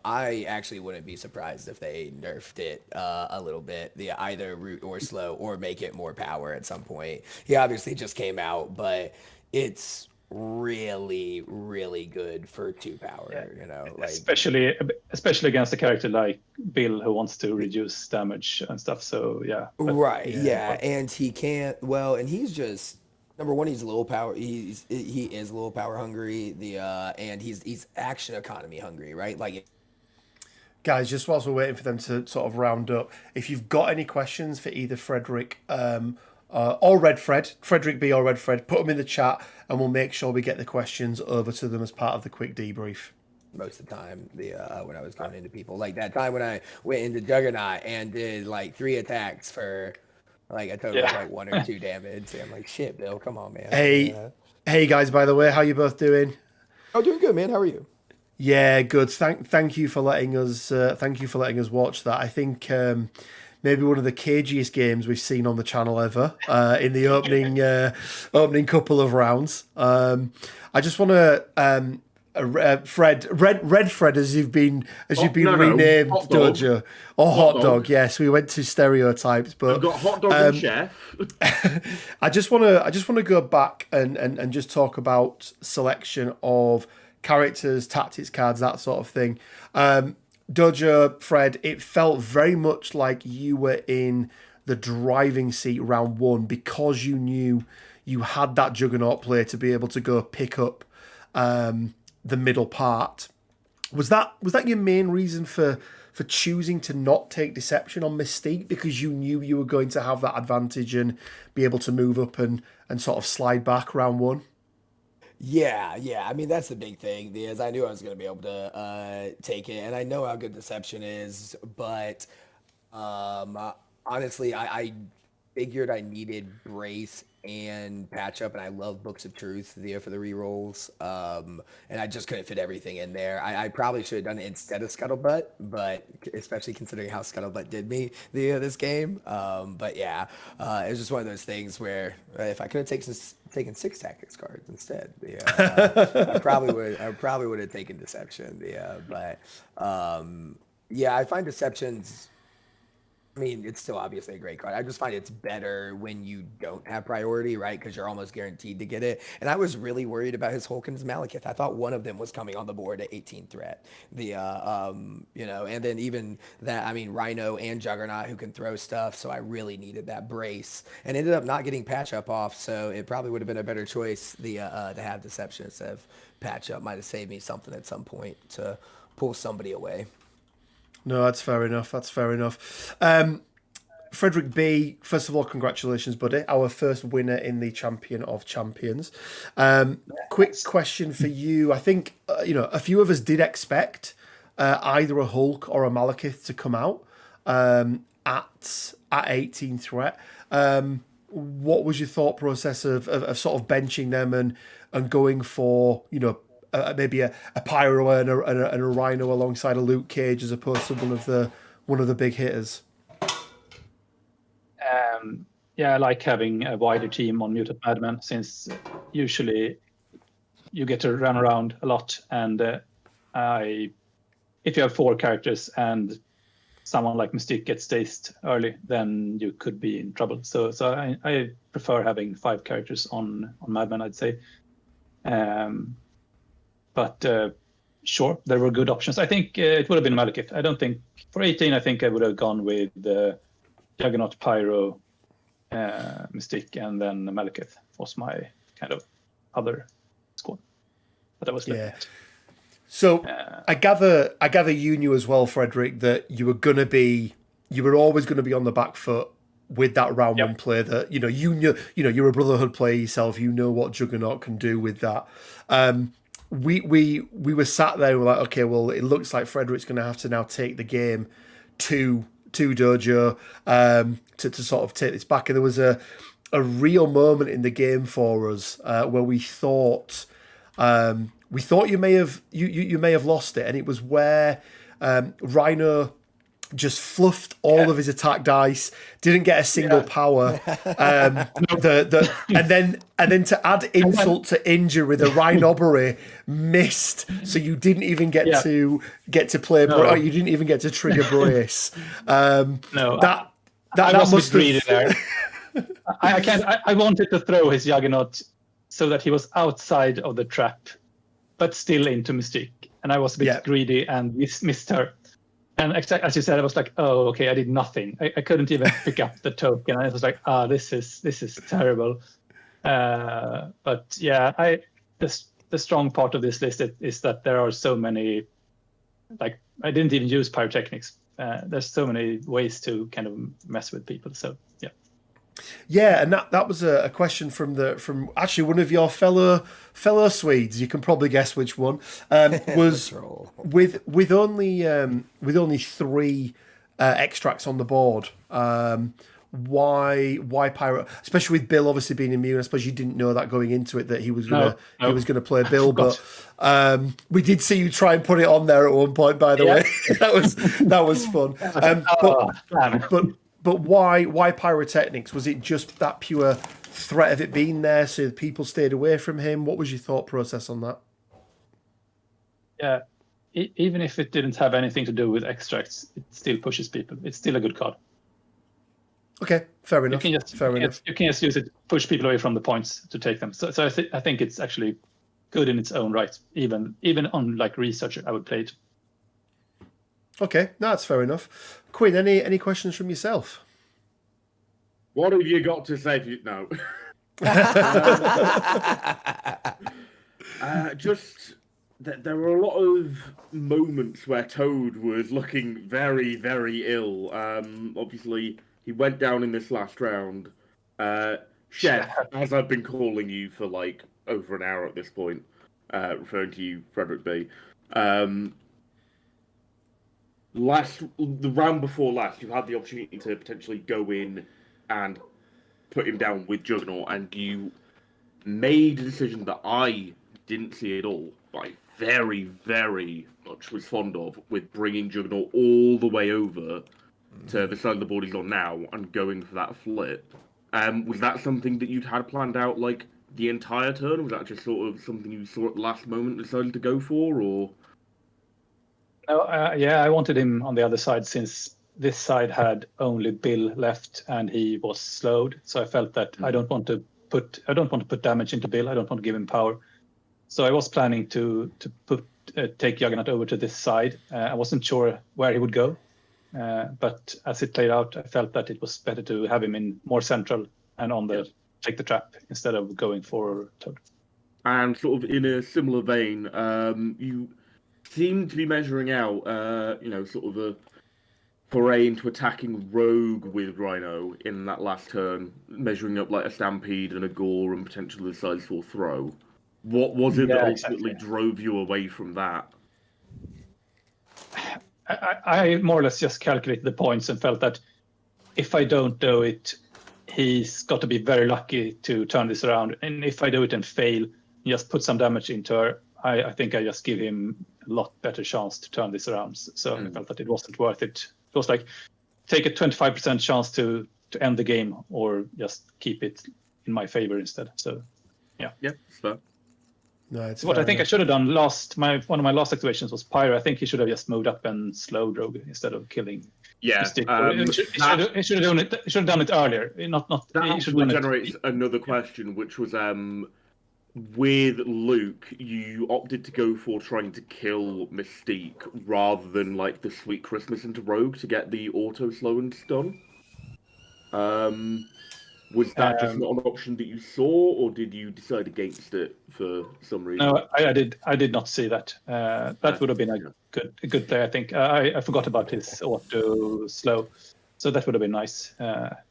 I actually wouldn't be surprised if they nerfed it a little bit, either root or slow, or make it more power at some point. He obviously just came out, but it's really, really good for 2 power. Especially against a character like Bill who wants to reduce damage and stuff. So yeah. Right. Yeah, and he can't. Well, and he's just. Number one, he's low power. He is low power hungry. And he's action economy hungry, right? Guys, just whilst we're waiting for them to sort of round up, if you've got any questions for either Fredrik or Red Fred, Fredrik B or Red Fred, put them in the chat and we'll make sure we get the questions over to them as part of the quick debrief. Most of the time, when I was going into people, like that time when I went into Juggernaut and did 3 attacks for. A total of 1 or 2 damage. And I'm like, shit, Bill, come on, man. Hey guys, by the way, how you both doing? Oh, doing good, man. How are you? Yeah, good. Thank you for letting us. Thank you for letting us watch that. I think maybe one of the cagiest games we've seen on the channel ever in the opening couple of rounds. I just want to. Fred, Red Fred, as you've been renamed, Dojo, or hot dog. Yes, we went to stereotypes, but I've got hot dog and chef. I just want to go back and just talk about selection of characters, tactics cards, that sort of thing. Dojo, Fred, it felt very much like you were in the driving seat round 1 because you knew you had that Juggernaut play to be able to go pick up the middle part. Was that your main reason for choosing to not take Deception on Mystique, because you knew you were going to have that advantage and be able to move up and sort of slide back round 1? Yeah. I mean, that's the big thing, is I knew I was going to be able to take it, and I know how good Deception is, but honestly, I figured I needed Brace and Patch Up, and I love Books of Truth for the rerolls, and I just couldn't fit everything in there. I probably should have done it instead of Scuttlebutt, but especially considering how Scuttlebutt did me this game. But yeah, it was just one of those things where if I could have taken 6 tactics cards instead, I probably would have taken Deception. But I find Deceptions. I mean, it's still obviously a great card. I just find it's better when you don't have priority, right? Because you're almost guaranteed to get it. And I was really worried about his Hulkins Malekith. I thought one of them was coming on the board at 18 threat. And then even that, I mean, Rhino and Juggernaut who can throw stuff. So I really needed that Brace, and ended up not getting Patch Up off. So it probably would have been a better choice to have Deception instead of Patch Up. Might have saved me something at some point to pull somebody away. No, that's fair enough. Fredrik B, first of all, congratulations, buddy. Our first winner in the Champion of Champions. Quick question for you. I think, a few of us did expect either a Hulk or a Malekith to come out at 18 threat. What was your thought process of sort of benching them and going for, maybe a Pyro and a Rhino alongside a Luke Cage as opposed to one of the big hitters? I like having a wider team on Mutant Madman, since usually you get to run around a lot, and if you have 4 characters and someone like Mystique gets dazed early, then you could be in trouble. So I prefer having 5 characters on Madman, I'd say. But sure, there were good options. I think it would have been Malekith. I don't think for 18. I think I would have gone with Juggernaut, Pyro, Mystique, and then Malekith was my kind of other squad. But that was left. So I gather you knew as well, Fredrik, that you were always going to be on the back foot with that round 1 play. That you knew you're a Brotherhood player yourself. You know what Juggernaut can do with that. We were sat there and we're like, okay, well, it looks like Fredrik's going to have to now take the game to Dojo to sort of take this back. And there was a real moment in the game for us where we thought you may have lost it, and it was where Rhino just fluffed all of his attack dice, didn't get a single power, and then to add insult to injury, the Rhinobbery missed, so you didn't even get to play. No. You didn't even get to trigger brace. That must have greedy there. I can't. I wanted to throw his Juggernaut so that he was outside of the trap, but still into Mystique, and I was a bit greedy and missed her. And as you said, I was like, oh, okay, I did nothing. I couldn't even pick up the token. I was like, this is terrible. But yeah, the strong part of this list is that there are so many, like, I didn't even use pyrotechnics. There's so many ways to kind of mess with people. So yeah. Yeah, and that was a question from actually one of your fellow Swedes. You can probably guess which one. Was with only 3 extracts on the board. Why Pyro? Especially with Bill obviously being immune. I suppose you didn't know that going into it that he was gonna play Bill, but we did see you try and put it on there at one point. By the way, that was fun. But why pyrotechnics? Was it just that pure threat of it being there, so people stayed away from him? What was your thought process on that? Yeah, even if it didn't have anything to do with extracts, it still pushes people. It's still a good card. Okay, fair enough. You can just use it, push people away from the points to take them. So I think it's actually good in its own right. Even on like researcher, I would play it. Okay, no, that's fair enough. Quinn, any questions from yourself? What have you got to say? No. Just that there were a lot of moments where Toad was looking very, very ill. Obviously, he went down in this last round. Chef, as I've been calling you for like over an hour at this point, referring to you, Fredrik B. The round before last, you had the opportunity to potentially go in and put him down with Juggernaut, and you made a decision that I didn't see at all, but I very, very much was fond of, with bringing Juggernaut all the way over to the side of the board he's on now and going for that flip. Was that something that you'd had planned out like the entire turn, or was that just sort of something you saw at the last moment and decided to go for, or? No, I wanted him on the other side since this side had only Bill left and he was slowed. So I felt that I don't want to put damage into Bill. I don't want to give him power. So I was planning to take Juggernaut over to this side. I wasn't sure where he would go, but as it played out, I felt that it was better to have him in more central and on the take the trap instead of going for Toad. And sort of in a similar vein, you seem to be measuring out, sort of a foray into attacking Rogue with Rhino in that last turn, measuring up like a Stampede and a Gore and potentially a size 4 throw. What was it that ultimately drove you away from that? I more or less just calculated the points and felt that if I don't do it, he's got to be very lucky to turn this around. And if I do it and fail, just put some damage into her, I think I just give him a lot better chance to turn this around. So I felt that it wasn't worth it. It was like, take a 25% chance to end the game or just keep it in my favor instead. So, yeah. Yeah, fair. No, it's What I fair think I enough. should have done one of my last activations was Pyro. I think he should have just moved up and slowed Rogue instead of killing Yeah, Mystic. He should have done it earlier. Not that he should have actually done generates another question, which was with Luke, you opted to go for trying to kill Mystique rather than like the Sweet Christmas into Rogue to get the auto slow and stun. Was that just not an option that you saw, or did you decide against it for some reason? No, I did not see that. That would have been a good play, I think. I forgot about his auto slow, so that would have been nice.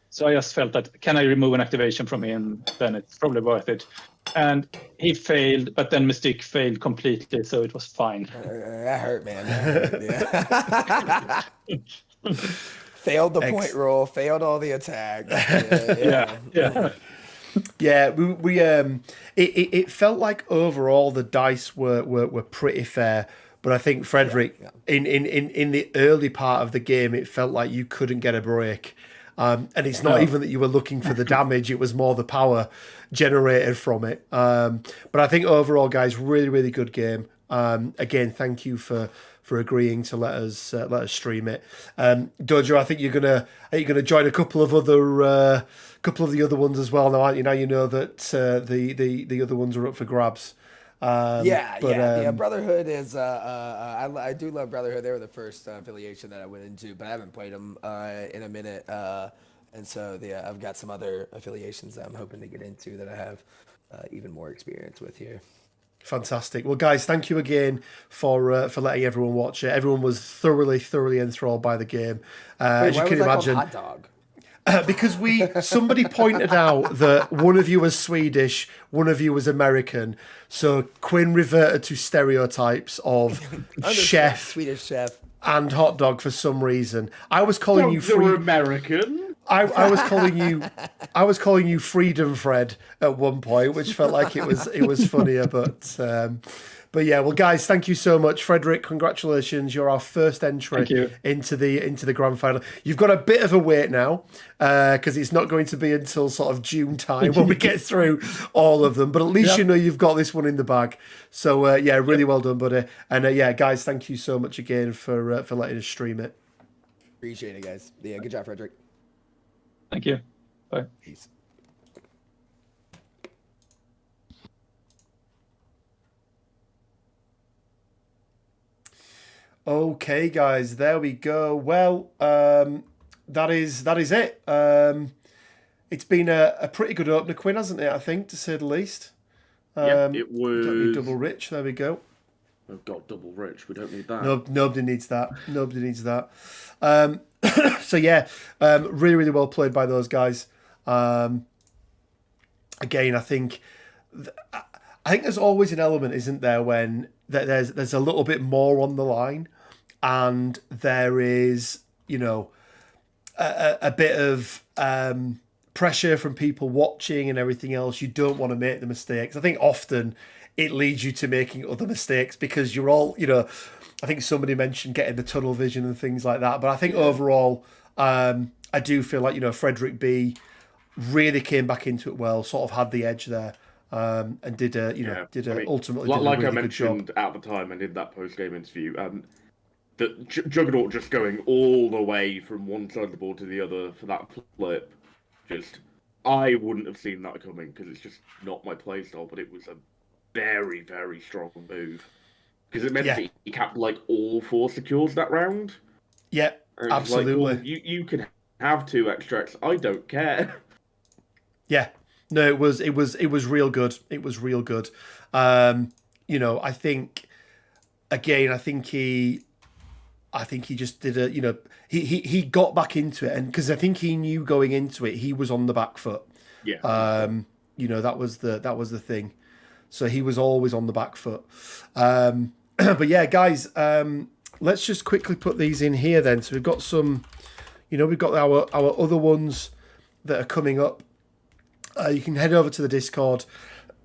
So I just felt that, can I remove an activation from him? Then it's probably worth it. And he failed, but then Mystique failed completely, so it was fine. That hurt, man. That hurt, yeah. Failed the point roll, failed all the attacks. Yeah. Yeah, it felt like overall the dice were pretty fair, but I think Fredrik in the early part of the game it felt like you couldn't get a break, and it's not even that you were looking for the damage; it was more the power generated from it. But I think overall, guys, really good game. Again, thank you for agreeing to let us stream it. Dojo, I think you're gonna join a couple of the other ones as well now, aren't you? Now you know that the other ones are up for grabs. Brotherhood is I do love Brotherhood. They were the first affiliation that I went into, but I haven't played them in a minute. And so I've got some other affiliations that I'm hoping to get into that I have even more experience with here. Fantastic. Well, guys, thank you again for letting everyone watch it. Everyone was thoroughly enthralled by the game. As you can imagine, hot dog? because somebody pointed out that one of you was Swedish, one of you was American. So Quinn reverted to stereotypes of chef, Swedish chef, and hot dog for some reason. I was calling you American. I was calling you Freedom Fred at one point, which felt like it was funnier, but yeah. Well, guys, thank you so much, Fredrik. Congratulations, you're our first entry into the grand final. You've got a bit of a wait now because it's not going to be until sort of June time when we get through all of them. But at least you know you've got this one in the bag. So really well done, buddy. And guys, thank you so much again for letting us stream it. Appreciate it, guys. Yeah, good job, Fredrik. Thank you. Bye. Peace. Okay, guys, there we go. Well, that is it. It's been a pretty good opener, Quinn, hasn't it? I think, to say the least. It was. Don't need double rich. There we go. Oh God, double rich. We don't need that. No, nobody needs that. Nobody needs that. So yeah, really well played by those guys. Again, I think there's always an element, isn't there, when there's a little bit more on the line, and there is, a bit of pressure from people watching and everything else. You don't want to make the mistakes. I think often it leads you to making other mistakes because you're all, I think somebody mentioned getting the tunnel vision and things like that. But I think overall, I do feel like, Fredrik B really came back into it well, sort of had the edge there, and ultimately did a like really I good job. mentioned at the time and in that post-game interview, that Juggernaut just going all the way from one side of the board to the other for that flip, I wouldn't have seen that coming because it's just not my playstyle, but it was a very, very strong move. Because it meant that he capped all 4 secures that round. Yeah, absolutely. You can have 2 extracts. I don't care. Yeah, no, it was real good. It was real good. I think he just did he got back into it, and because I think he knew going into it he was on the back foot. Yeah. That was the thing. So he was always on the back foot. But yeah, guys, let's just quickly put these in here then. So we've got some, we've got our other ones that are coming up. You can head over to the Discord,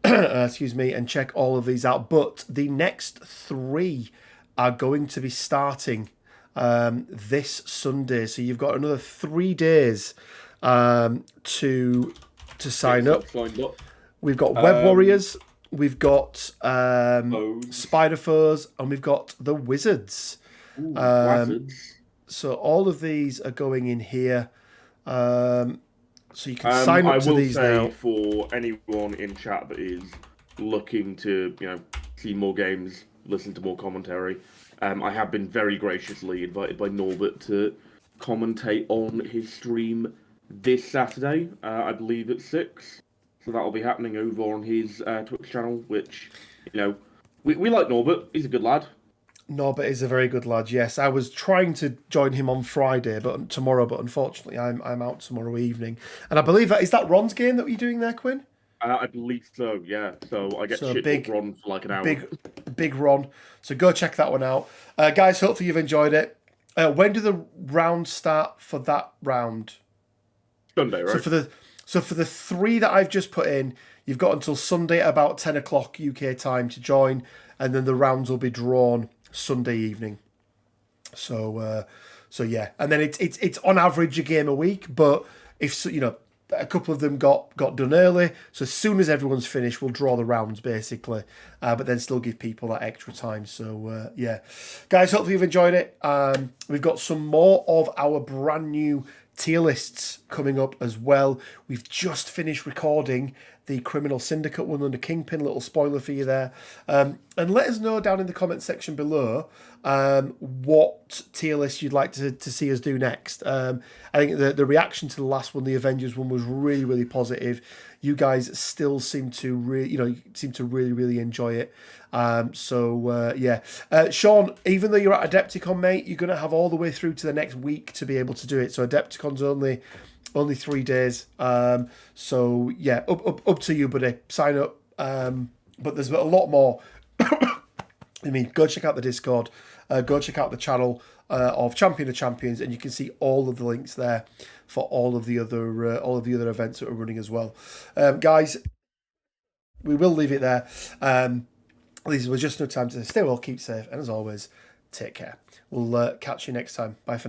and check all of these out. But the next 3 are going to be starting this Sunday. So you've got another 3 days to sign up. Signed up. We've got Web Warriors, we've got Foes. Spider Foes, and we've got the Wizards. Ooh, Wizards. So all of these are going in here. So you can sign up to these I will now. say for anyone in chat that is looking to, see more games, listen to more commentary, I have been very graciously invited by Norbert to commentate on his stream this Saturday, I believe at 6. So that'll be happening over on his Twitch channel, which, we like Norbert. He's a good lad. Norbert is a very good lad. Yes, I was trying to join him on Friday, but unfortunately, I'm out tomorrow evening. And I believe is that Ron's game that you're doing there, Quinn? I believe so. Yeah. So I get shit big Ron for like an hour. Big Ron. So go check that one out, guys. Hopefully you've enjoyed it. When do the rounds start for that round? Sunday, right? So for the 3 that I've just put in, you've got until Sunday at about 10 o'clock UK time to join, and then the rounds will be drawn Sunday evening. So yeah, and then it's on average a game a week, but if a couple of them got done early, so as soon as everyone's finished, we'll draw the rounds basically, but then still give people that extra time. So yeah, guys, hopefully you've enjoyed it. We've got some more of our brand new tier lists coming up as well. We've just finished recording the Criminal Syndicate one under Kingpin. A little spoiler for you there. And let us know down in the comment section below what tier list you'd like to see us do next. I think the reaction to the last one, the Avengers one, was really, really positive. You guys still seem to really enjoy it. Yeah. Sean, even though you're at Adepticon, mate, you're going to have all the way through to the next week to be able to do it. So Adepticon's only 3 days. So yeah, up to you, buddy. Sign up. But there's a lot more. I mean, go check out the Discord. Go check out the channel of Champion of Champions, and you can see all of the links there for all of the other events that are running as well. Guys, we will leave it there. This was just no time to stay well, keep safe, and as always, take care. We'll catch you next time. Bye for now.